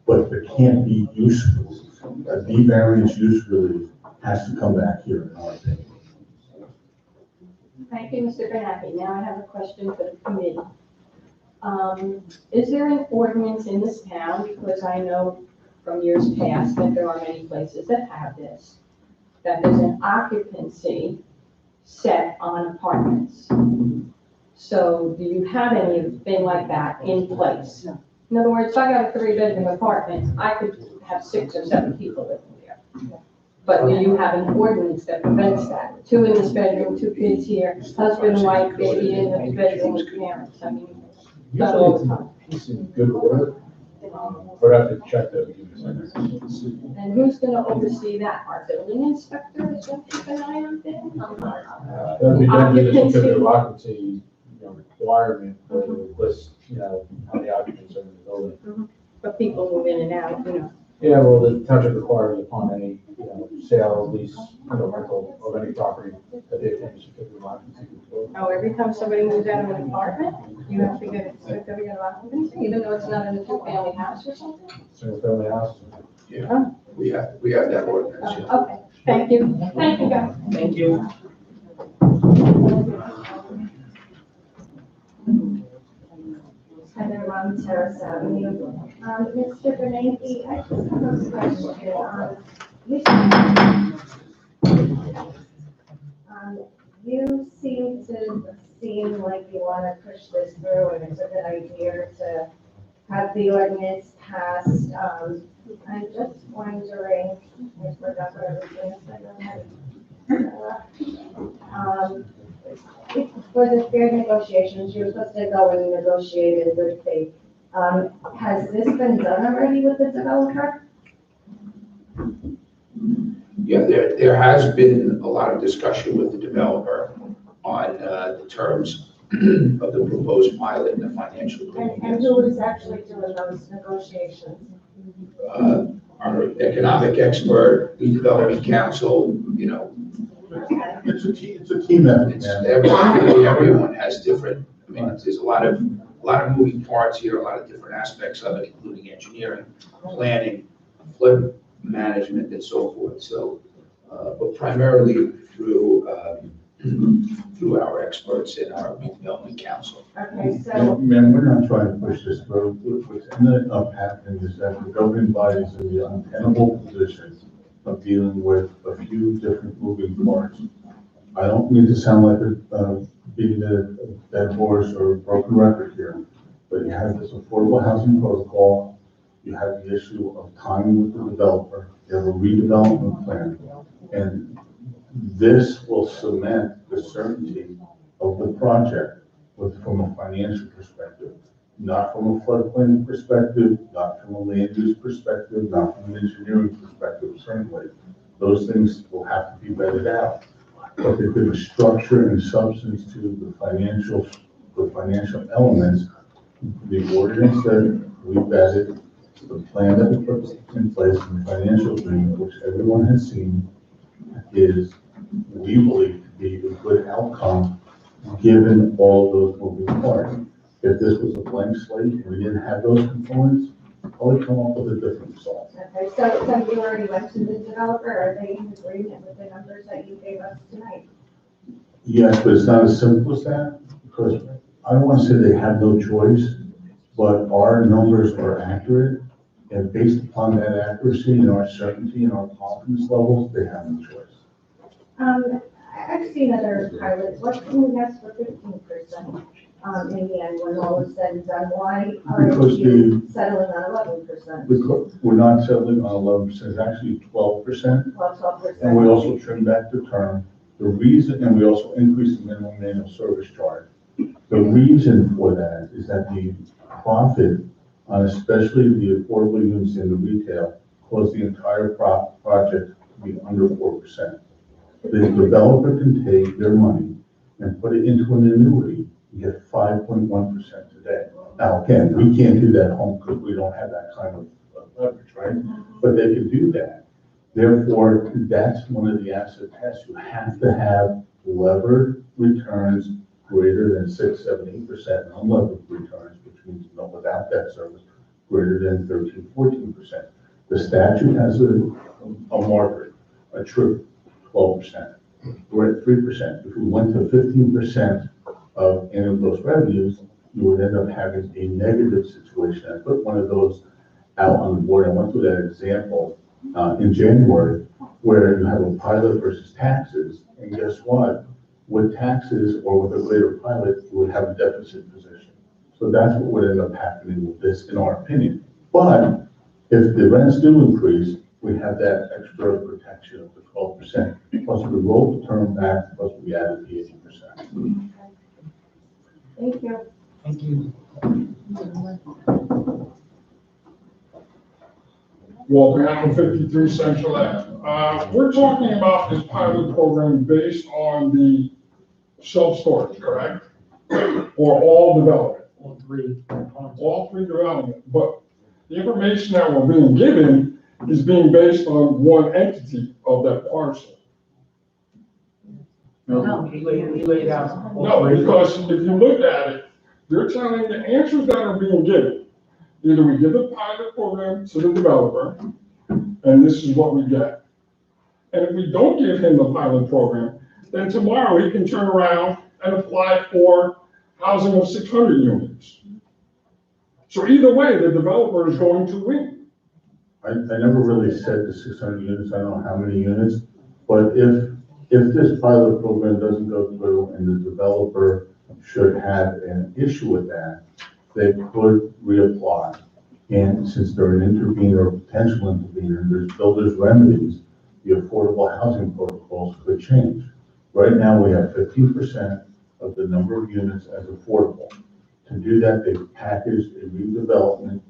but there can't be use relief. The variance use relief has to come back here in our opinion. Thank you, Mr. Bernacki. Now I have a question for the committee. Is there an ordinance in this town, because I know from years past that there are many places that have this, that there's an occupancy set on apartments? So do you have anything like that in place? In other words, if I got a 3-bedroom apartment, I could have 6 or 7 people living there. But do you have an ordinance that prevents that? 2 in this bedroom, 2 kids here, husband, wife, baby in the bedroom with parents, I mean, not all the time. It's in good order. But I have to check that. Give me a second. And who's gonna oversee that? Our building inspector is gonna keep an eye on things? That'd be done with a certificate of occupancy, requirement, where it lists, how many occupants are in the building. But people move in and out, Yeah, well, the township requires upon any, sale, lease, rental of any property that they obtain a certificate of occupancy. Oh, every time somebody moves out of an apartment, you have to get a certificate of occupancy, even though it's not in a 2-family house or something? Single family house. Yeah, we have that ordinance, yeah. Okay, thank you, guys. Thank you. Heather on Terrace Avenue. Mr. Bernanke, I just have a question. You seem like you want to push this through, and it's a good idea to have the ordinance passed. I'm just wondering, I forgot what I was going to say. For the fair negotiations, you're supposed to go and negotiate in good faith. Has this been done already with the developer? Yeah, there has been a lot of discussion with the developer on the terms of the proposed pilot and the financial agreement. And who is actually doing those negotiations? Our economic expert, redevelopment council, It's a team effort, man. everyone has different, there's a lot of moving parts here, a lot of different aspects of it, including engineering, planning, flood management, and so forth. So, but primarily through our experts in our redevelopment council. Okay, so. Man, we're not trying to push this through. What's ended up happening is that the governing body is in the untenable position of dealing with a few different moving parts. I don't mean to sound like beating a dead horse or a broken record here, but you have this affordable housing protocol, you have the issue of timing with the developer, you have a redevelopment plan, and this will cement the certainty of the project from a financial perspective, not from a floodplain perspective, not from a land use perspective, not from an engineering perspective, certainly. Those things will have to be vetted out. But there could be structure and substance to the financial elements, the ordinance that we vetted, the plan that we put in place, and the financial agreement, which everyone has seen, is, we believe, to be a good outcome, given all of those moving parts. If this was a blank slate, and we didn't have those components, I would come up with a different result. Okay, so you already went to the developer, are they in agreement with the numbers that you gave us tonight? Yes, but it's not as simple as that, because I don't want to say they have no choice, but our numbers are accurate, and based upon that accuracy and our certainty and our confidence levels, they have no choice. I've seen other pilots, what can we ask for 15%? In the end, when all is said and done, why are Because you settling on 11%? Because we're not settling on 11%, it's actually 12%. 12%. And we also trimmed back the term. The reason, and we also increased the minimum annual service charge. The reason for that is that the profit on especially the affordable units in the retail caused the entire project to be under 4%. The developer can take their money and put it into an annuity and get 5.1% today. Now, again, we can't do that at home because we don't have that kind of leverage, right? But they can do that. Therefore, that's one of the asset tests. You have to have levered returns greater than 6, 7, 8%, unlevered returns, which means without debt service, greater than 13, 14%. The statute has a marker, a true 12%. We're at 3%. If we went to 15% of annual gross revenues, you would end up having a negative situation. I put one of those out on the board. I went through that example in January, where you have a pilot versus taxes, and guess what? With taxes or with a greater pilot, you would have a deficit position. So that's what would end up happening with this, in our opinion. But if the rents do increase, we have that extra protection actually up to 12%. Plus we rolled the term back, plus we added the 80%. Thank you. Thank you. Walter Hamel, 53 Central Ave. We're talking about this pilot program based on the self-storage, correct? Or all development? All three. All three development, but the information that we're being given is being based on one entity of that parcel. No, he laid out. all No, three. because if you look at it, they're telling the answers that are being given. Either we give the pilot program to the developer, and this is what we get. And if we don't give him the pilot program, then tomorrow he can turn around and apply for housing of 600 units. So either way, the developer is going to win. I never really said the 600 units, I don't know how many units, but if this pilot program doesn't go through and the developer should have an issue with that, they could reapply. And since they're an intervener or potential intervener, and there's builders remedies, the affordable housing protocols could change. Right now, we have 15% of the number of units as affordable. To do that, they've packaged a redevelopment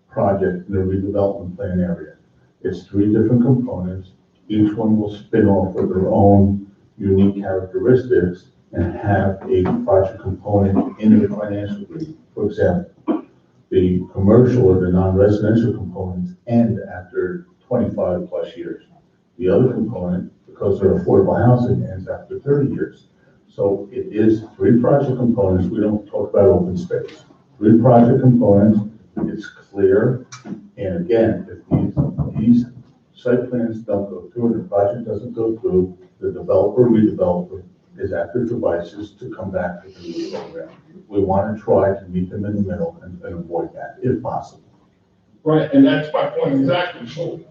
project in a redevelopment plan area. It's 3 different components. Each one will spin off with their own unique characteristics and have a project component in the financial agreement. For example, the commercial or the non-residential components end after 25 plus years. The other component, because they're affordable housing, ends after 30 years. So it is 3 project components. We don't talk about open space. 3 project components, it's clear. And again, if these site plans don't go through and the project doesn't go through, the developer, redeveloper is at their devices to come back to the new program. We want to try to meet them in the middle and avoid that if possible. Right, and that's my point exactly. So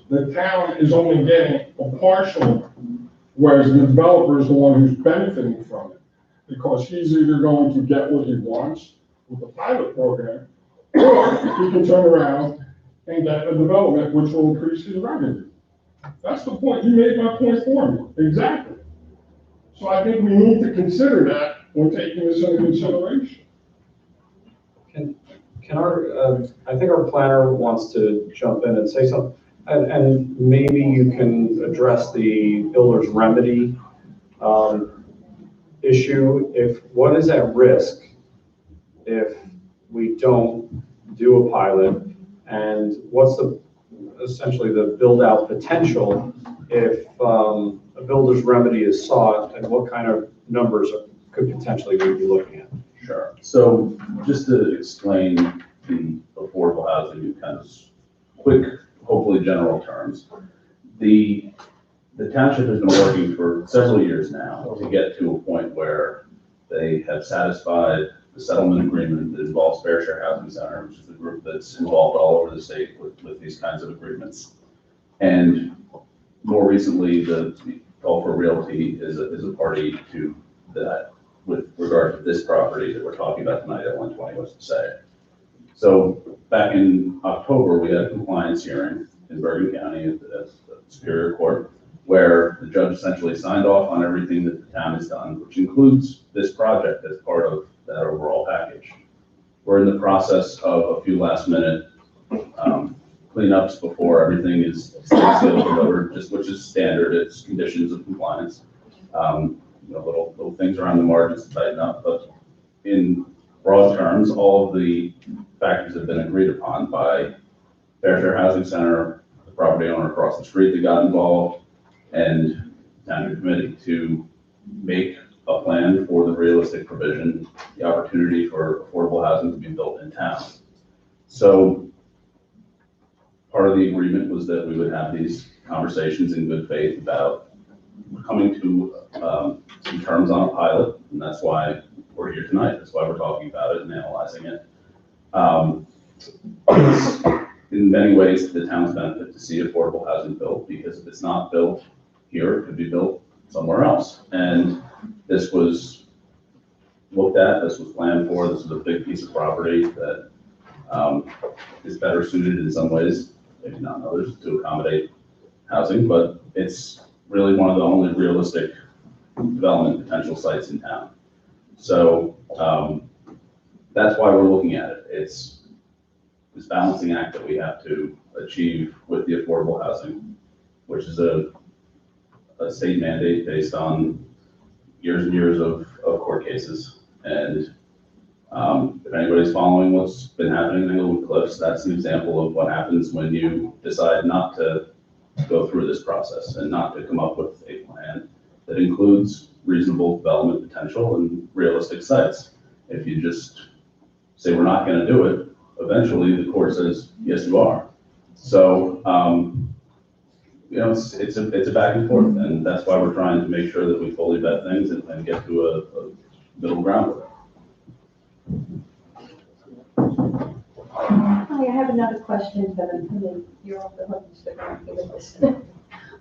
the town is only getting a partial, whereas the developer is the one who's benefiting from it. Because he's either going to get what he wants with the pilot program, or he can turn around and get a development which will increase his revenue. That's the point. You made my point for me. Exactly. So I think we need to consider that when taking this into consideration. Can our, I think our planner wants to jump in and say something, and maybe you can address the builder's remedy issue. What is at risk if we don't do a pilot, and what's essentially the build out potential if a builder's remedy is sought, and what kind of numbers could potentially we be looking at? Sure. So just to explain the affordable housing in kind of quick, hopefully general terms, the township has been working for several years now to get to a point where they have satisfied the settlement agreement that involves Fair Share Housing Center, which is the group that's involved all over the state with these kinds of agreements. And more recently, the Gulf Realty is a party to that with regard to this property that we're talking about tonight at 120 West Passaic. So back in October, we had a compliance hearing in Bergen County at the Superior Court, where the judge essentially signed off on everything that the town has done, which includes this project as part of that overall package. We're in the process of a few last minute cleanups before everything is sealed delivered, just which is standard. It's conditions of compliance. Little things around the margins to tighten up, but in broad terms, all of the factors have been agreed upon by Fair Share Housing Center, the property owner across the street that got involved, and the township committee to make a plan for the realistic provision, the opportunity for affordable housing to be built in town. So part of the agreement was that we would have these conversations in good faith about coming to some terms on a pilot, and that's why we're here tonight. That's why we're talking about it and analyzing it. In many ways, the town's benefit to see affordable housing built, because if it's not built here, it could be built somewhere else. And this was looked at, this was planned for, this was a big piece of property that is better suited in some ways, maybe not in others, to accommodate housing, but it's really one of the only realistic development potential sites in town. So that's why we're looking at it. It's this balancing act that we have to achieve with the affordable housing, which is a state mandate based on years and years of court cases. And if anybody's following what's been happening in Englewood Cliffs, that's an example of what happens when you decide not to go through this process and not to come up with a plan that includes reasonable development potential and realistic sites. If you just say we're not going to do it, eventually the court says, yes, you are. So, it's a back and forth, and that's why we're trying to make sure that we fully vet things and get to a middle ground with it. Hi, I have another question, but you're off the hook, Mr. Murphy, with this.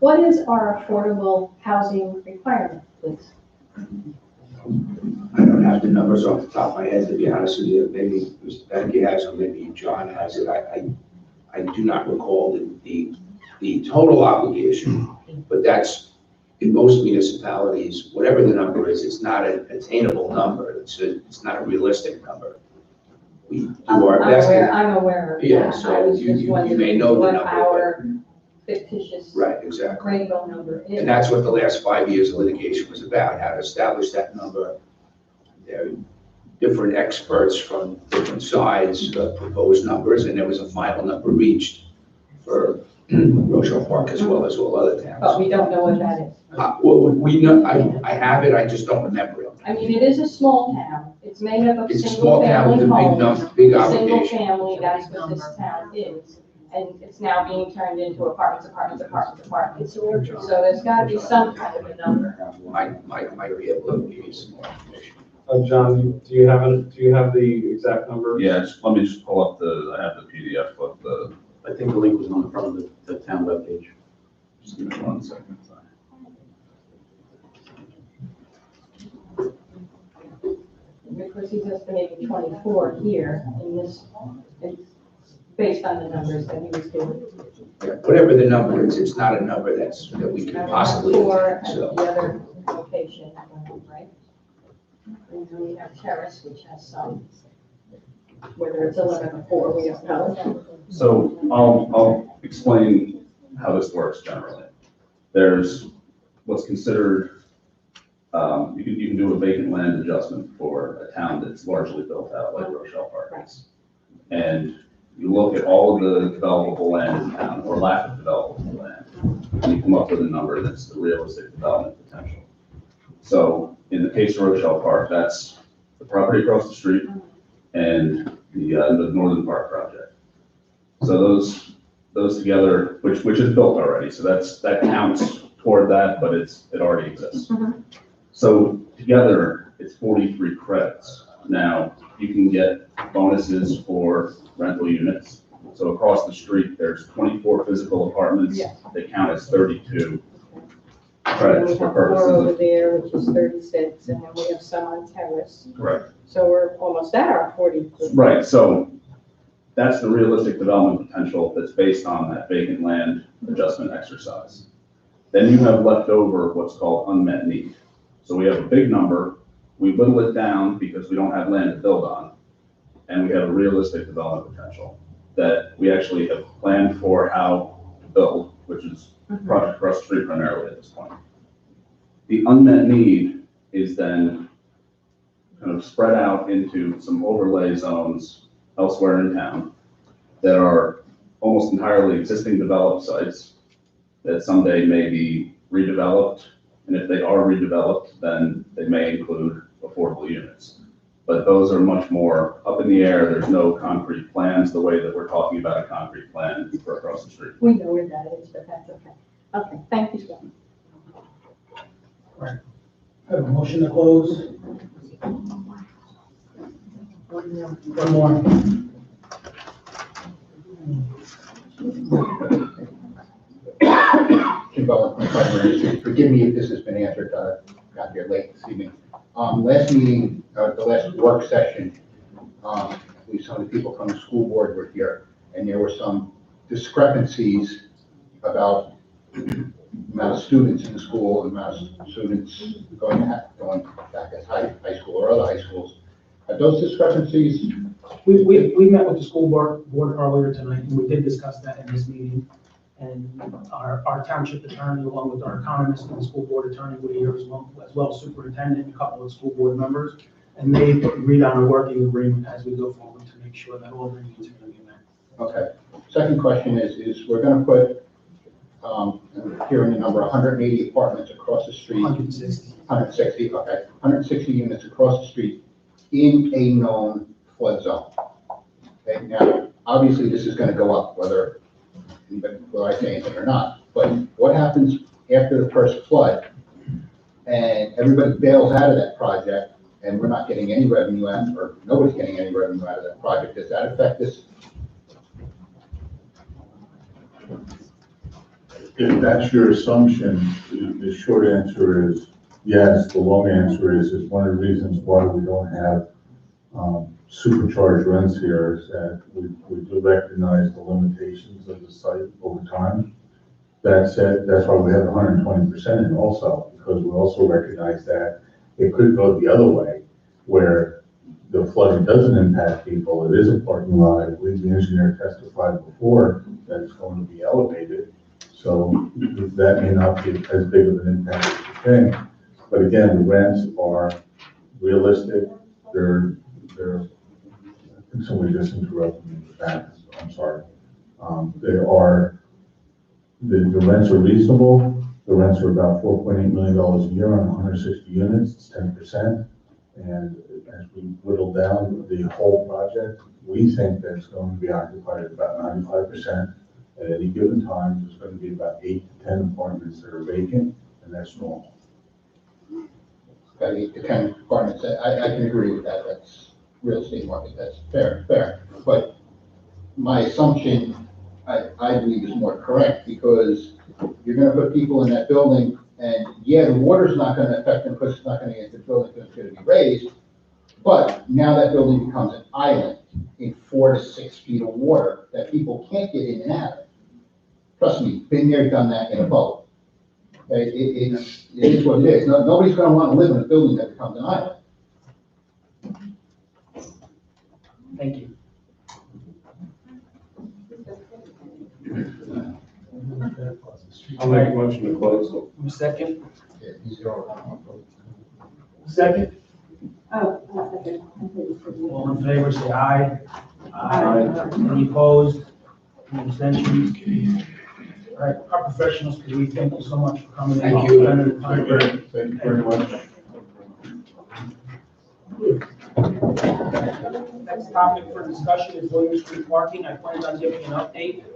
What is our affordable housing requirement, please? I don't have the numbers off the top of my head, to be honest with you. Maybe Mr. Becky has, or maybe John has it. I do not recall the total obligation, but that's, in most municipalities, whatever the number is, it's not an attainable number. It's not a realistic number. We do our best. I'm aware of that. Yeah, so I was just you wondering may know the what number. our fictitious Right, exactly. rainbow number is. And that's what the last 5 years of litigation was about, how to establish that number. There are different experts from different sides proposed numbers, and there was a final number reached for Rochelle Park as well as all other towns. But we don't know what that is. Well, we know, I have it, I just don't remember it. I mean, it is a small town. It's made up of It's a small town single with family a big homes. big Single obligation. family, that's what this town is. And it's now being turned into apartments. So there's gotta be some kind of a number. Might be able to give you some more information. John, do you have the exact number? Yeah, let me just pull up I have the PDF of the. I think the link was on the front of the town webpage. Just give me 1 second. Because he's estimating 24 here in this, it's based on the numbers that he was doing. Yeah, whatever the number is, it's not a number that we could possibly Four attain, at so. the other location, right? And then we have Terrace, which has some, whether it's 11 or 4, we don't know. So I'll explain how this works generally. There's what's considered, you can do a vacant land adjustment for a town that's largely built out like Rochelle Park is. And you look at all of the developable land in town, or lack of developable land, and you come up with a number that's the realistic development potential. So in the case of Rochelle Park, that's the property across the street and the Northern Park project. So those together, which is built already, so that counts toward that, but it already exists. So together, it's 43 credits. Now, you can get bonuses for rental units. So across the street, there's 24 physical apartments. Yeah. They count as 32 And credits we for have 4 over purposes there, which is 36, and then we have some on Terrace. of. Correct. So we're almost at our 40. Right, so that's the realistic development potential that's based on that vacant land adjustment exercise. Then you have left over what's called unmet need. So we have a big number, we whittle it down because we don't have land to build on, and we have a realistic development potential that we actually have planned for how to build, which is project across the street primarily at this point. The unmet need is then kind of spread out into some overlay zones elsewhere in town that are almost entirely existing developed sites that someday may be redeveloped. And if they are redeveloped, then they may include affordable units. But those are much more up in the air. There's no concrete plans the way that we're talking about a concrete plan for across the street. We know where that is, but that's okay. Okay, thank you, John. I have a motion to close. One more. Forgive me if this has been answered, got here late this evening. Last meeting, the last work session, at least some of the people from the school board were here, and there were some discrepancies about amount of students in the school, the amount of students going back as high school or other high schools. Are those discrepancies? We met with the school board earlier tonight, and we did discuss that in this meeting. And our township attorney, along with our economist and the school board attorney, were here as well as superintendent and a couple of school board members. And they agreed on a working agreement as we go forward to make sure that all the needs are going to be met. Okay. Second question is we're gonna put, here in the number, 180 apartments across the street. 160. 160, okay, 160 units across the street in a known flood zone. Okay, now, obviously, this is gonna go up, whether I say anything or not, but what happens after the first flood and everybody bails out of that project and we're not getting any revenue out, or nobody's getting any revenue out of that project, does that affect this? If that's your assumption, the short answer is yes. The long answer is one of the reasons why we don't have supercharged rents here is that we do recognize the limitations of the site over time. That said, that's why we have 120% in also, because we also recognize that it could go the other way, where the flooding doesn't impact people. It is a parking lot. I believe the engineer testified before that it's going to be elevated. So that may not be as big of an impact as you think. But again, the rents are realistic. They're I think somebody just interrupted me with that. I'm sorry. The rents are reasonable. The rents are about $4.8 million a year on 160 units. It's 10%. And as we whittle down the whole project, we think that it's going to be occupied at about 95%. At any given time, there's going to be about 8 to 10 apartments that are vacant, and that's normal. 8 to 10 apartments, I can agree with that. That's real estate market. That's fair. But my assumption, I believe, is more correct, because you're going to put people in that building, and yeah, the water's not going to affect them because it's not going to get into the building because it's going to be raised. But now that building becomes an island in 4 to 6 feet of water that people can't get in and out of. Trust me, been there, done that in a boat. It is what it is. Nobody's going to want to live in a building that becomes an island. Thank you. I'll make a motion to close. Second? Second? Oh, second. All in favor, say aye. Aye. Any opposed? Any abstentions? All right, our professionals, we thank you so much for coming in. Thank you. Thank you very much. Next topic for discussion is William Street parking. I plan on giving an update.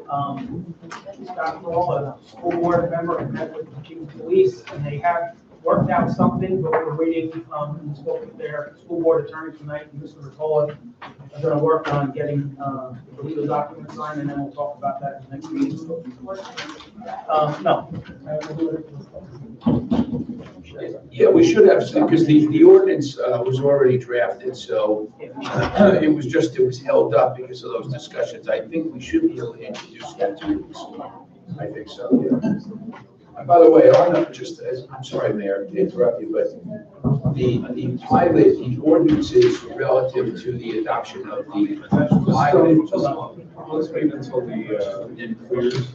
Scott Hall, a school board member, met with the chief of police, and they have worked out something, but we're waiting, and spoke with their school board attorney tonight, Mr. Ricola. I'm gonna work on getting, the legal document signed, and then we'll talk about that at the next meeting. No. Yeah, we should have, because the ordinance was already drafted, so it was held up because of those discussions. I think we should be able to introduce that to weeks. I think so, yeah. And by the way, I'm sorry, Mayor, to interrupt you, but the pilot, the ordinances relative to the adoption of the pilot. Let's wait until the it clears.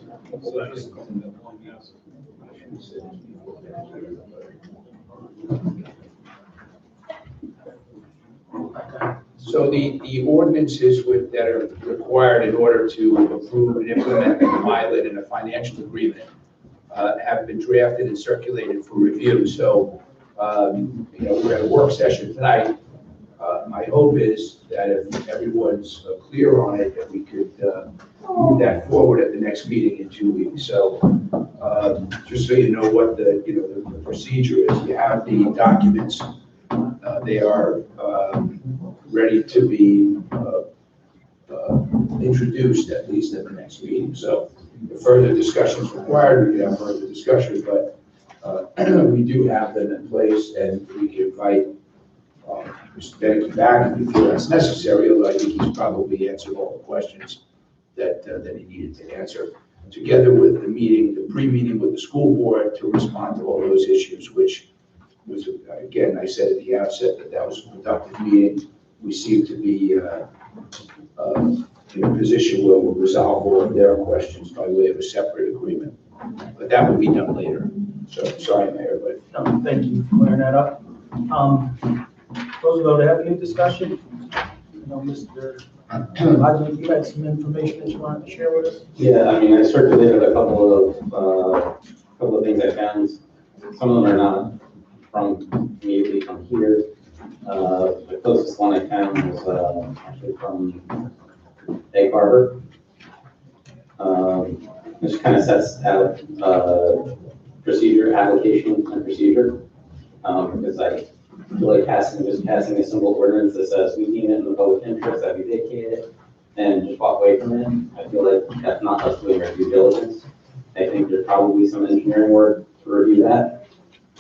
So the ordinances that are required in order to approve and implement the pilot and a financial agreement have been drafted and circulated for review. So, we're at a work session tonight. My hope is that if everyone's clear on it, that we could move that forward at the next meeting in 2 weeks. So, just so you know what the procedure is, you have the documents. They are ready to be introduced at least at the next meeting. So if further discussion is required, we can have further discussion, but we do have them in place, and we can invite Mr. Beneke back if we feel that's necessary, although I think he's probably answered all the questions that he needed to answer. together with the meeting, the pre-meeting with the school board to respond to all those issues, which was, again, I said at the outset that was a productive meeting. We seem to be in a position where we'll resolve all of their questions by way of a separate agreement. But that will be done later. So, sorry, Mayor, but. No, thank you for clearing that up. Roosevelt, have any discussion? You know, Mr. Hodgman, you had some information that you wanted to share with us? Yeah, I mean, I circulated a couple of things I found. Some of them are not immediately from here. The closest one I found was actually from Egg Harbor. Which kind of sets out procedure, application, and procedure. Because I feel like just passing a simple ordinance that says we deem it in the public interest that we vacate it and just walk away from it. I feel like that's not us doing our due diligence. I think there's probably some engineering work to review that.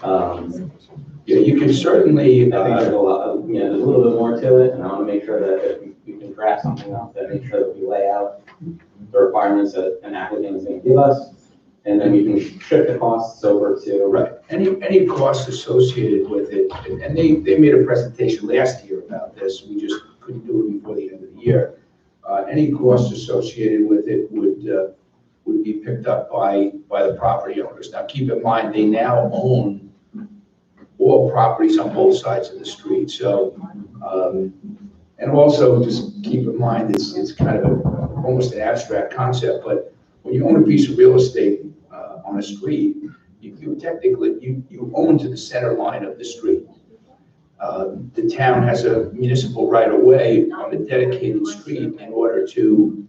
Yeah, you can certainly. I think there's a lot, there's a little bit more to it, and I want to make sure that if we can draft something up that makes sure that we lay out the requirements that an applicant is going to give us, and then we can shift the costs over to. Right, any costs associated with it, and they made a presentation last year about this, we just couldn't do it before the end of the year. Any costs associated with it would be picked up by the property owners. Now, keep in mind, they now own all properties on both sides of the street, so, and also just keep in mind, it's kind of almost an abstract concept, but when you own a piece of real estate on a street, you technically, you own to the center line of the street. The town has a municipal right of way on a dedicated street in order to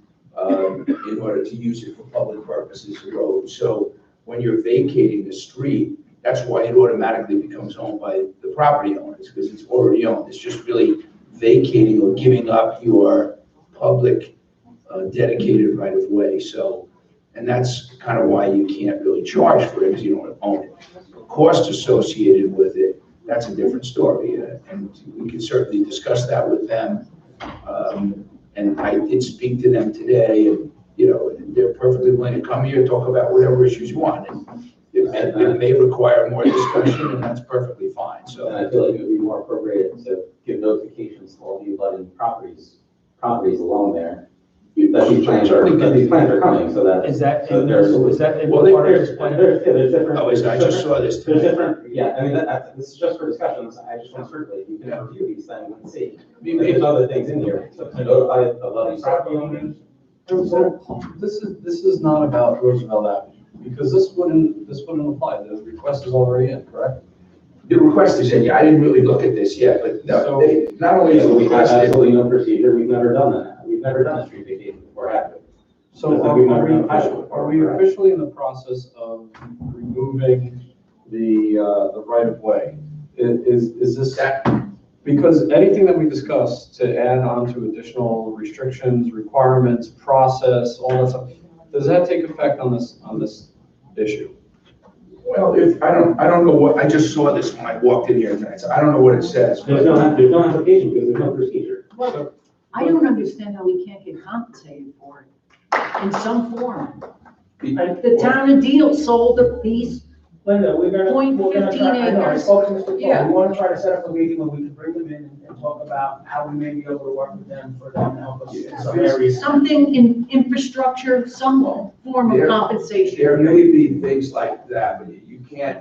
use it for public purposes, the road. So when you're vacating the street, that's why it automatically becomes owned by the property owners, because it's already owned. It's just really vacating or giving up your public dedicated right of way. So, and that's kind of why you can't really charge for it, because you don't own it. Cost associated with it, that's a different story, and we can certainly discuss that with them. And I did speak to them today, and they're perfectly willing to come here and talk about whatever issues you want. And it may require more discussion, and that's perfectly fine. So, and I feel like it would be more appropriate to give notifications to all the abutting properties along there. That these plans are coming, so that. Is that, so is that? Well, there's different. Oh, I just saw this today. There's different, yeah, I mean, this is just for discussions, I just want to circulate, you can review these things and see. There's other things in here, so to notify abutting property owners. So this is not about Roosevelt Avenue, because this wouldn't apply, the request is already in, correct? The request is in, yeah, I didn't really look at this yet, but no, they, not only is the We have request in, absolutely no procedure, we've never done that, we've never done a street vacation before, have we? So are we officially in the process of removing the right of way? Is this that? Because anything that we discuss to add on to additional restrictions, requirements, process, all that stuff, does that take effect on this issue? well, I don't know what, I just saw this when I walked in here tonight, so I don't know what it says. There's no application because there's no procedure. Well, I don't understand how we can't get compensated for it in some form. The town of Deal sold a piece. Linda, we're gonna try, I know, I acres. spoke to Mr. Paul, Yeah. we wanna try to set up a meeting where we can bring them in and talk about how we may be able to work with them for them to help us in some areas. Something in infrastructure, some form of There compensation. may be things like that, but you can't,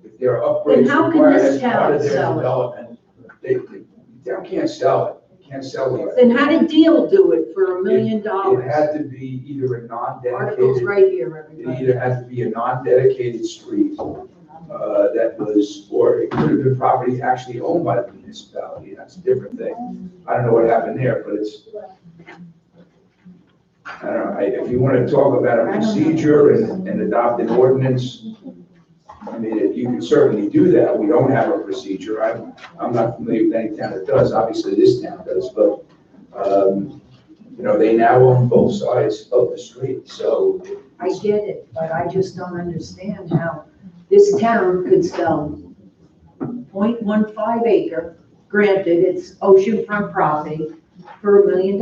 if there are upgrades Then how can required this as part town of their sell it? development, the town can't sell it, can't sell it. Then how did Deal do it for $1 million? It had to be either a Articles non-dedicated, right here, it everybody. either had to be a non-dedicated street, that was, or it could have been property actually owned by the municipality, that's a different thing. I don't know what happened there, but it's, I don't know, if you want to talk about a procedure and adopt an ordinance, I mean, you can certainly do that. We don't have a procedure. I'm not familiar with any town that does. Obviously, this town does, but, they now own both sides of the street, so. I get it, but I just don't understand how this town could sell 0.15 acre, granted, it's oceanfront property, for $1 million.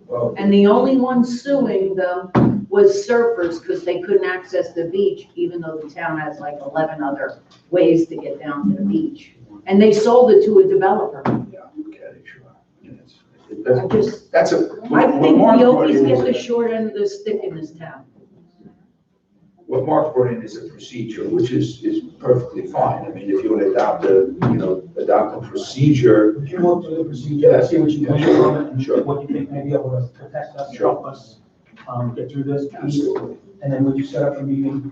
Well, And the only one suing them was surfers because they couldn't access the beach, even though the town has like 11 other ways to get down to the beach. And they sold it to a developer. yeah, okay, sure. I just, That's a. I what think Mark we brought always in get is the a- short end of the stick in this town. What Mark brought in is a procedure, which is perfectly fine. I mean, if you would adopt adopt a procedure. Would you look through the procedure, Yes. see what you can do from it, and Sure. what you think may be able to protect us, Sure. help us, get through this piece? Absolutely. And then would you set up a meeting?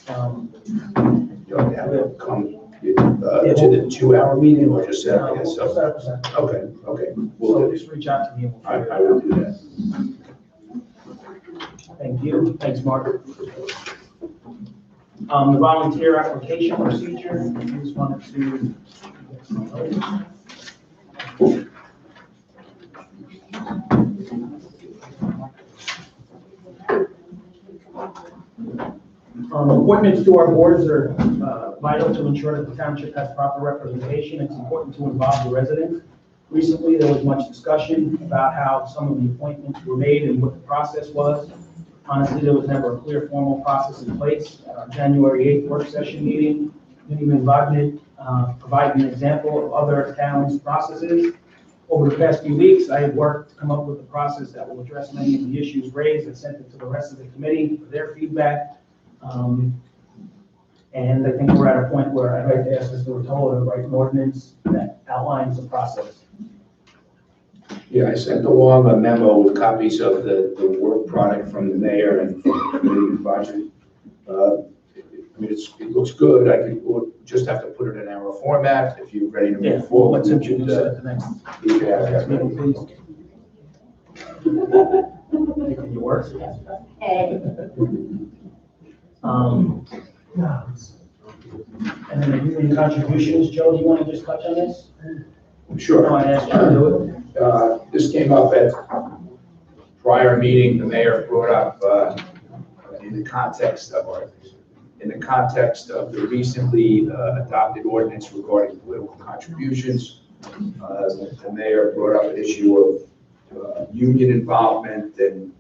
You know, have it come to the 2-hour meeting or just set up, I guess, We'll set so. up a second. Okay, So we'll do just reach out to me and we'll it. figure I it will out. do that. Thank you. Thanks, Mark. The volunteer application procedure, I just wanted to. Appointments to our boards are vital to ensure that the township has proper representation. It's important to involve the residents. Recently, there was much discussion about how some of the appointments were made and what the process was. Honestly, there was never a clear formal process in place. At our January 8th work session meeting, Union Wagner provided an example of other towns' processes. Over the past few weeks, I have worked to come up with a process that will address many of the issues raised and sent it to the rest of the committee for their feedback. And I think we're at a point where I'd like to ask Mr. Rotolo to write an ordinance that outlines the process. Yeah, I sent along a memo with copies of the work product from the mayor and from the committee budget. I mean, it looks good. We'll just have to put it in our format. If you're ready to Yeah, move forward. let's introduce it at the next You can have that meeting, ready. please. Making you work. And then the union contributions, Joe, do you want to just touch on this? Sure. No, I asked you to do it. This came up at prior meeting, the mayor brought up in the context of the recently adopted ordinance regarding political contributions. The mayor brought up an issue of union involvement and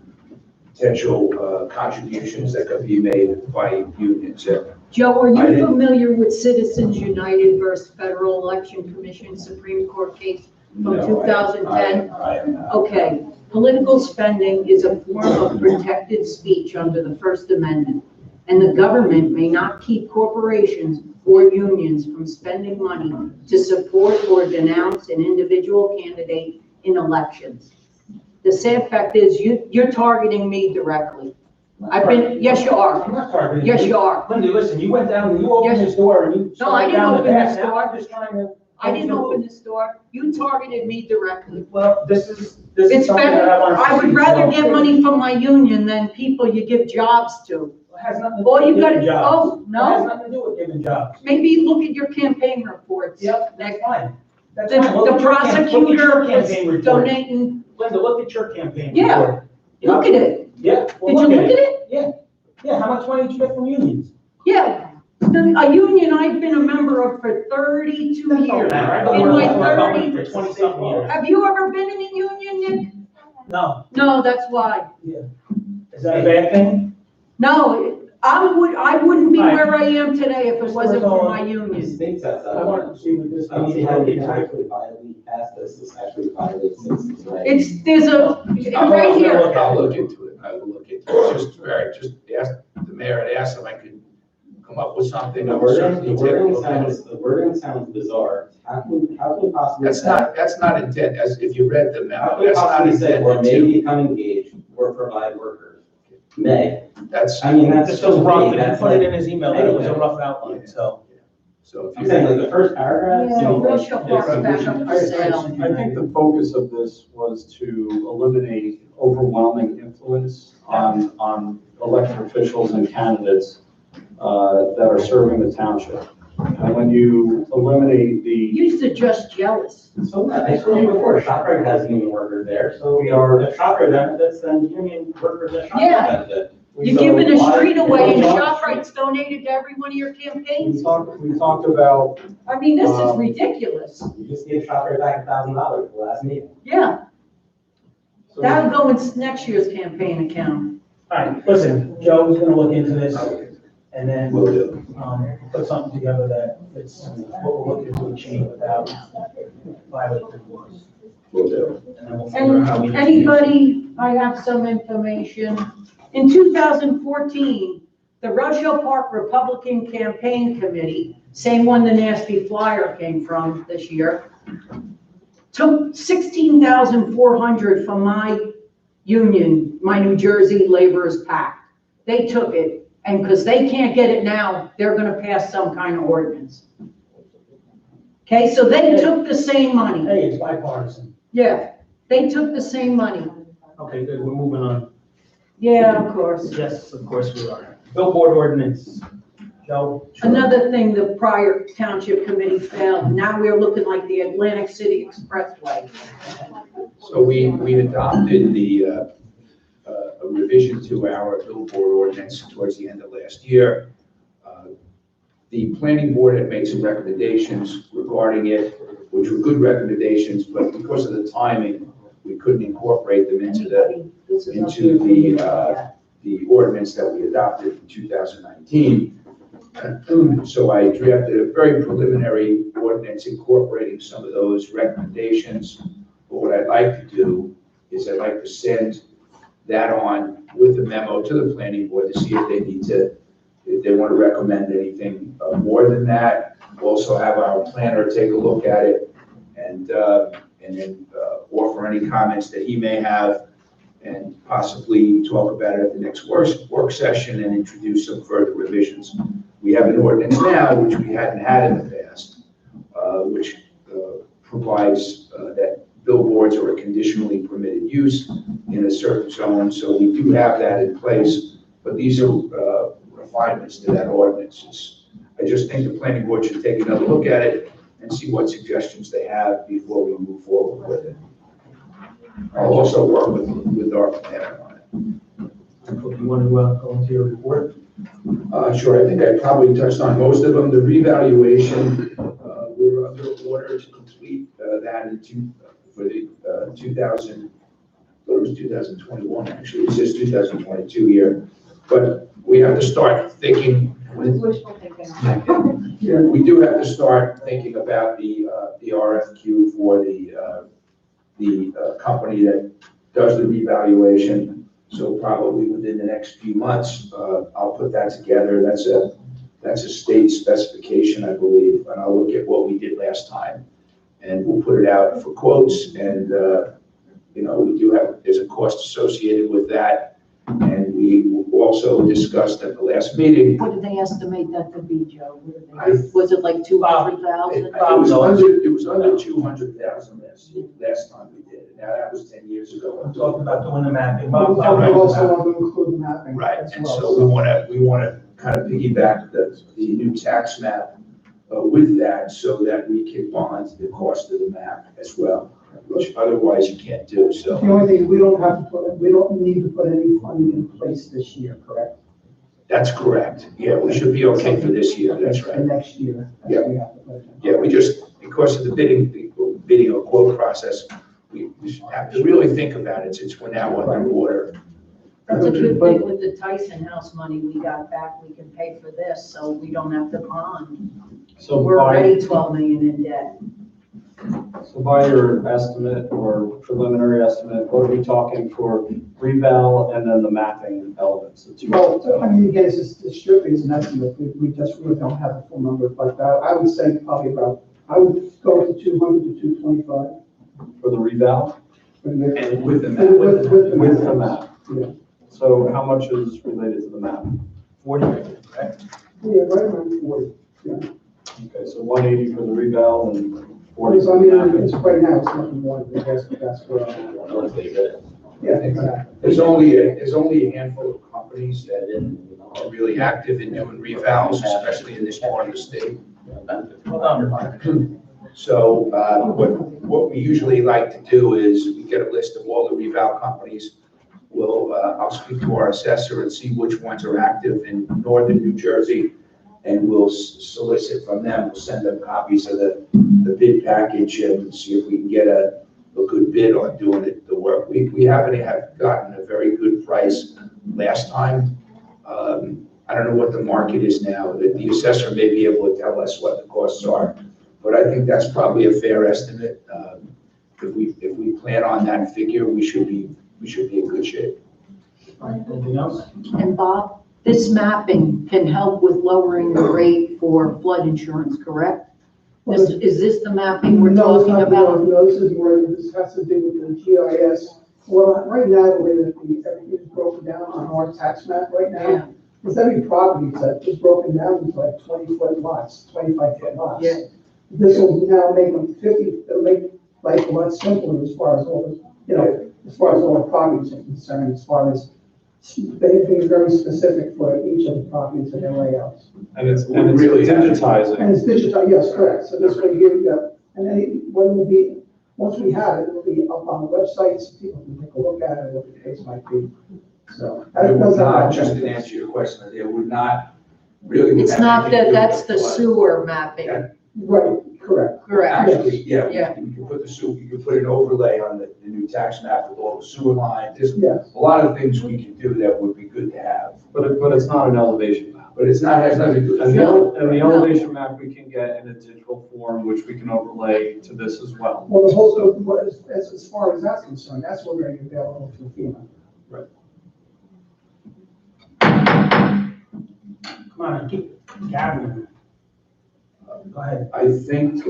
potential contributions that could be made by unions. Joe, are I you didn't- familiar with Citizens United versus Federal Election Commission Supreme Court case from No, 2010? I am not. Okay, political spending is a form of protected speech under the First Amendment, and the government may not keep corporations or unions from spending money to support or denounce an individual candidate in elections. The sad fact is, you're targeting me directly. Yes, you are. I'm not targeting Yes, you are. Lindy, listen, you went down, you opened Yes. this door and you. No, I didn't started down open path. this Now door. I'm just trying to. I didn't open this door. You targeted me directly. Well, this is It's something better, that I want to. I would rather get money from my union than people you give jobs to. It has nothing to do All with you giving gotta, jobs. oh, It has no? nothing to do with giving jobs. Maybe look at your campaign reports. Yep, that's fine. That's The fine. Look the at your prosecutor was campaign report. donating, Linda, look at your campaign Yeah. report. look at it. Yeah. well, Did you look at it? Yeah. Yeah, how much money did you get from unions? Yeah. A union I've been a member of for 32 years. I've been In working my for a company 30s. for 20-something years. Have you ever been in a union, Nick? No, No, that's why. is that a bad thing? No, I wouldn't be All right. where I am today if it Mr. wasn't for Rotolo. my union. States outside. I want to see what this. I don't see how we can actually violate past this, this actually violates citizens' rights. There's a, right here. I'll look into it. I will look into it. Just ask, the mayor had asked if I could come up with something. The I will wording, certainly the take a wording look at it. sounds, the wording sounds bizarre. How can possibly? That's not intent, as if you read the How memo, can that's not possibly say, or intended may to. become engaged or provide workers? May. That's. I mean, that's This so was rough, vague, and he that's put it like. in his email, that it was a rough outline, so. So if I'm you. saying like the first paragraph. Yeah, seems like- Rochelle Park's back up for sale. I think the focus of this was to eliminate overwhelming influence on elected officials and candidates that are serving the township. And when you eliminate the, Used to just jealous. So I told you before, ShopRite has union workers there, so We are- if ShopRite benefits, then union workers at ShopRite Yeah. benefit. You're So giving a why- street away and why- ShopRite's donated to every one of your campaigns? we talked about, I mean, this is ridiculous. You just gave ShopRite back $1,000 at the last meeting. Yeah. That'll go in next year's campaign account. All right, listen, Joe's gonna look into this and then Will do. put something together that fits what we're looking to achieve without violating the laws. Will do. And then we'll figure out how we. And anybody, I have some information. In 2014, the Rochelle Park Republican Campaign Committee, same one the nasty flyer came from this year, took $16,400 from my union, my New Jersey Laborers PAC. They took it, and because they can't get it now, they're gonna pass some kind of ordinance. Okay, so they took the same money. Hey, it's bipartisan. Yeah, they took the same money. Okay, good, we're moving on. Yeah, of course. Yes, of course we are. Billboard ordinance. Joe? Another thing, the prior township committee failed. Now we're looking like the Atlantic City Expressway. So we adopted the a revision to our billboard ordinance towards the end of last year. The planning board had made some recommendations regarding it, which were good recommendations, but because of the timing, we couldn't incorporate them into the ordinance that we adopted in 2019. So I drafted a very preliminary ordinance incorporating some of those recommendations. But what I'd like to do is I'd like to send that on with a memo to the planning board to see if they want to recommend anything more than that. We'll also have our planner take a look at it and then offer any comments that he may have, and possibly talk about it at the next work session and introduce some further revisions. We have an ordinance now, which we hadn't had in the past, which provides that billboards are a conditionally permitted use in a certain zone. So we do have that in place, but these are refinements to that ordinance. I just think the planning board should take another look at it and see what suggestions they have before we move forward with it. I'll also work with our planner on it. If you want to go into your report? Sure, I think I probably touched on most of them. The revaluation, we're under order to complete that for the 2021, actually, it says 2022 here. But we have to start thinking Wishful thinking. Yeah, we do have to start thinking about the RFQ for the company that does the revaluation. So probably within the next few months, I'll put that together. That's a state specification, I believe, and I'll look at what we did last time, and we'll put it out for quotes. And there's a cost associated with that, and we also discussed at the last meeast. What did they estimate that to be, Joe? Was it like 200,000? It was under 200,000 last time we did it. Now, that was 10 years ago. I'm talking about doing the mapping. We also want to include the mapping. Right, as and well. so we want to kind of piggyback the new tax map with that, so that we can bond the cost of the map as well, which otherwise you can't do, so. The only thing, we don't need to put any funding in place this year, correct? That's correct. Yeah, we should be okay for this year, that's For right. next year. Yeah. We have to put it in. Yeah, we just, because of the bidding or quote process, we have to really think about it since we're now underwater. That's a good thing with the Tyson House money we got back, we can pay for this, so we don't have to bond. So We're already 12 million in debt. So by your estimate or preliminary estimate, what are we talking for reval and then the mapping elements? Well, I mean, again, it's strictly as an estimate. We just really don't have the full number, but I would say probably I would go to 200 to 225. For the reval? And with the map. With the map. Yeah. So how much is related to the map? 40, correct? Yeah, right around 40, yeah. Okay, so 180 for the reval and 40 So I for the mean, mapping. it's right now, it's nothing more than that's where, yeah, exactly. There's only a handful of companies that are really active in doing revals, especially in this part of the state. So what we usually like to do is we get a list of all the reval companies. I'll speak to our assessor and see which ones are active in northern New Jersey, and we'll solicit from them. We'll send them copies of the bid package and see if we can get a good bid on doing it the work. We happen to have gotten a very good price last time. I don't know what the market is now. The assessor may be able to tell us what the costs are, but I think that's probably a fair estimate. If we plan on that figure, we should be in good shape. All right, anything else? And Bob, this mapping can help with lowering the rate for flood insurance, correct? Is this the mapping we're No, it's talking not, about? no, this is more, this has to do with the GIS. Well, right now, the way that everything is broken down on our tax map right Yeah. now, with every property that is broken down into like 20-foot lots, 25-foot lots. Yeah. This will now make them 50, it'll make life a lot simpler as far as all the, as far as all the properties are concerned, as far as anything very specific for each of the properties and their layouts. And it's really digitizing. And it's digital, yes, correct. So this way here you go. And then what it will be, once we have it, it will be up on the website, so people can take a look at it, what the case might be. So. It would not, just to answer your question, it would not really. It's have not anything to that, do that's with the flood. sewer mapping, Yeah. Right, correct. correct? Actually, yeah, Yeah. you can put you can put an overlay on the new tax map with all the sewer lines. There's Yes. a lot of things we can do that would be good to have. But it's not an elevation map. But it's not, has nothing to do with. And No. the elevation map we can get in a digital form, which we can overlay to this as well. Well, the whole, so as far as that's concerned, that's already available to FEMA. Come on, keep gathering. Go ahead. I think,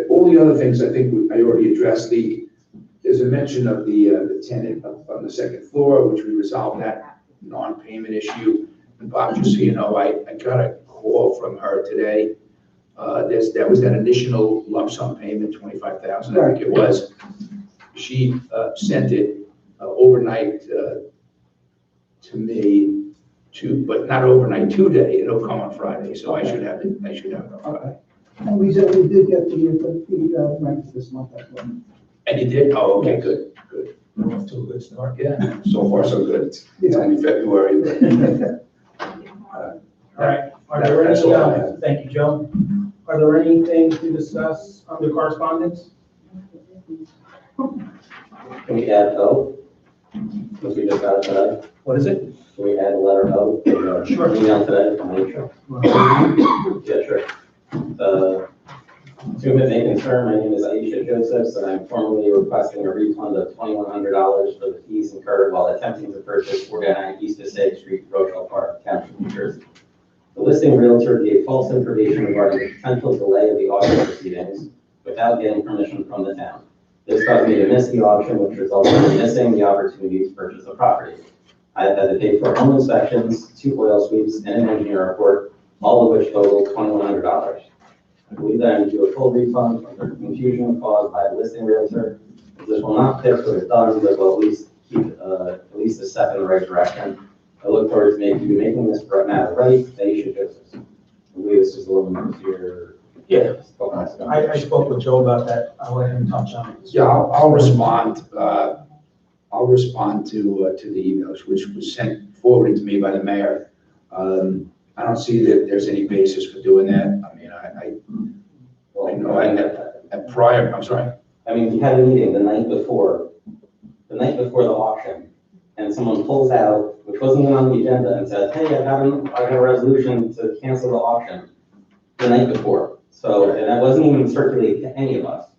all the other things, I think I already addressed. There's a mention of the tenant up on the second floor, which we resolved that non-payment issue. And Bob, just so you know, I got a call from her today. That was that initial lump sum payment, 25,000, I think it was. She sent it overnight to me, but not overnight, today. It'll come on Friday, so I should have it on Friday. And we did get the rents this month as well. And you did? Oh, okay, good. We're off to a good start. Yeah, so far so good. It's only February, but. All right, are there That's any, all I have. thank you, Joe. Are there anything to discuss under correspondence? Can we add O? Because we just got it today. What is it? Can we add a letter O? Sure. Email today from Aisha. Yeah, sure. To whom it may concern, my name is Aisha Josephs, and I'm formally requesting a refund of $2,100 for the fees incurred while attempting to purchase 49 East Passaic Street, Rochelle Park, Township, New Jersey. The listing realtor gave false information regarding the potential delay of the auction proceedings without getting permission from the town. This caused me to miss the auction, which resulted in missing the opportunity to purchase the property. I have had to pay for home inspections, 2 oil sweeps, and an engineer report, all of which totaled $2,100. I believe that I need to do a full refund for the confusion caused by the listing realtor. If this will not fix what is done, but will at least keep at least a step in the right direction. I look forward to making this matter right. Aisha Josephs. I believe this is a little more here. Yeah, I spoke with Joe about that. I'll let him touch on it. Yeah, I'll respond. I'll respond to the emails, which was forwarded to me by the mayor. I don't see that there's any basis for doing that. I mean, I know I had prior, I'm sorry. I mean, we had a meeting the night before the auction, and someone pulls out, which wasn't even on the agenda, and said, hey, I got a resolution to cancel the auction the night before. So, and that wasn't even circulated to any of us.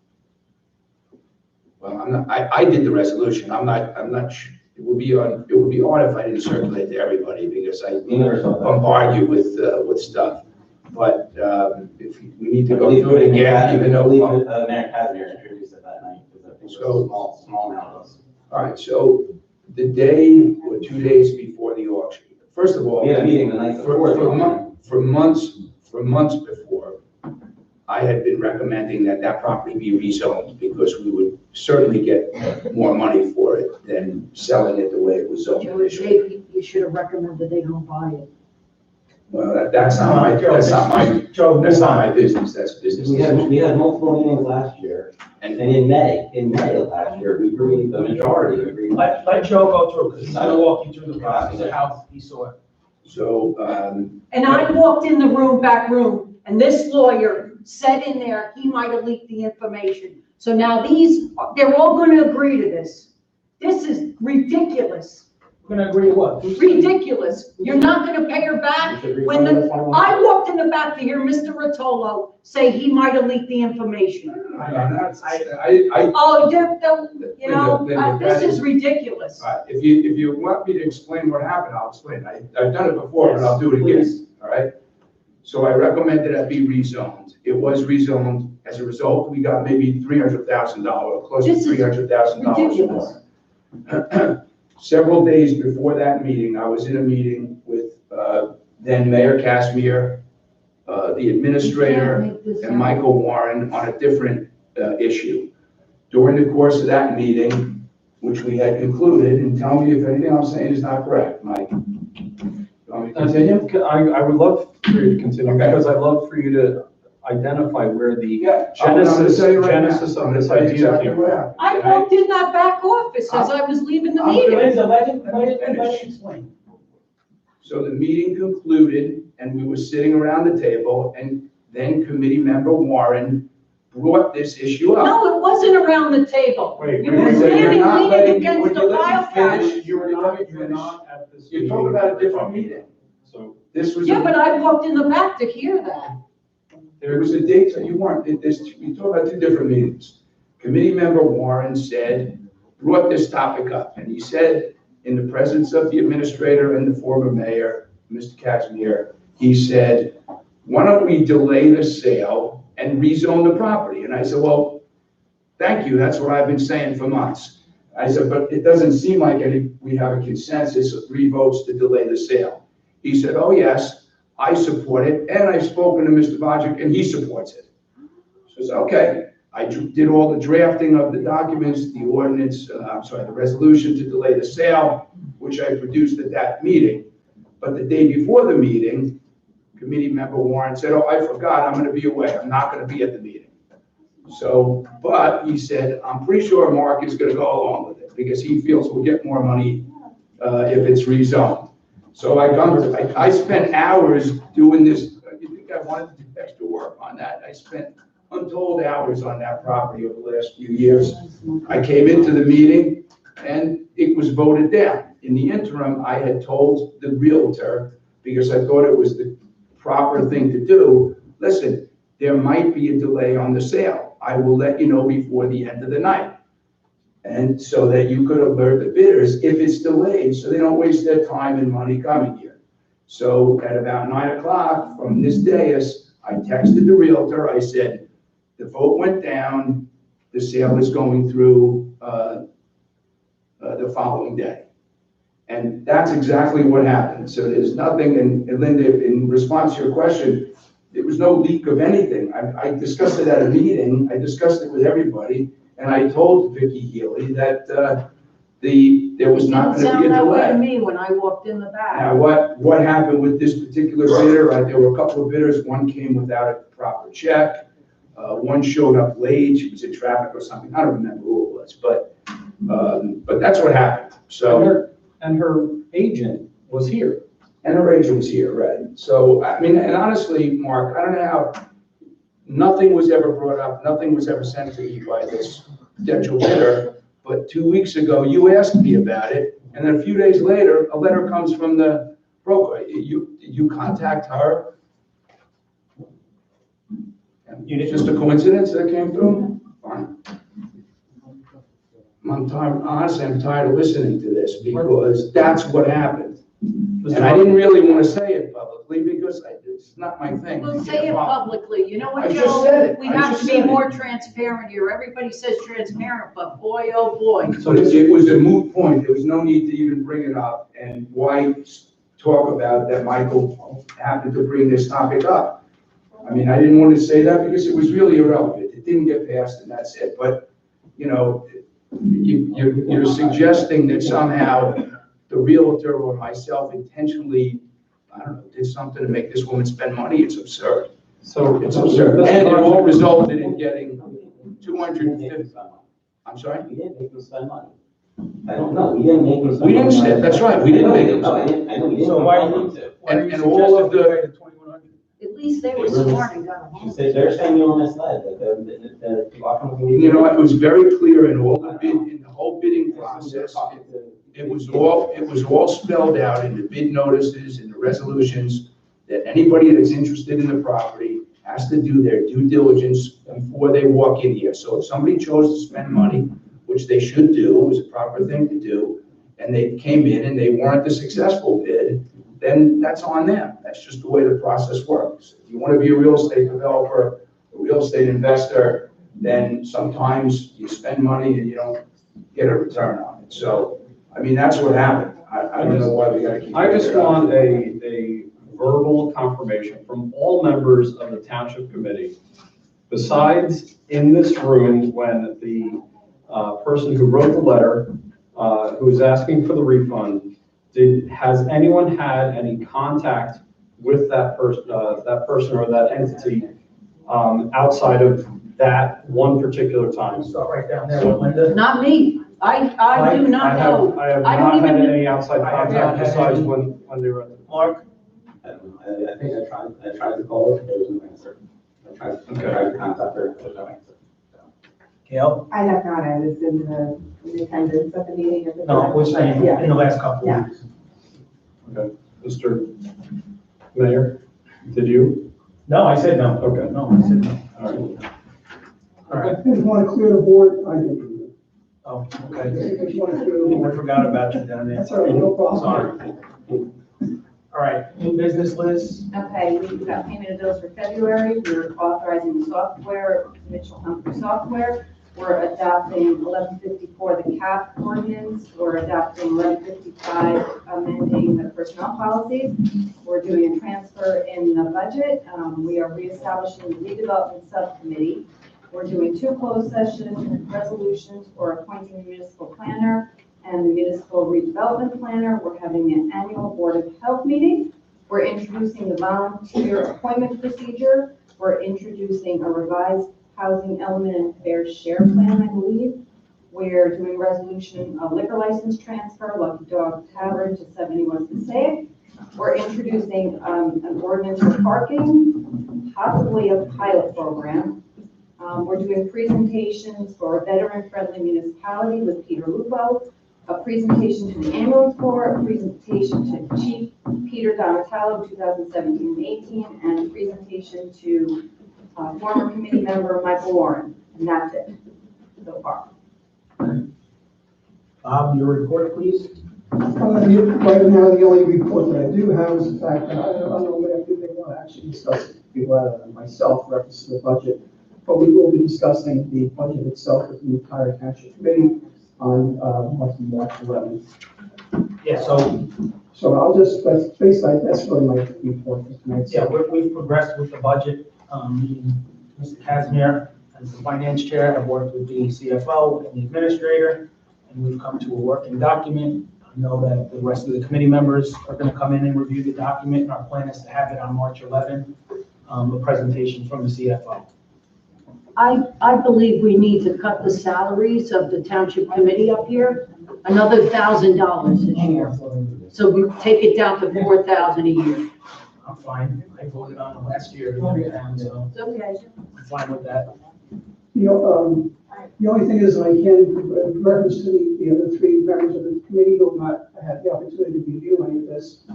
Well, I did the resolution. I'm not sure. It would be odd if I didn't circulate to everybody because I bombard you with stuff. But if we need to go through it again, even though. Mayor Casimir introduced it that night, because I think it was a small amount of us. All right, so the day or 2 days before the auction, first of all. We had a meeting the night before the auction. For months before, I had been recommending that property be rezoned because we would certainly get more money for it than selling it the way it was zoned initially. You should have recommended they don't buy it. Well, that's not my business, that's business. We had multiple meetings last year, and in May of last year, we agreed, the majority agreed. Let Joe go through, because he's gonna walk you through the process of how he saw it. So, And I walked in the back room, and this lawyer said in there, he might have leaked the information. So now they're all gonna agree to this. This is ridiculous. We're gonna agree to what? Ridiculous. You're not gonna pay her back? When I walked in the back to hear Mr. Rotolo say he might have leaked the information. Oh, you know, this is ridiculous. All right, if you want me to explain what happened, I'll explain. I've done it before, but I'll do it again, all right? So I recommended that be rezoned. It was rezoned. As a result, we got maybe $300,000, close to $300,000 Ridiculous. more. Several days before that meeting, I was in a meeting with then Mayor Casimir, the administrator, and Michael Warren on a different issue. During the course of that meeting, which we had concluded, and tell me if anything I'm saying is not correct, Mike. You want me to continue? I would love for you to continue, Okay. because I'd love for you to identify where the I'm gonna genesis tell you right now. of I'm gonna this tell you idea exactly came what from. happened. I walked in that back office as I was leaving the meeting. Linda, let him explain. So the meeting concluded, and we were sitting around the table, and then committee member Warren brought this issue up. No, it wasn't around the table. Wait, You wait, were wait, standing you're not leaning letting- against would the you let me file cabinet. finish? You're not at this. You're talking about a different meeting. So This was. Yeah, but I walked in the back to hear that. There was a date that you weren't, you talk about two different meetings. Committee member Warren brought this topic up, and he said, in the presence of the administrator and the former mayor, Mr. Casimir, he said, why don't we delay the sale and rezone the property? And I said, well, thank you, that's what I've been saying for months. I said, but it doesn't seem like we have a consensus of 3 votes to delay the sale. He said, oh, yes. I support it, and I've spoken to Mr. Vodrick, and he supports it. So I said, okay. I did all the drafting of the documents, the ordinance, the resolution to delay the sale, which I produced at that meeting. But the day before the meeting, committee member Warren said, oh, I forgot, I'm gonna be away. I'm not gonna be at the meeting. So, but he said, I'm pretty sure Mark is gonna go along with it, because he feels we'll get more money if it's rezoned. So I spent hours doing this. You think I wanted to do extra work on that? I spent untold hours on that property over the last few years. I came into the meeting and it was voted down. In the interim, I had told the realtor, because I thought it was the proper thing to do, listen, there might be a delay on the sale. I will let you know before the end of the night. And so that you could alert the bidders if it's delayed, so they don't waste their time and money coming here. So at about 9 o'clock from this dais, I texted the realtor, I said, the vote went down, the sale is going through the following day. And that's exactly what happened. So there's nothing, and Linda, in response to your question, there was no leak of anything. I discussed it at a meeting, I discussed it with everybody, and I told Vicky Healy that there was not going to be a It didn't sound that way to delay. me when I walked in the back. Now, what happened with this particular bidder, there were a couple of bidders, one came without a proper check, one showed up late, she was in traffic or something, I don't remember who it was, but that's what happened, so. And her agent was here. And her agent was here, right? So, I mean, and honestly, Mark, I don't know how, nothing was ever brought up, nothing was ever sent to me by this potential bidder, but 2 weeks ago, you asked me about it, and then a few days later, a letter comes from the broker. You contact her? Just a coincidence that came through? Fine. Honestly, I'm tired of listening to this, because that's what happened. And I didn't really want to say it publicly, because it's not my thing. We'll say it publicly. You know I what, just said Joe? it. We I have just to be said it. more transparent here. Everybody says transparent, but boy, oh boy. So it was a moot point. There was no need to even bring it up. And why talk about that Michael happened to bring this topic up? I mean, I didn't want to say that because it was really irrelevant. It didn't get passed and that's it. But, you know, you're suggesting that somehow the realtor or myself intentionally, I don't know, did something to make this woman spend money. It's absurd. So It's absurd. And it all resulted in getting 250. I'm sorry? We didn't make them spend money. I don't know, we didn't make them spend We didn't money. say, that's right, we didn't make them. No, I didn't, I know we didn't. So why are you And all of the, At least they were smart and got home. They're saying you were misled, that the outcome can be. You know, it was very clear in all the bid, in the whole bidding process. It was all spelled out in the bid notices and the resolutions that anybody that's interested in the property has to do their due diligence before they walk in here. So if somebody chose to spend money, which they should do, it was a proper thing to do, and they came in and they weren't the successful bid, then that's on them. That's just the way the process works. If you want to be a real estate developer, a real estate investor, then sometimes you spend money and you don't get a return on it. So, I mean, that's what happened. I don't know why we gotta keep. I just want a verbal confirmation from all members of the township committee, besides in this room when the person who wrote the letter, who was asking for the refund, has anyone had any contact with that person or that entity outside of that one particular time? Start right down there, Linda. Not me. I do not know. I have I don't not had even- any outside contact besides when they were. Mark? I don't know. I think I tried to call her, there was no answer. I tried to contact her, there was no answer. Gail? I have not, I was in the attendance at the meeting at the No, time. we're saying in the last couple of weeks. Okay, Mr. Mayor, did you? No, I said no. Okay. No, I said no. All right. All right. I just want to clear the board, I didn't. Oh, I okay. just want to clear the I board. forgot about you down there. That's all right, no problem. Sorry. All right, new business, Liz? Okay, we've got payment of bills for February. We're authorizing the software, Mitchell Humphrey software. We're adopting 1154, the CAP ordinance. We're adopting 1155, amending the personnel policies. We're doing a transfer in the budget. We are reestablishing the redevelopment subcommittee. We're doing 2 closed session resolutions for appointing a municipal planner and the municipal redevelopment planner. We're having an annual Board of Health meeting. We're introducing the volunteer appointment procedure. We're introducing a revised housing element and fair share plan, I believe. We're doing resolution of liquor license transfer, Lucky Dog Tavern to 71 Passaic. We're introducing an ordinance for parking, possibly a pilot program. We're doing presentations for a veteran-friendly municipality with Peter Lupo, a presentation to the ambulance corps, a presentation to Chief Peter Donatello, 2017-18, and a presentation to former committee member Michael Warren. And that's it so far. Bob, your report, please. Right now, the only report that I do have is the fact that I don't know if they want to actually discuss it, rather than myself, reference to the budget. But we will be discussing the budget itself with the entire township committee on March 11th. Yeah, So I'll just, that's basically, that's really my report for tonight. yeah, we've progressed with the budget. Mr. Casimir, as the finance chair, I've worked with the CFO and the administrator, and we've come to a working document. I know that the rest of the committee members are going to come in and review the document, and our plan is to have it on March 11th, a presentation from the CFO. I believe we need to cut the salaries of the township committee up here, another $1,000 this year. So we take it down to $4,000 a year. I'm fine. I voted on it last year, to bring it down, so It's okay. I'm fine with that. You know, the only thing is I can, in reference to the other 3 members of the committee who have not had the opportunity to review any of this,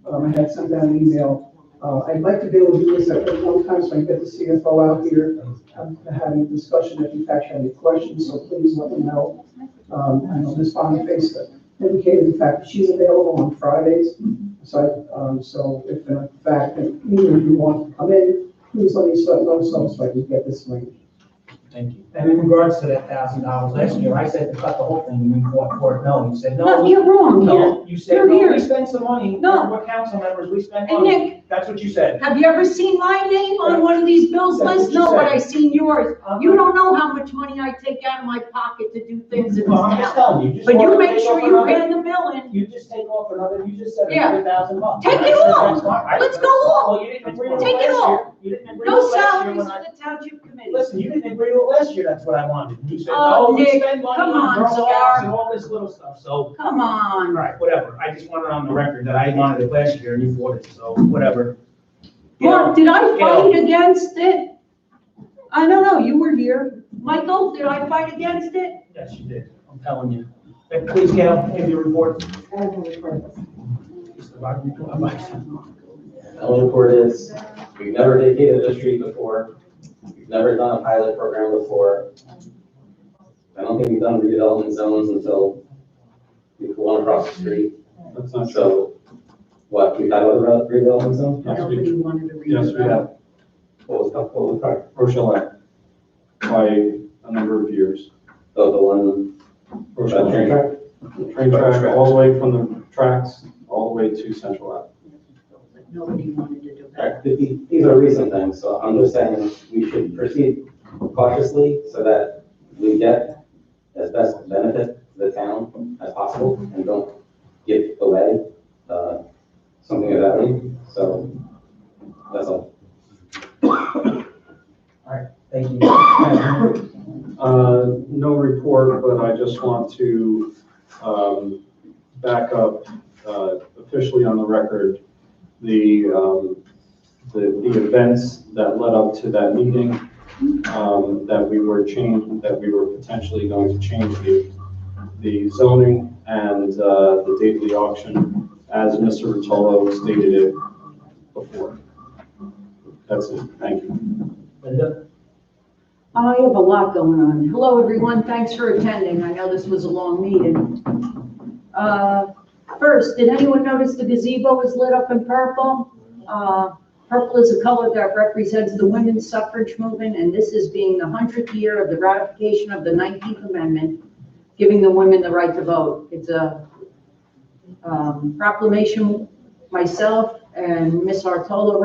I had sent out an email. I'd like to be able to do this at one time so I can get the CFO out here, having a discussion if in fact you have any questions, so please let me know. I know Ms. Boniface indicated the fact that she's available on Fridays. So if in fact either of you want to come in, please let me know so I can get this arranged. Thank you. And in regards to that $1,000 last year, I said to cut the whole thing, and you fought for it. No, you said no. No, you're wrong here. No, you said, You're no, here. we spent some money. No. We're council members, we spent Hey, money. Nick. That's what you said. Have you ever seen my name on one of these bills That's what lists? you No, but said. I seen yours. You don't know how much money I take out of my pocket to do things in this Well, I'm just town. telling you. just But you wanna make take sure off you another- hand the bill in. You just take off another, you just said Yeah. $100,000. Take I it said all. that's fine. Let's go all. Well, you didn't agree with Take it last all. year. You didn't agree No with last year salaries when for I. the township committee. Listen, you didn't agree with last year, that's what I wanted. You said, Oh, no, we Nick, spend money come on on, Girl Scouts Czar. and all this little stuff, so. Come All on. right, whatever. I just wanted on the record that I wanted it last year and you fought it, so whatever. Mark, did I fight against it? I don't know, you were here. Michael, did I fight against it? Yes, you did, I'm telling you. Please, Gail, give your report. My report is, we've never vacated a street before. We've never done a pilot program before. I don't think we've done redevelopment zones until we put one across the street. That's not true. So, what, we've had other redevelopment zones? Nobody wanted to read. Yes, we have. What was Rochelle Act, by a number of years. Oh, the one, Rochelle train track? Train track, all the way from the tracks, all the way to Central Ave. Nobody wanted to do that. These are recent things, so I'm just saying we should proceed cautiously so that we get as best benefit to the town as possible and don't give away something of value. So that's all. All right, thank you. No report, but I just want to back up officially on the record the events that led up to that meeting, that we were potentially going to change the zoning and the date of the auction, as Mr. Rotolo stated it before. That's it. Thank you. Linda? I have a lot going on. Hello, everyone. Thanks for attending. I know this was a long meeting. First, did anyone notice the gazebo is lit up in purple? Purple is a color that represents the women's suffrage movement, and this is being the 100th year of the ratification of the 19th Amendment, giving the women the right to vote. It's a proclamation myself and Ms. Artola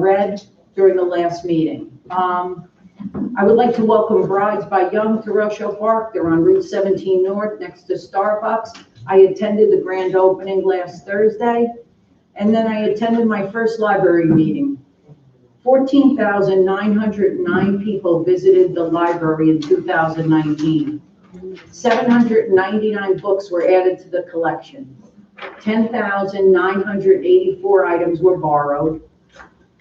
read during the last meeting. I would like to welcome Brides by Young to Rochelle Park. They're on Route 17 North next to Starbucks. I attended the grand opening last Thursday, and then I attended my first library meeting. 14,909 people visited the library in 2019. 799 books were added to the collection. 10,984 items were borrowed.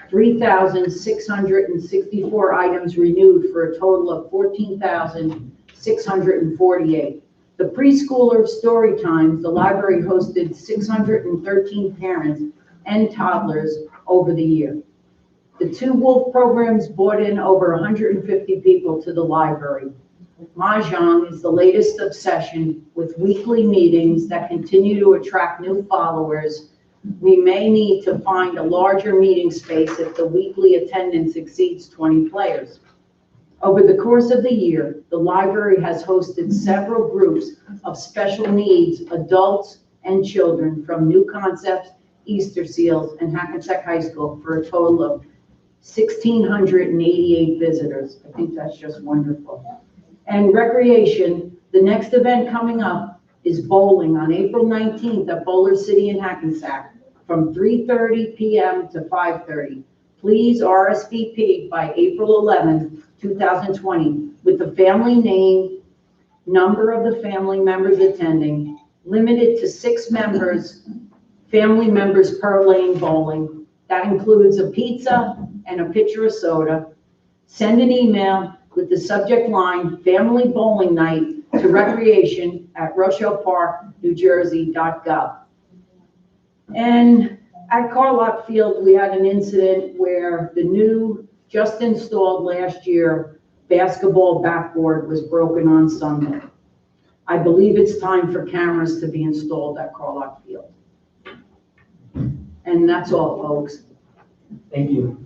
3,664 items renewed for a total of 14,648. The preschooler story times, the library hosted 613 parents and toddlers over the year. The two Wolf programs brought in over 150 people to the library. Mahjong is the latest obsession with weekly meetings that continue to attract new followers. We may need to find a larger meeting space if the weekly attendance exceeds 20 players. Over the course of the year, the library has hosted several groups of special needs adults and children from New Concepts, Easter Seals, and Hackensack High School for a total of 1,688 visitors. I think that's just wonderful. And recreation, the next event coming up is bowling on April 19th at Bowler City in Hackensack from 3:30 p.m. to 5:30. Please RSVP by April 11th, 2020, with the family name, number of the family members attending, limited to 6 family members per lane bowling. That includes a pizza and a pitcher of soda. Send an email with the subject line, Family Bowling Night, to recreation@RochelleParkNewJersey.gov. And at Carlock Field, we had an incident where the new, just installed last year, basketball backboard was broken on Sunday. I believe it's time for cameras to be installed at Carlock Field. And that's all, folks. Thank you.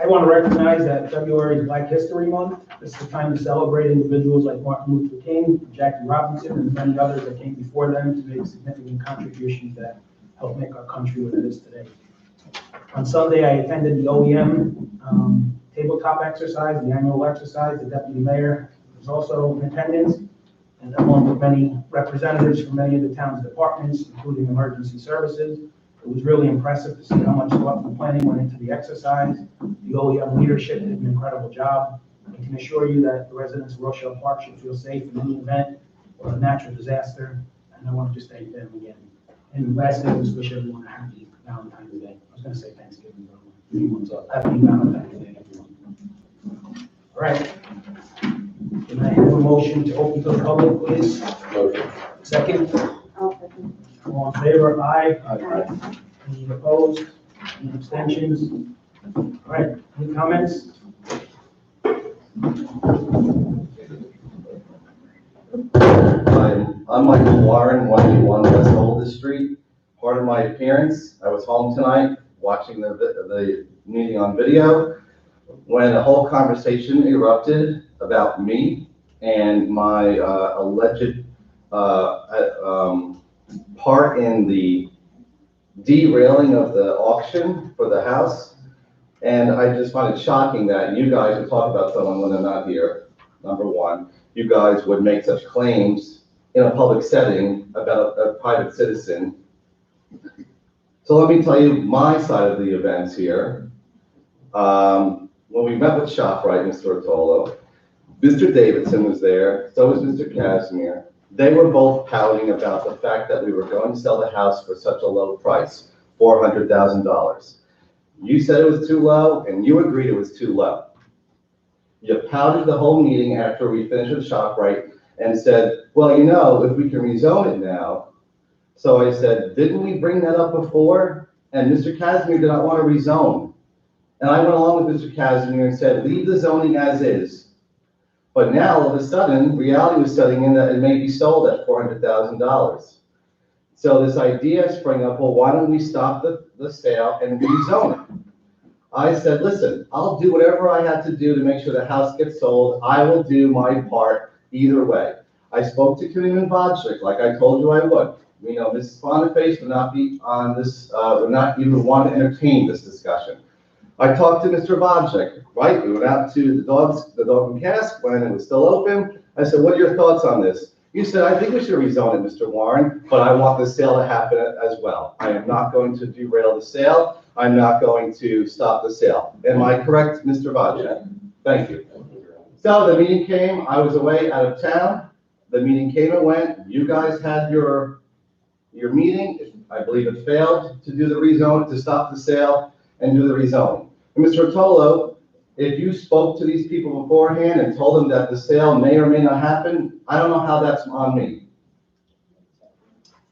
I want to recognize that February is Black History Month. This is a time to celebrate individuals like Martin Luther King, Jackie Robinson, and many others that came before them to make significant contributions that help make our country what it is today. On Sunday, I attended the OEM tabletop exercise, the annual exercise. The deputy mayor was also in attendance, and along with many representatives from many of the town's departments, including emergency services. It was really impressive to see how much thought and planning went into the exercise. The OEM leadership did an incredible job. I can assure you that the residents of Rochelle Park should feel safe in any event or a natural disaster, and I want to just thank them again. And lastly, I just wish everyone a happy Valentine's Day. I was going to say Thanksgiving, but Happy Valentine's Day, everyone. All right. Can I have a motion to open to the public, please? Second? All in favor, aye. Any opposed? Any abstentions? All right, any comments? I'm Michael Warren, 181 West Oldest Street. Part of my appearance, I was home tonight watching the meeting on video when a whole conversation erupted about me and my alleged part in the derailing of the auction for the house. And I just find it shocking that you guys would talk about someone when they're not here, number one. You guys would make such claims in a public setting about a private citizen. So let me tell you my side of the events here. When we met with ShopRite, Mr. Ottolo, Mr. Davidson was there, so was Mr. Casimir. They were both pouting about the fact that we were going to sell the house for such a low price, $400,000. You said it was too low, and you agreed it was too low. You pouted the whole meeting after we finished with ShopRite and said, well, you know, if we can rezone it now. So I said, didn't we bring that up before? And Mr. Casimir did not want to rezone. And I went along with Mr. Casimir and said, leave the zoning as is. But now, all of a sudden, reality was setting in that it may be sold at $400,000. So this idea sprang up, well, why don't we stop the sale and rezone it? I said, listen, I'll do whatever I have to do to make sure the house gets sold. I will do my part either way. I spoke to Councilman Vodchik, like I told you I would. You know, Mrs. Boniface would not be on this, would not even want to entertain this discussion. I talked to Mr. Vodchik, right? We went out to the dog and cask when it was still open. I said, what are your thoughts on this? You said, I think we should rezone it, Mr. Warren, but I want the sale to happen as well. I am not going to derail the sale. I'm not going to stop the sale. Am I correct, Mr. Vodchik? Thank you. So the meeting came, I was away out of town. The meeting came and went. You guys had your meeting. I believe it failed to do the rezone, to stop the sale and do the rezoning. And Mr. Ottolo, if you spoke to these people beforehand and told them that the sale may or may not happen, I don't know how that's on me.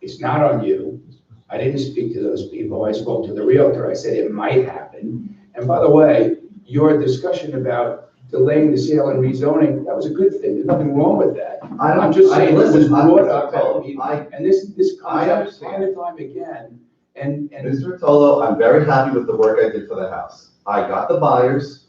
It's not on you. I didn't speak to those people. I spoke to the realtor. I said it might happen. And by the way, your discussion about delaying the sale and rezoning, that was a good thing. There's nothing wrong with that. I'm just saying it was brought up at a meeting. And this comes up time and time again. And Mr. Ottolo, I'm very happy with the work I did for the house. I got the buyers.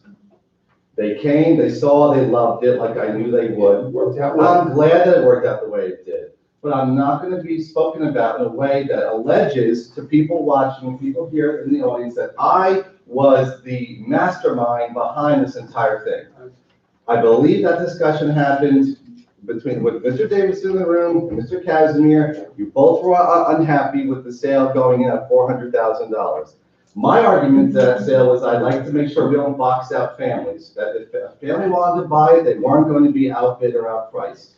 They came, they saw, they loved it like I knew they would. Worked out well. I'm glad that it worked out the way it did. But I'm not going to be spoken about in a way that alleges to people watching, people here in the audience, that I was the mastermind behind this entire thing. I believe that discussion happened with Mr. Davidson in the room and Mr. Casimir. You both were unhappy with the sale going in at $400,000. My argument to that sale was I'd like to make sure we don't box out families, that if a family wanted to buy it, they weren't going to be outbid or outpriced.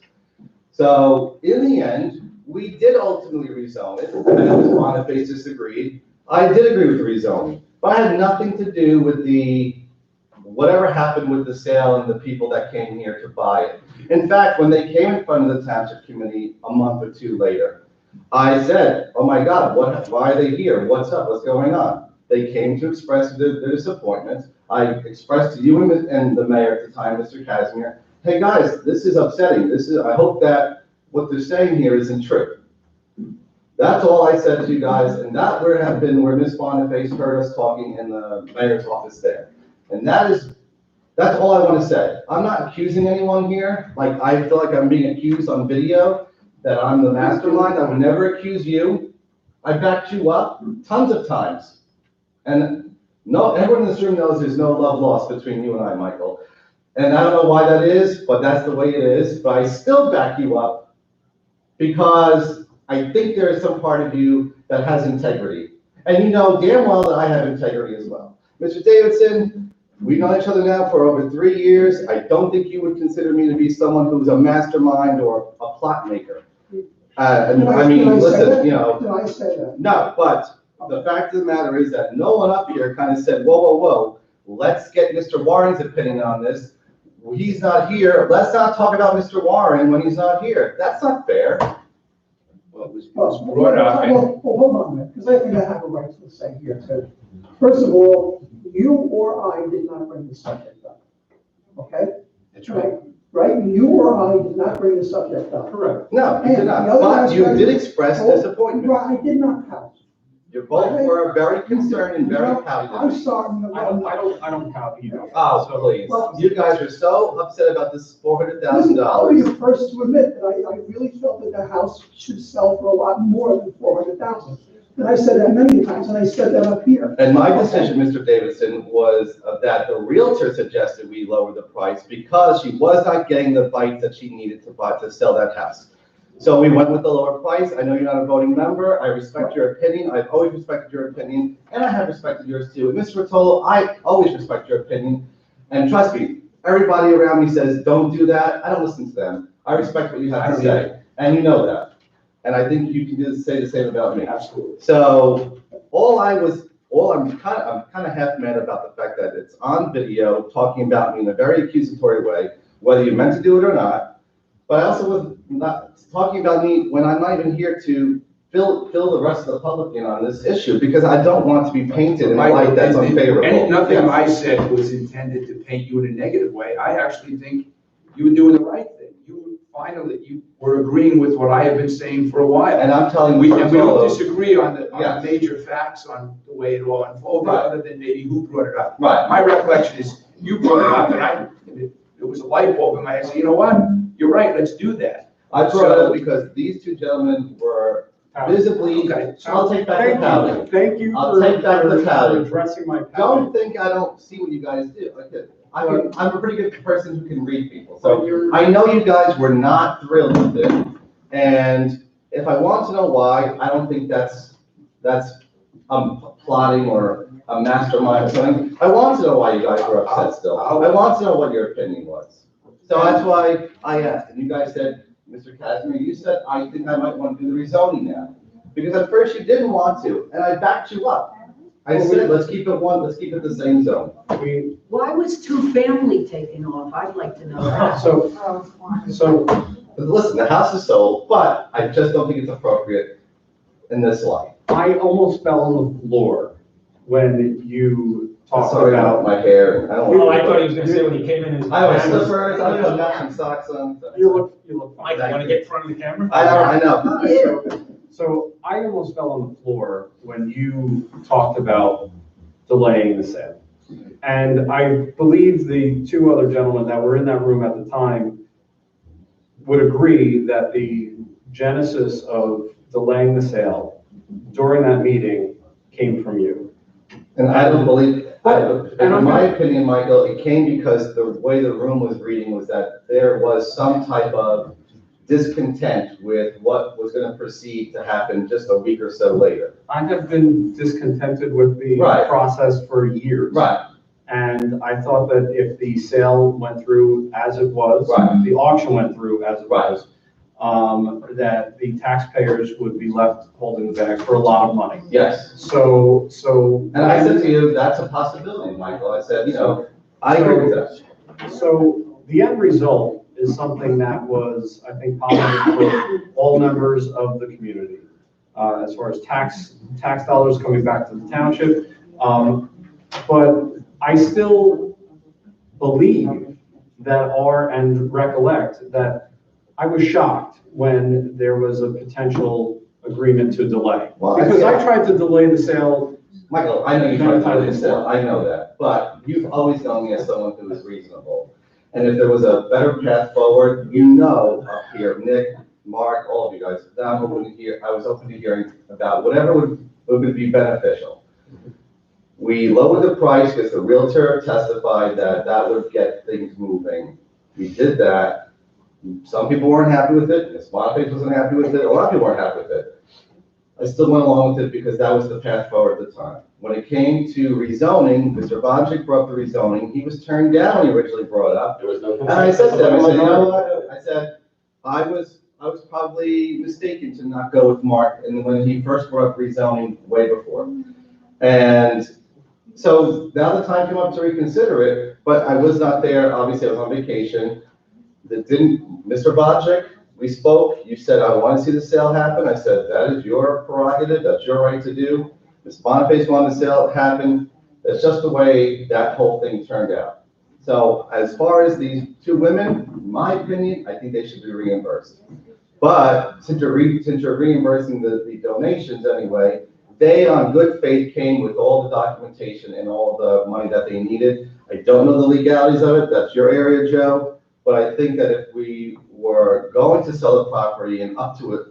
So in the end, we did ultimately rezone it. I know Ms. Boniface disagreed. I did agree with the rezoning, but I had nothing to do with whatever happened with the sale and the people that came here to buy it. In fact, when they came in front of the Township Committee a month or two later, I said, oh my God, why are they here? What's up? What's going on? They came to express their disappointment. I expressed to you and the mayor at the time, Mr. Casimir, hey guys, this is upsetting. I hope that what they're saying here isn't true. That's all I said to you guys, and that would have been where Ms. Boniface heard us talking in the mayor's office there. And that's all I want to say. I'm not accusing anyone here. Like, I feel like I'm being accused on video that I'm the mastermind. I would never accuse you. I backed you up tons of times. And no, everyone in this room knows there's no love lost between you and I, Michael. And I don't know why that is, but that's the way it is. But I still back you up because I think there is some part of you that has integrity. And you know damn well that I have integrity as well. Mr. Davidson, we've known each other now for over 3 years. I don't think you would consider me to be someone who's a mastermind or a plot maker. I mean, listen, you know. Did I say that? No, but The fact of the matter is that no one up here kind of said, whoa, whoa, whoa, let's get Mr. Warren's opinion on this. He's not here. Let's not talk about Mr. Warren when he's not here. That's not fair. Well, it was brought up. Well, hold on a minute, because I think I have a right to say here too. First of all, you or I did not bring the subject up, okay? That's right. Right? You or I did not bring the subject up. Correct. No, you did And not. the other But you aspect- did express disappointment. Right, I did not pout. You both were very concerned and very pouty. I'm sorry. I don't count either. Oh, please. Well- You guys are so upset about this Listen, I'll be $400,000. the first to admit that I really felt that the house should sell for a lot more than 400,000. And I said that many times, and I said that up here. And my decision, Mr. Davidson, was that the Realtor suggested we lower the price because she was not getting the bites that she needed to buy to sell that house. So we went with the lower price. I know you're not a voting member. I respect your opinion. I've always respected your opinion, and I have respected yours too. And Mr. Rotolo, I always respect your opinion. And trust me, everybody around me says, don't do that. I don't listen to them. I respect what you have to say, and you know that. And I think you can say the same about me. Absolutely. So I'm kind of half mad about the fact that it's on video talking about me in a very accusatory way, whether you meant to do it or not. But I also was not talking about me when I'm not even here to fill the rest of the public in on this issue, because I don't want to be painted in a light that's unfavorable. And nothing Yes. I said was intended to paint you in a negative way. I actually think you were doing the right thing. You finally, you were agreeing with what I have been saying for a while. And I'm telling you, We don't Rotolo- disagree on the Yes. major facts on the way it all unfolded, Right. other than maybe who brought it up. Right. My recollection is you brought it up, and it was a light bulb in my head. I said, you know what? You're right, let's do that. I brought it up because these two gentlemen were visibly, Okay. I'll take back the pouting. Thank you I'll for take back the for pouting. addressing my pouting. Don't think I don't see what you guys do. I'm a pretty good person who can read people. So I know you guys were not thrilled with it. And if I want to know why, I don't think that's plotting or a mastermind or something. I want to know why you guys were upset still. I want to know what your opinion was. So that's why I asked. And you guys said, Mr. Casimir, you said, I think I might want to do the rezoning now. Because at first you didn't want to, and I backed you up. I said, let's keep it the same zone. Why was two-family taken off? I'd like to know that. So, But listen, the house is sold, but I just don't think it's appropriate in this light. I almost fell on the floor when you talked Sorry about. about my hair. I don't Oh, want. I thought he was gonna say when he came in his. I have slippers, I have matching socks on. You look fine. Mike, you wanna get in front of the camera? I know. So I almost fell on the floor when you talked about delaying the sale. And I believe the two other gentlemen that were in that room at the time would agree that the genesis of delaying the sale during that meeting came from you. And I don't believe, And in I'm my not- opinion, Michael, it came because the way the room was reading was that there was some type of discontent with what was going to proceed to happen just a week or so later. I have been discontented with the Right. process for years. Right. And I thought that if the sale went through as it was, Right. the auction went through as it Right. was, that the taxpayers would be left holding the bag for a lot of money. Yes. So. And I said to you, that's a possibility, Michael. I said, I agree with that. So the end result is something that was, I think, positive for all members of the community, as far as tax dollars coming back to the township. But I still believe that and recollect that I was shocked when there was a potential agreement to delay. Well, Because I tried to delay the sale. Michael, I know you tried to find this out, I know that, but you've always known me as someone who is reasonable. And if there was a better path forward, up here, Nick, Mark, all of you guys, that I was open to hearing about whatever would be beneficial. We lowered the price because the Realtor testified that would get things moving. We did that. Some people weren't happy with it, Ms. Boniface wasn't happy with it, a lot of people weren't happy with it. I still went along with it because that was the path forward at the time. When it came to rezoning, Mr. Bonjic brought the rezoning, he was turned down when he originally brought it up. There was no. And I said to him, I said, you know what? I said, I was I was probably mistaken to not go with Mark and when he first brought up rezoning way before. And so now the time came up to reconsider it, but I was not there. Obviously, I was on vacation. Mr. Bodrick, we spoke. You said, I want to see the sale happen. I said, that is your prerogative. That's your right to do. Ms. Boniface wanted the sale happen. That's just the way that whole thing turned out. So as far as these two women, in my opinion, I think they should be reimbursed. But since you're reimbursing the donations anyway, they on good faith came with all the documentation and all the money that they needed. I don't know the legalities of it. That's your area, Joe. But I think that if we were going to sell the property and up to it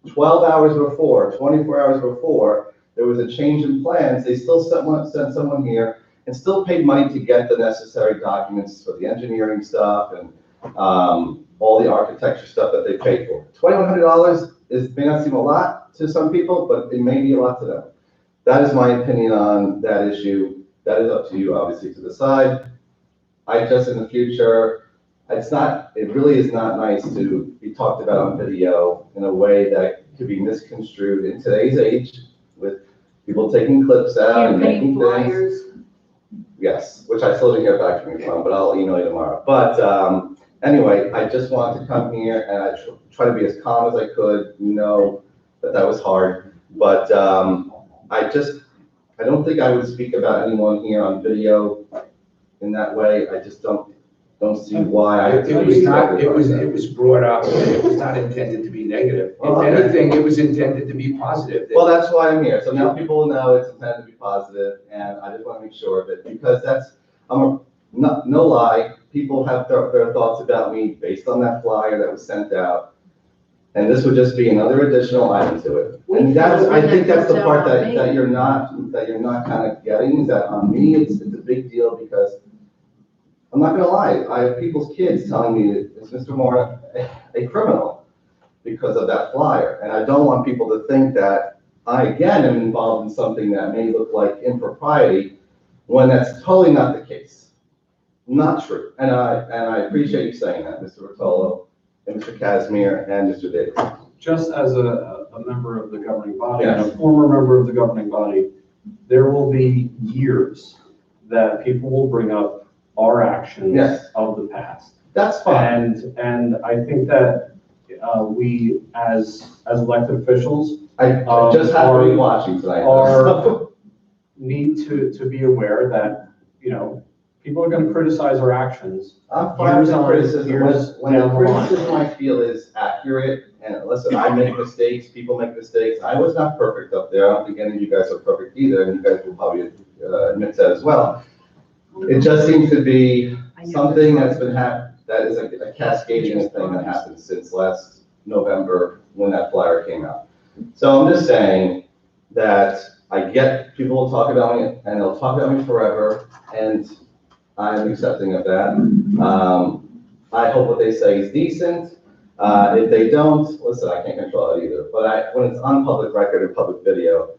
12 hours before, 24 hours before, there was a change in plans, they still sent someone here and still paid money to get the necessary documents for the engineering stuff and all the architecture stuff that they paid for. $2,100 may not seem a lot to some people, but it may be a lot to them. That is my opinion on that issue. That is up to you, obviously, to decide. I just, in the future, it really is not nice to be talked about on video in a way that could be misconstrued in today's age with people taking clips out and making things. Yes, which I still didn't hear back from you from, but I'll email you tomorrow. But anyway, I just wanted to come here and I try to be as calm as I could. You know that was hard, but I don't think I would speak about anyone here on video in that way. I just don't see why It was brought up, it was not intended to be negative. If anything, it was intended to be positive. Well, that's why I'm here. So now people know it's intended to be positive, and I just want to make sure of it, because no lie, people have their thoughts about me based on that flyer that was sent out. And this would just be another additional item to it. And I think that's the part that you're not kind of getting, is that on me, it's a big deal, because I'm not gonna lie, I have people's kids telling me, is Mr. Moore a criminal because of that flyer? And I don't want people to think that I, again, am involved in something that may look like impropriety, when that's totally not the case. Not true. And I appreciate you saying that, Mr. Rotolo, and Mr. Casimir, and Mr. Davis. Just as a member of the governing body, and a former member of the governing body, there will be years that people will bring up our actions of the past. That's fine. And I think that we, as elected officials, I just happen to be watching tonight. Need to be aware that, people are going to criticize our actions. I'm fine with criticism. When the criticism I feel is accurate, and listen, I make mistakes, people make mistakes. I was not perfect up there. I don't think any of you guys are perfect either, and you guys will probably admit that as well. It just seems to be something that's been that is a cascading thing that happened since last November when that flyer came out. So I'm just saying that I get people will talk about me, and they'll talk about me forever, and I'm accepting of that. I hope what they say is decent. If they don't, listen, I can't control it either. But when it's on public record and public video,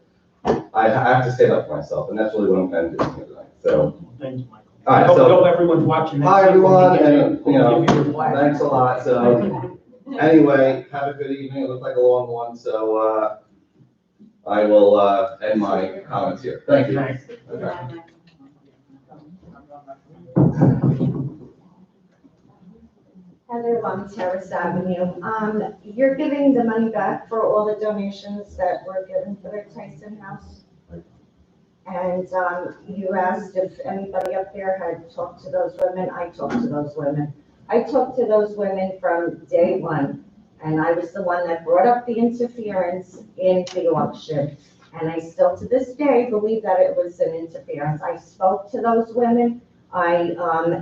I have to stand up for myself, and that's really what I'm kind of doing here tonight. So, thanks, Michael. All right, I hope everyone's watching. Hi, everyone, and thanks a lot. So, anyway, have a good evening. It looked like a long one, so I will end my comments here. Thank you. Okay. Heather Lum, Terrace Avenue. You're giving the money back for all the donations that were given for the Tyson House? And you asked if anybody up there had talked to those women. I talked to those women. I talked to those women from day one, and I was the one that brought up the interference in the auction. And I still, to this day, believe that it was an interference. I spoke to those women. I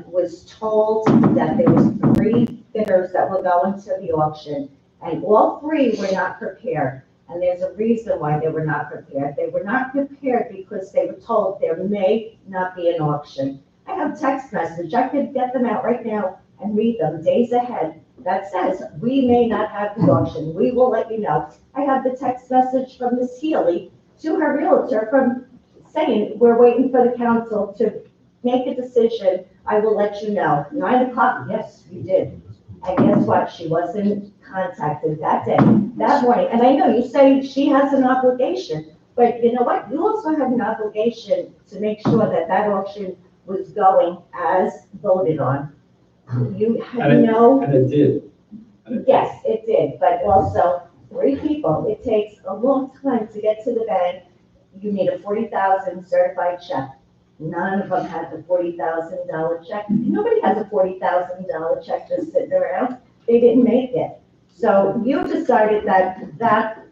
was told that there was 3 bidders that were going to the auction, and all 3 were not prepared. And there's a reason why they were not prepared. They were not prepared because they were told there may not be an auction. I have text message. I could get them out right now and read them days ahead. That says, we may not have the auction. We will let you know. I have the text message from Ms. Healy to her realtor from saying, we're waiting for the council to make a decision. I will let you know. 9 o'clock, yes, we did. And guess what? She wasn't contacted that day, that morning. And I know you say she has an obligation, but you know what? You also have an obligation to make sure that that auction was going as voted on. You had no. And it did. Yes, it did, but also 3 people. It takes a long time to get to the bank. You need a $40,000 certified check. None of them had the $40,000 check. Nobody has a $40,000 check just sitting around. They didn't make it. So you decided that that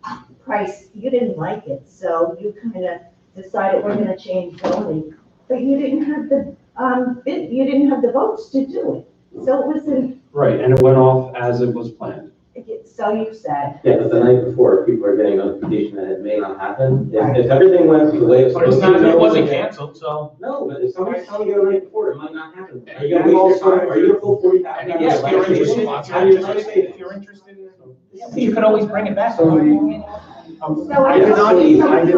price, you didn't like it. So you kind of decided we're going to change zoning, but you didn't have the votes to do it. So it wasn't. Right, and it went off as it was planned. So you said. Yeah, but the night before, people are getting notification that it may not happen. If everything went the way it's But it's supposed to. not, it wasn't canceled, so. No, but if somebody's telling you the night before, it might not happen. Are you And gonna waste your also- time? Are you gonna pull $40,000? Yes, if you're interested, if you're interested, you could always bring it back. So I did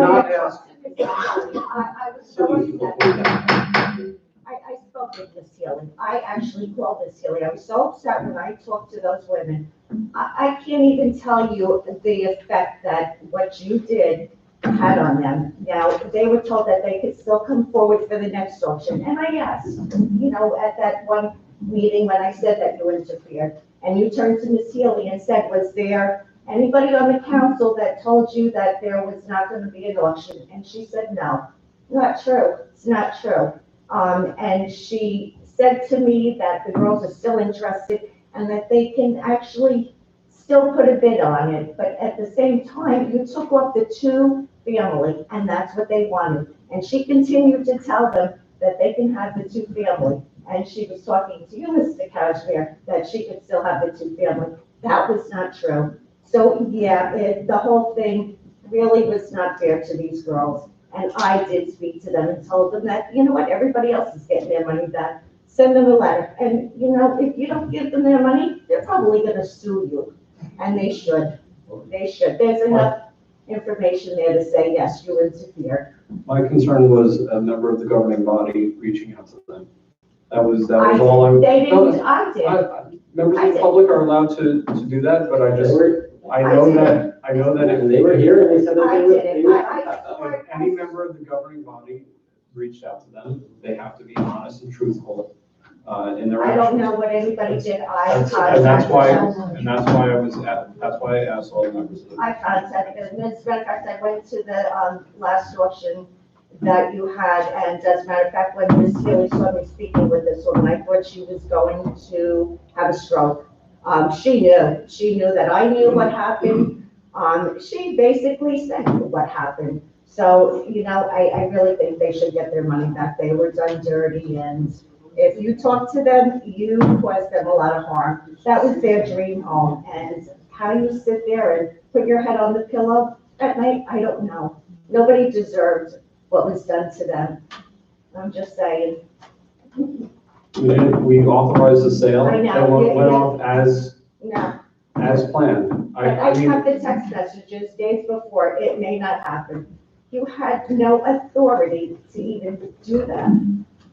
not ask. I was so upset. I spoke with Miss Healy. I actually called Miss Healy. I was so upset when I talked to those women. I can't even tell you the effect that what you did had on them. Now, they were told that they could still come forward for the next auction. And I asked, you know, at that one meeting when I said that you interfered, and you turned to Miss Healy and said, was there anybody on the council that told you that there was not going to be an auction? And she said, no, not true. It's not true. And she said to me that the girls are still interested and that they can actually still put a bid on it. But at the same time, you took off the 2-family, and that's what they wanted. And she continued to tell them that they can have the 2-family. And she was talking to you, Mr. Cashmere, that she could still have the 2-family. That was not true. So, yeah, the whole thing really was not fair to these girls. And I did speak to them and told them that, you know what, everybody else is getting their money back. Send them a letter. And, you know, if you don't give them their money, they're probably going to sue you. And they should. They should. There's enough information there to say, yes, you interfered. My concern was a member of the governing body reaching out to them. That was all I. They didn't, I did. Members of the public are allowed to do that, but I know that if They were here and they said that I they would. did it. if any member of the governing body reached out to them, they have to be honest and truthful in their I actions. don't know what anybody did. I And that's contacted why them. that's why I asked all the members of the. I contacted them. As a matter of fact, I went to the last auction that you had, and as a matter of fact, when Ms. Healy saw me speaking with this woman, I thought she was going to have a stroke. She knew that I knew what happened. She basically said what happened. So, you know, I really think they should get their money back. They were done dirty, and if you talk to them, you caused them a lot of harm. That was their dream home, and how you sit there and put your head on the pillow at night, I don't know. Nobody deserved what was done to them. I'm just saying. We authorized the sale. I know, That went yeah. off No, as planned. but I have the text messages days before. It may not happen. You had no authority to even do that.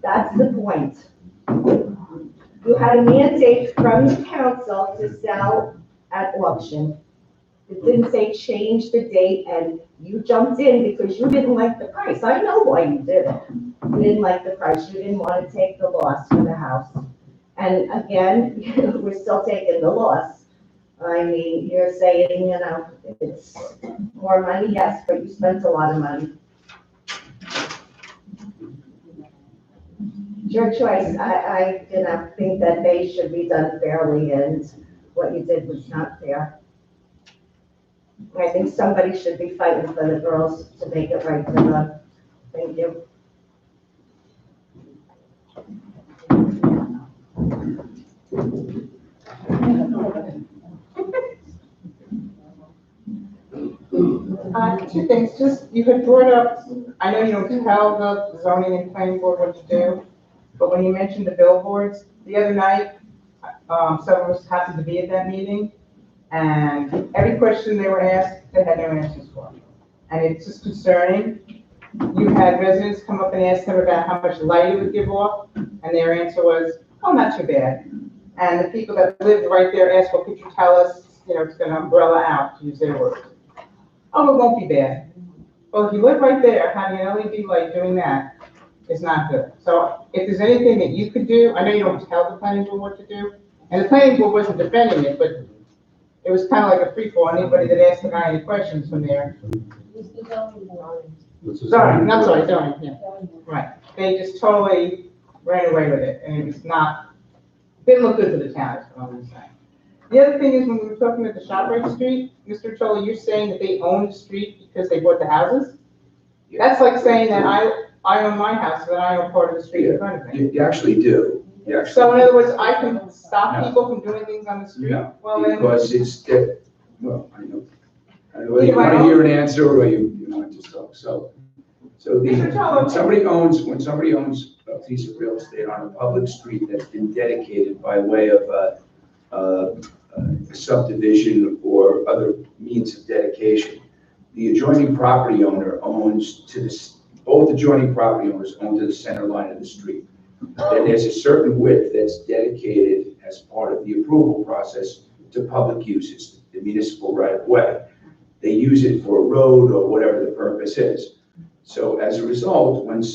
That's the point. You had a mandate from the council to sell at auction. It didn't say change the date, and you jumped in because you didn't like the price. I know why you did it. You didn't like the price. You didn't want to take the loss for the house. And again, we're still taking the loss. I mean, you're saying, you know, it's more money, yes, but you spent a lot of money. Your choice. I think that they should be done fairly, and what you did was not fair. I think somebody should be fighting for the girls to make it right for them. Thank you. Two things, just, you had brought up, I know you don't tell the zoning and planning board what to do, but when you mentioned the billboards, the other night, some of us happened to be at that meeting, and every question they were asked, they had no answers for. And it's just concerning. You had residents come up and ask them about how much light it would give off, and their answer was, oh, not too bad. and the people that lived right there asked, well, could you tell us, you know, it's gonna umbrella out, to use their words. Oh, it won't be bad. Well, if you live right there, having an LED light doing that is not good. So if there's anything that you could do, I know you don't tell the planning board what to do, and the planning board wasn't defending it, but it was kind of like a free-for-all. Anybody that asked the guy any questions from there. Sorry, not sorry, zoning, yeah. Right. They just totally ran away with it, and it was not, didn't look good for the town, is what I'm saying. The other thing is, when we were talking about the ShopRite Street, Mr. Chola, you're saying that they own the street because they bought the houses? That's like saying that I own my house, and I own part of the street in front of me. You actually do. You actually So in do. other words, I can stop No. people from doing things on the street? No, Well, then, because it's, well, I know whether you want to hear an answer or you want to just talk. So when somebody owns a piece of real estate on a public street that's been dedicated by way of a subdivision or other means of dedication, the adjoining property owner owns to this, both adjoining property owners own to the center line of the street. Then there's a certain width that's dedicated as part of the approval process to public uses, the municipal right of way. They use it for a road or whatever the purpose is. So as a result, when the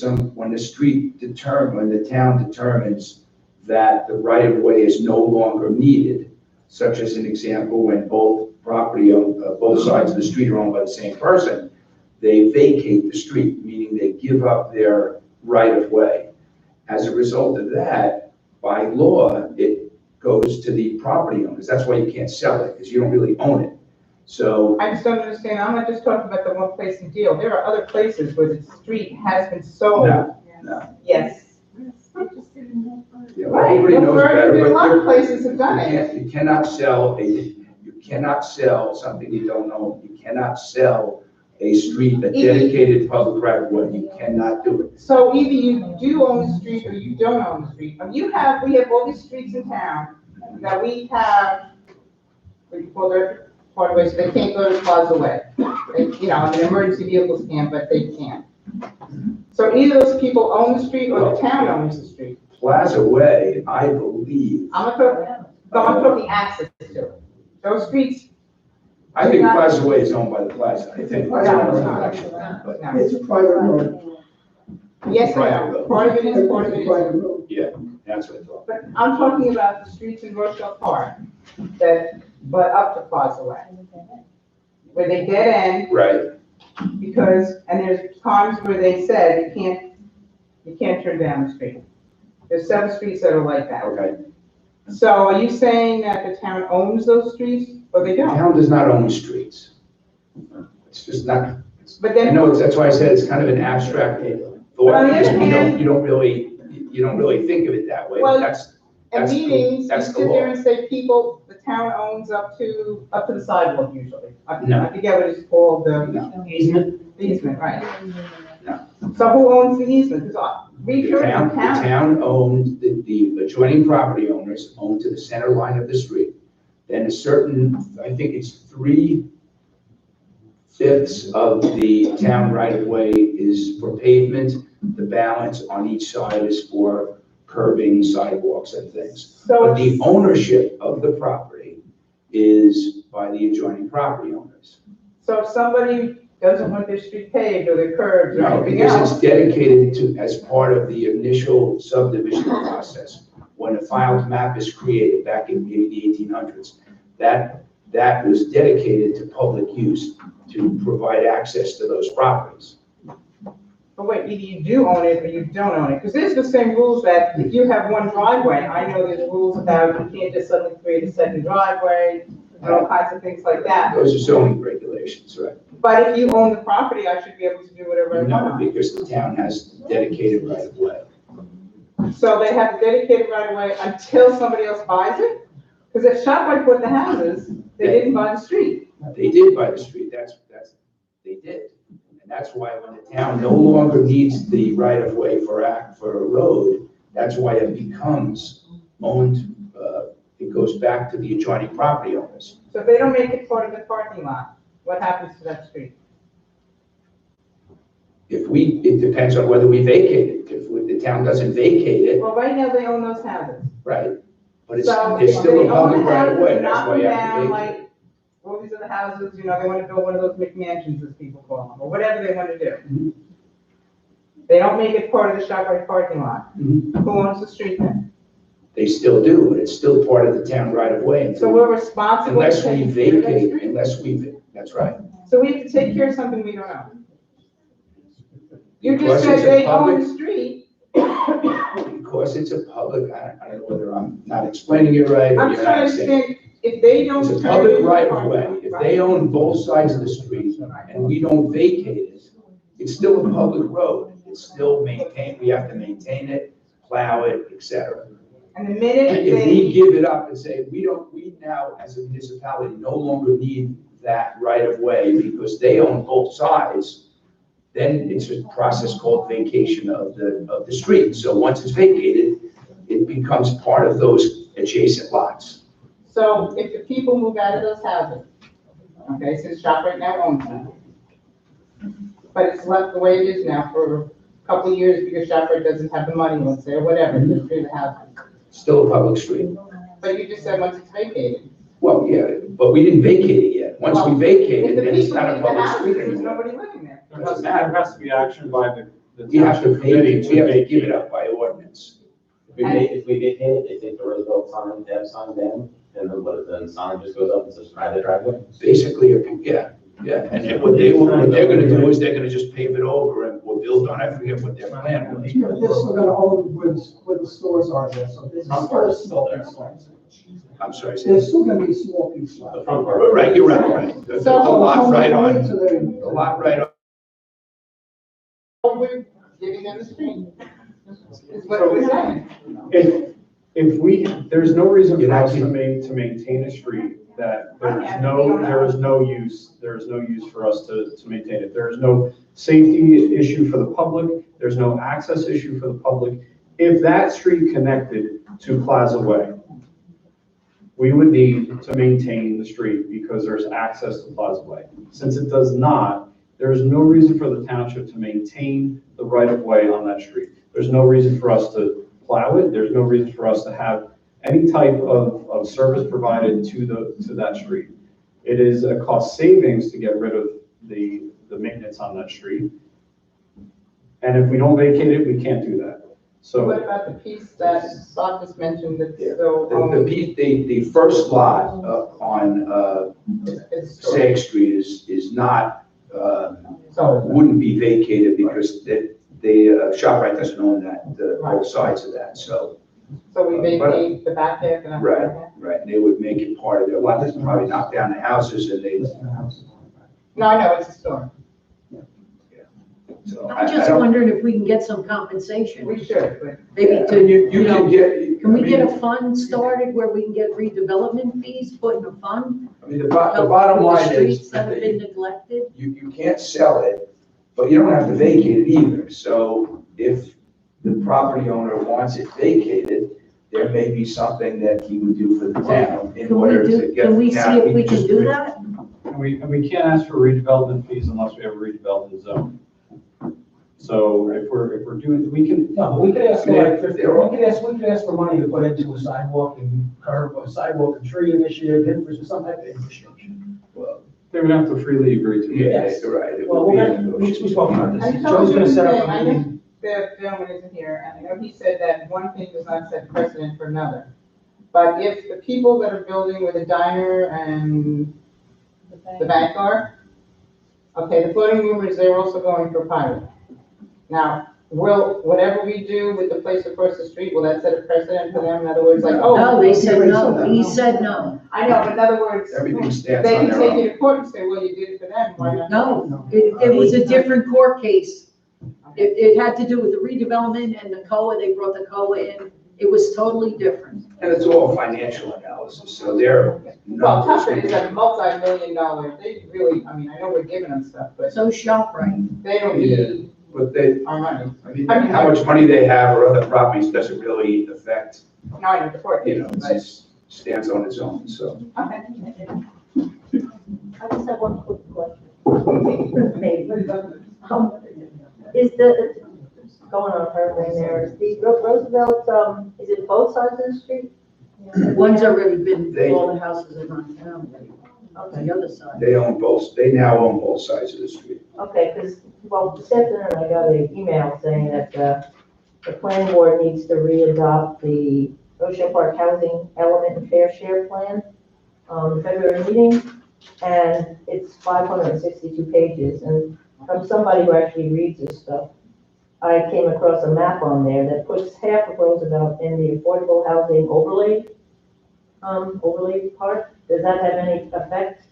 town determines that the right of way is no longer needed, such as an example, when both sides of the street are owned by the same person, they vacate the street, meaning they give up their right of way. As a result of that, by law, it goes to the property owners. That's why you can't sell it, because you don't really own it. So I just don't understand, I'm not just talking about the one place in Deal, there are other places where the street has been sold. No. Yes. Yeah, Right, everybody knows better, a lot but of places have done it. you cannot sell something you don't own. You cannot sell a street, a dedicated public right of way. You cannot do it. So either you do own the street or you don't own the street. We have all these streets in town that we have, what do you call it, part of the way, so they can't go to Plaza Way. You know, the emergency vehicles can, but they can't. So either those people own the street or the town owns the street. Plaza Way, I believe, I'm talking access to it. Those streets. I think Plaza Way is owned by the plaza. I think. It's a private road. Yes, Private road. part of it is, part of it Private is. road. Yeah, that's what I thought. But I'm talking about the streets in Rochelle Park that butt up to Plaza Way. Where they dead end. Right. Because, and there's times where they said you can't turn down the street. There's several streets that are like that. Okay. So are you saying that the town owns those streets or they The don't? town does not own streets. It's just not. But then. I know, that's why I said it's kind of an abstract thought, on the because other you hand- don't really think of it that way. Well, That's At meetings, you that's sit the there law. and say the town owns up to the sidewalk usually. No. I forget what it's called, the easement, right? No. So who owns the easement? Because we've heard The from town. town owned, the adjoining property owners own to the center line of the street. Then a certain, I think it's 3/5 of the town right of way is for pavement. The balance on each side is for curbing, sidewalks and things. So But the ownership of the property is by the adjoining property owners. So if somebody doesn't want their street paved or their curbs or No, anything because else. it's dedicated to, as part of the initial subdivision process, when a filed map is created back in maybe the 1800s, that was dedicated to public use to provide access to those properties. But wait, either you do own it or you don't own it, because there's the same rules that if you have one driveway, I know there's rules about you can't just suddenly create a second driveway, and all kinds of things like that. Those are zoning regulations, right? But if you own the property, I should be able to do whatever I No, want. because the town has dedicated right of way. So they have a dedicated right of way until somebody else buys it? Because if ShopRite bought the houses, they didn't buy the street. They did buy the street, they did. And that's why when the town no longer needs the right of way for a road, that's why it becomes owned, it goes back to the adjoining property owners. So if they don't make it part of the parking lot, what happens to that street? It depends on whether we vacate it. If the town doesn't vacate it, Well, right now they own those houses. right, But it's So it's if still they a own public the right of way, houses, that's knock why them you have to down, vacate. like, all these other houses, you know, they wanna build one of those McMansions, as people call them, or whatever they wanna do. They don't make it part of the ShopRite parking lot. Who owns the street then? They still do, but it's still part of the town right of way. So we're responsible Unless for we taking care of that vacate, street? unless we, that's right. So we have to take care of something we don't own. You Because just said it's a they own public- the street. Because it's a public, I don't know whether I'm not explaining it right or I'm you're trying not to saying. understand, if they don't. It's a turn it public into right of parking way. lot, If right? they own both sides of the street and we don't vacate it, it's still a public road. It's still maintained, we have to maintain it, plow it, et cetera. And the minute If we they, give it up and say, we now, as a municipality, no longer need that right of way because they own both sides, then it's a process called vacation of the street. So once it's vacated, it becomes part of those adjacent lots. so if the people move out of those houses, okay, since ShopRite now owns them, but it's left the way it is now for a couple of years because ShopRite doesn't have the money, let's say, or whatever, to do the house. Still a public street. But you just said once it's vacated. Well, yeah, but we didn't vacate it yet. Once we vacate If it, the then it's people not a leave the public houses, street there's anymore. nobody living there. There has to be action by the We have to township committee vacate, we have to vacate. give it up by ordinance. If we vacate it, they take the Roosevelt sign, they have sign down, and then the sign just goes up and says private driveway. Basically, yeah, and then what they're gonna do is they're gonna just pave it over and we'll build on, I forget what their plan was. They're still gonna own where the stores are there, so there's Front still part a is small still there. piece left. I'm sorry, say There's still gonna be a small piece The left. front part. Right, you're right. The lot right on, the lot right on. We're giving them the street. Is what we're saying. There's no reason You're for not us to kidding. maintain a street that Yeah, there is no use for us to maintain it. There is no safety issue for the public, there's no access issue for the public. If that street connected to Plaza Way, we would need to maintain the street because there's access to Plaza Way. Since it does not, there is no reason for the township to maintain the right of way on that street. There's no reason for us to plow it. There's no reason for us to have any type of service provided to that street. It is a cost savings to get rid of the maintenance on that street. And if we don't vacate it, we can't do that. So. What about the piece that Bob just mentioned that's Yeah. still The owned? piece, the first lot up on, Is Sag Street is not, So, wouldn't be vacated because the ShopRite doesn't own that, both sides of that, so. so we vacate the back half and. Right, right, they would make it part of their lot, they'd probably knock down the houses and they, No, I know, it's a store. so. I'm I just don't- wondering if we can get some compensation, We should, but maybe to, You you know, can get. can we I get mean- a fund started where we can get redevelopment fees put in a fund? I mean, the bottom With line the is streets that have been neglected? you can't sell it, but you don't have to vacate it either. So if the property owner wants it vacated, there may be something that he would do for the town in Can we order to do, get. can we the see town- if we can just- do that? And we can't ask for redevelopment fees unless we have a redevelopment zone. So if we're doing, we can. No, we could ask for like 50, They're all- we could ask for money to put into a sidewalk and curb, or sidewalk and tree initiative, some type of infrastructure. Well, They would have to freely agree to it. yeah, Yes. you're right. It Well, would be we're a gonna, we negotiation. spoke about this. I Joe's told you gonna the set thing, up a I meeting. know the gentleman isn't here, and I know he said that one thing does not set precedent for another. But if the people that are building where the diner and the bank are, okay, the floating rumors, they're also going for pilot. Now, will, whatever we do with the place across the street, will that set a precedent for them? In other words, like, oh. No, they said already no, said that, he no. said no. I know, but in other words, Everything they stands on can their take own. it to court and say, well, you did it for them, why not? No, it was a different court case. It had to do with the redevelopment and the COA, they brought the COA in, it was totally different. And it's all financial analysis, so they're. Well, Tucker is a multi-million-dollar, they really, I mean, I know we're giving them stuff, but So ShopRite, they don't Yeah, need but they, our money. I mean, how much money they have or other properties doesn't really affect, No, I know the court you case, know, it but, just stands on its own, so. okay. I just have one quick question. Maybe. Is the, going on her lane there, is the Roosevelt, is it both sides of the street? One's already been, all the houses are on town, on the other side. They now own both sides of the street. Okay, because, well, this afternoon I got an email saying that, the planning board needs to re-adopt the Ocean Park Housing Element and Fair Share Plan, the February meeting, and it's 562 pages, and from somebody who actually reads this stuff, I came across a map on there that puts half of Roosevelt in the affordable housing overlay part. Does that have any effect?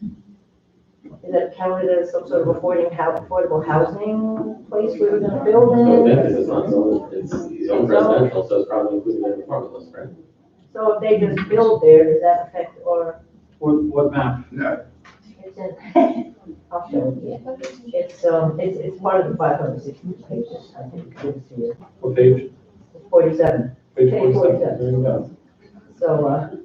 Is that counted as some sort of affordable housing place we were gonna build So in? Memphis is not zoned, it's zoned residential, so it's probably included in the formula list, right? So if they just build there, does that affect, or What map? No, it's in, I'll show you. It's part of the 560 pages, I think, you can see it. What page? 47. Page Page 47. There you go. So,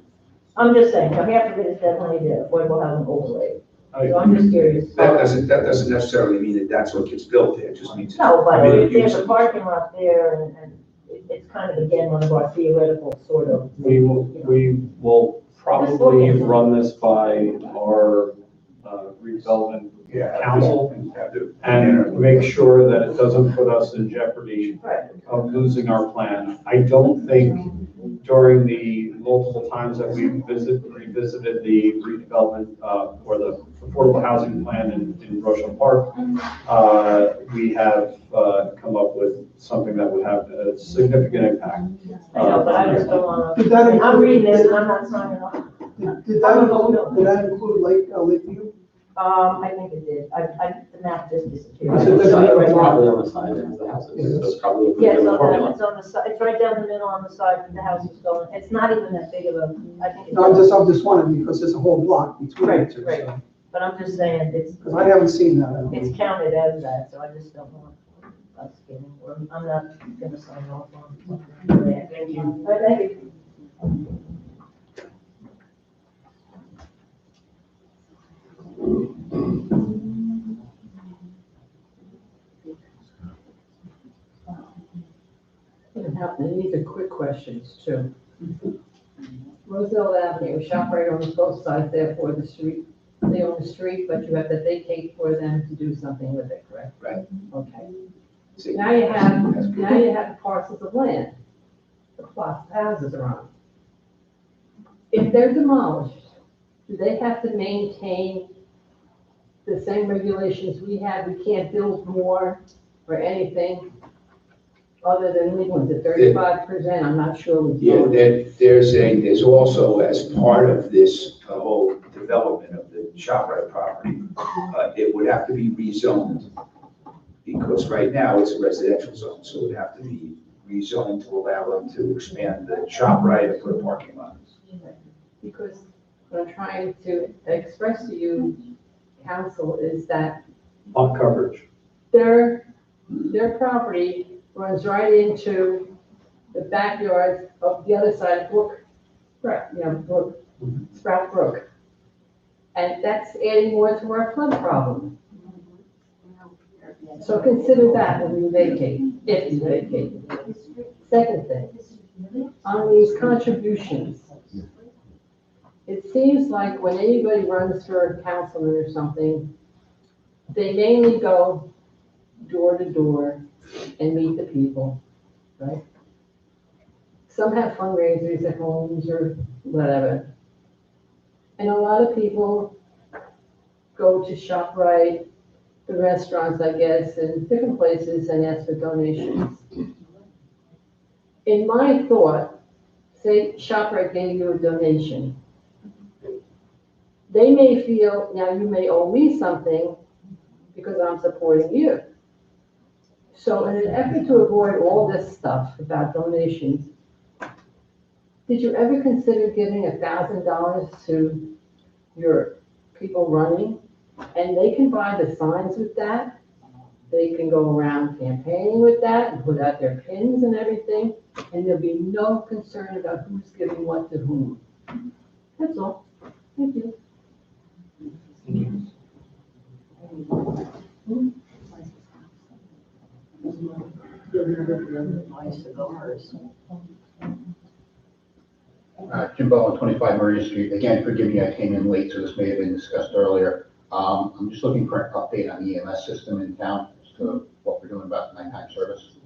I'm just saying, so half of it is definitely the affordable housing overlay. So I'm just curious. that doesn't necessarily mean that that's what gets built there, it just means. No, but permitted there's a use. parking lot there, and it's kind of, again, one of our theoretical sort of. We will probably run this by our redevelopment council and make sure that it doesn't put us in jeopardy of losing our plan. I don't think during the multiple times that we've revisited the redevelopment or the affordable housing plan in Rochelle Park, we have come up with something that would have a significant impact. I know, but I just don't want Did to, that I'm reading this include, and I'm not signing off. did that include Lakeview? I think it did. The map just disappeared. Is it It's probably on the side of the houses, so it's probably Yeah, included in the it's formula. on the side, it's right down the middle on the side of the house is going, it's not even that big of a, I think it's. No, I'm just wondering, because there's a whole block between the two. Right. But I'm just saying, Because I haven't seen that. I don't know. it's counted as that, so I just don't want us getting, or I'm not gonna sign off on something. Thank you. But thank you. These are quick questions too. Roosevelt Avenue, shop right on both sides there for the street. They own the street, but you have to vacate for them to do something with it, correct? Right. Okay. Now you have parcels of land. The plots, the houses are on. If they're demolished, do they have to maintain the same regulations we have? We can't build more or anything other than Leland's at 35%, I'm not sure. Yeah, there's also, as part of this whole development of the ShopRite property, it would have to be rezoned. Because right now it's a residential zone, so it would have to be rezoned to allow them to expand the ShopRite and put a parking lot. Because what I'm trying to express to you, council, is that Lot coverage. their property runs right into the backyard of the other side of Brook, Sprout Brook. And that's adding more to our flood problem. So consider that when you vacate, if you vacate. Second thing, on these contributions, it seems like when anybody runs for a councilman or something, they mainly go door to door and meet the people, right? Some have fundraisers at homes or whatever. And a lot of people go to ShopRite, the restaurants, I guess, and different places and ask for donations. In my thought, say ShopRite gave you a donation. They may feel, now you may owe me something because I'm supporting you. So in an effort to avoid all this stuff about donations, did you ever consider giving $1,000 to your people running? And they can buy the signs with that. They can go around campaigning with that and put out their pins and everything. And there'll be no concern about who's giving what to whom. That's all. Thank you. My cigars. Jim Bowen, 25 Marina Street. Again, forgive me, I came in late, so this may have been discussed earlier. I'm just looking for an update on the EMS system in town as to what we're doing about nighttime service.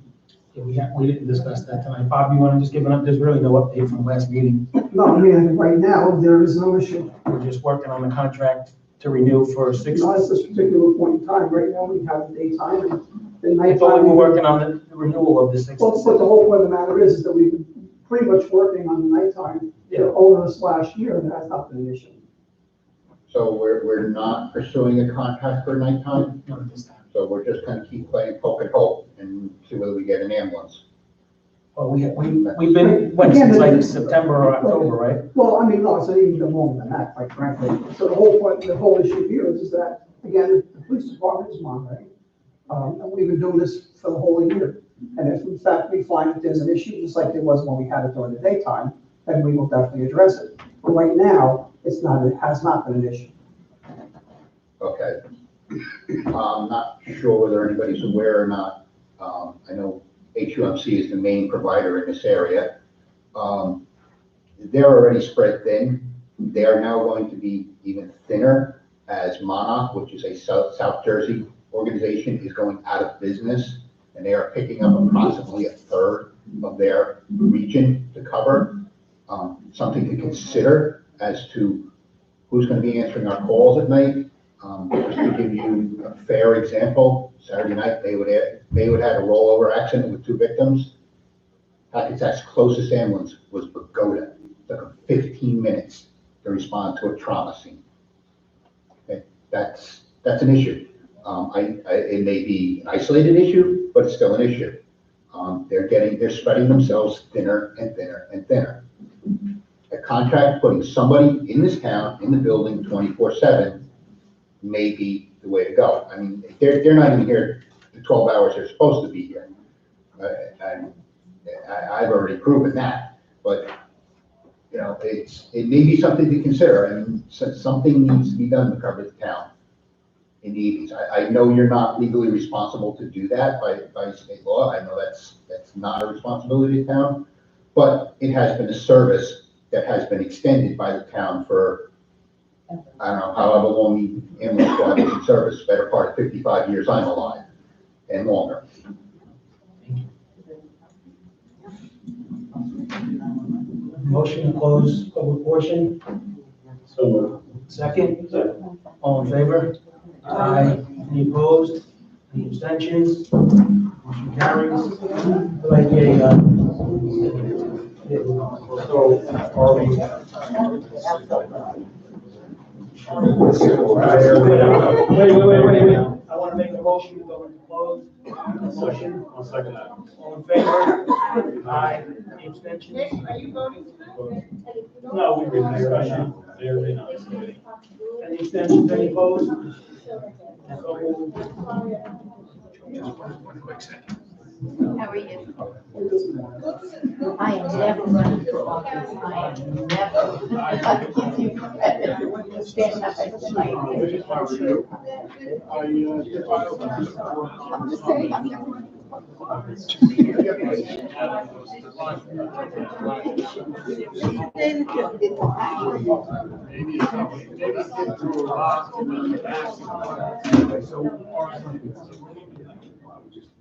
Yeah, we didn't discuss that tonight. Bob, you want to just give an up? There's really no update from last meeting. No, I mean, right now, there is no issue. We're just working on the contract to renew for 6. Not at this particular point in time. Right now, we have the daytime and the I nighttime. thought we were working on the renewal of the 6. Well, but the whole point of the matter is that we've been pretty much working on the nighttime over this last year, and that's not been an issue. So we're not pursuing a contract for nighttime? Not at this time. So we're just gonna keep playing poke and hope and see whether we get an ambulance? Well, we've been, since like September or October, right? Well, I mean, no, it's even longer than that, quite frankly. So the whole point, the whole issue here is that, again, the police department is monitoring. And we've been doing this for the whole year. And if in fact we find that there's an issue, just like there was when we had it during the daytime, then we will definitely address it. But right now, it has not been an issue. Okay. I'm not sure whether anybody's aware or not. I know HUMC is the main provider in this area. They're already spread thin. They are now going to be even thinner as Monarch, which is a South Jersey organization, is going out of business. And they are picking up approximately 1/3 of their region to cover. Something to consider as to who's going to be answering our calls at night. Just to give you a fair example, Saturday night, Maywood had a rollover accident with 2 victims. Hackett's closest ambulance was Pagoda. It took them 15 minutes to respond to a trauma scene. Okay, that's an issue. It may be an isolated issue, but it's still an issue. They're spreading themselves thinner and thinner and thinner. A contract putting somebody in this town, in the building 24/7 may be the way to go. I mean, they're not even here the 12 hours they're supposed to be here. I've already proven that, but you know, it may be something to consider. I mean, something needs to be done to cover the town in the evenings. I know you're not legally responsible to do that by state law. I know that's not a responsibility of the town, but it has been a service that has been extended by the town for, I don't know, however long the ambulance squad is in service, better part of 55 years I'm alive and longer. Motion to close public portion. So Second? All in favor? Aye. Any opposed? Any abstentions? Motion carries. Like wait. I want to make a motion to go into closed. Motion. I'll second that. All in favor? Aye. Any abstentions? Are you voting? No, we didn't. Discussion. Any abstentions? Any opposed? One quick second. How are you? I am never running for office. I am never. I give you credit. Stand up and fight. I'm just saying.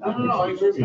No, I agree.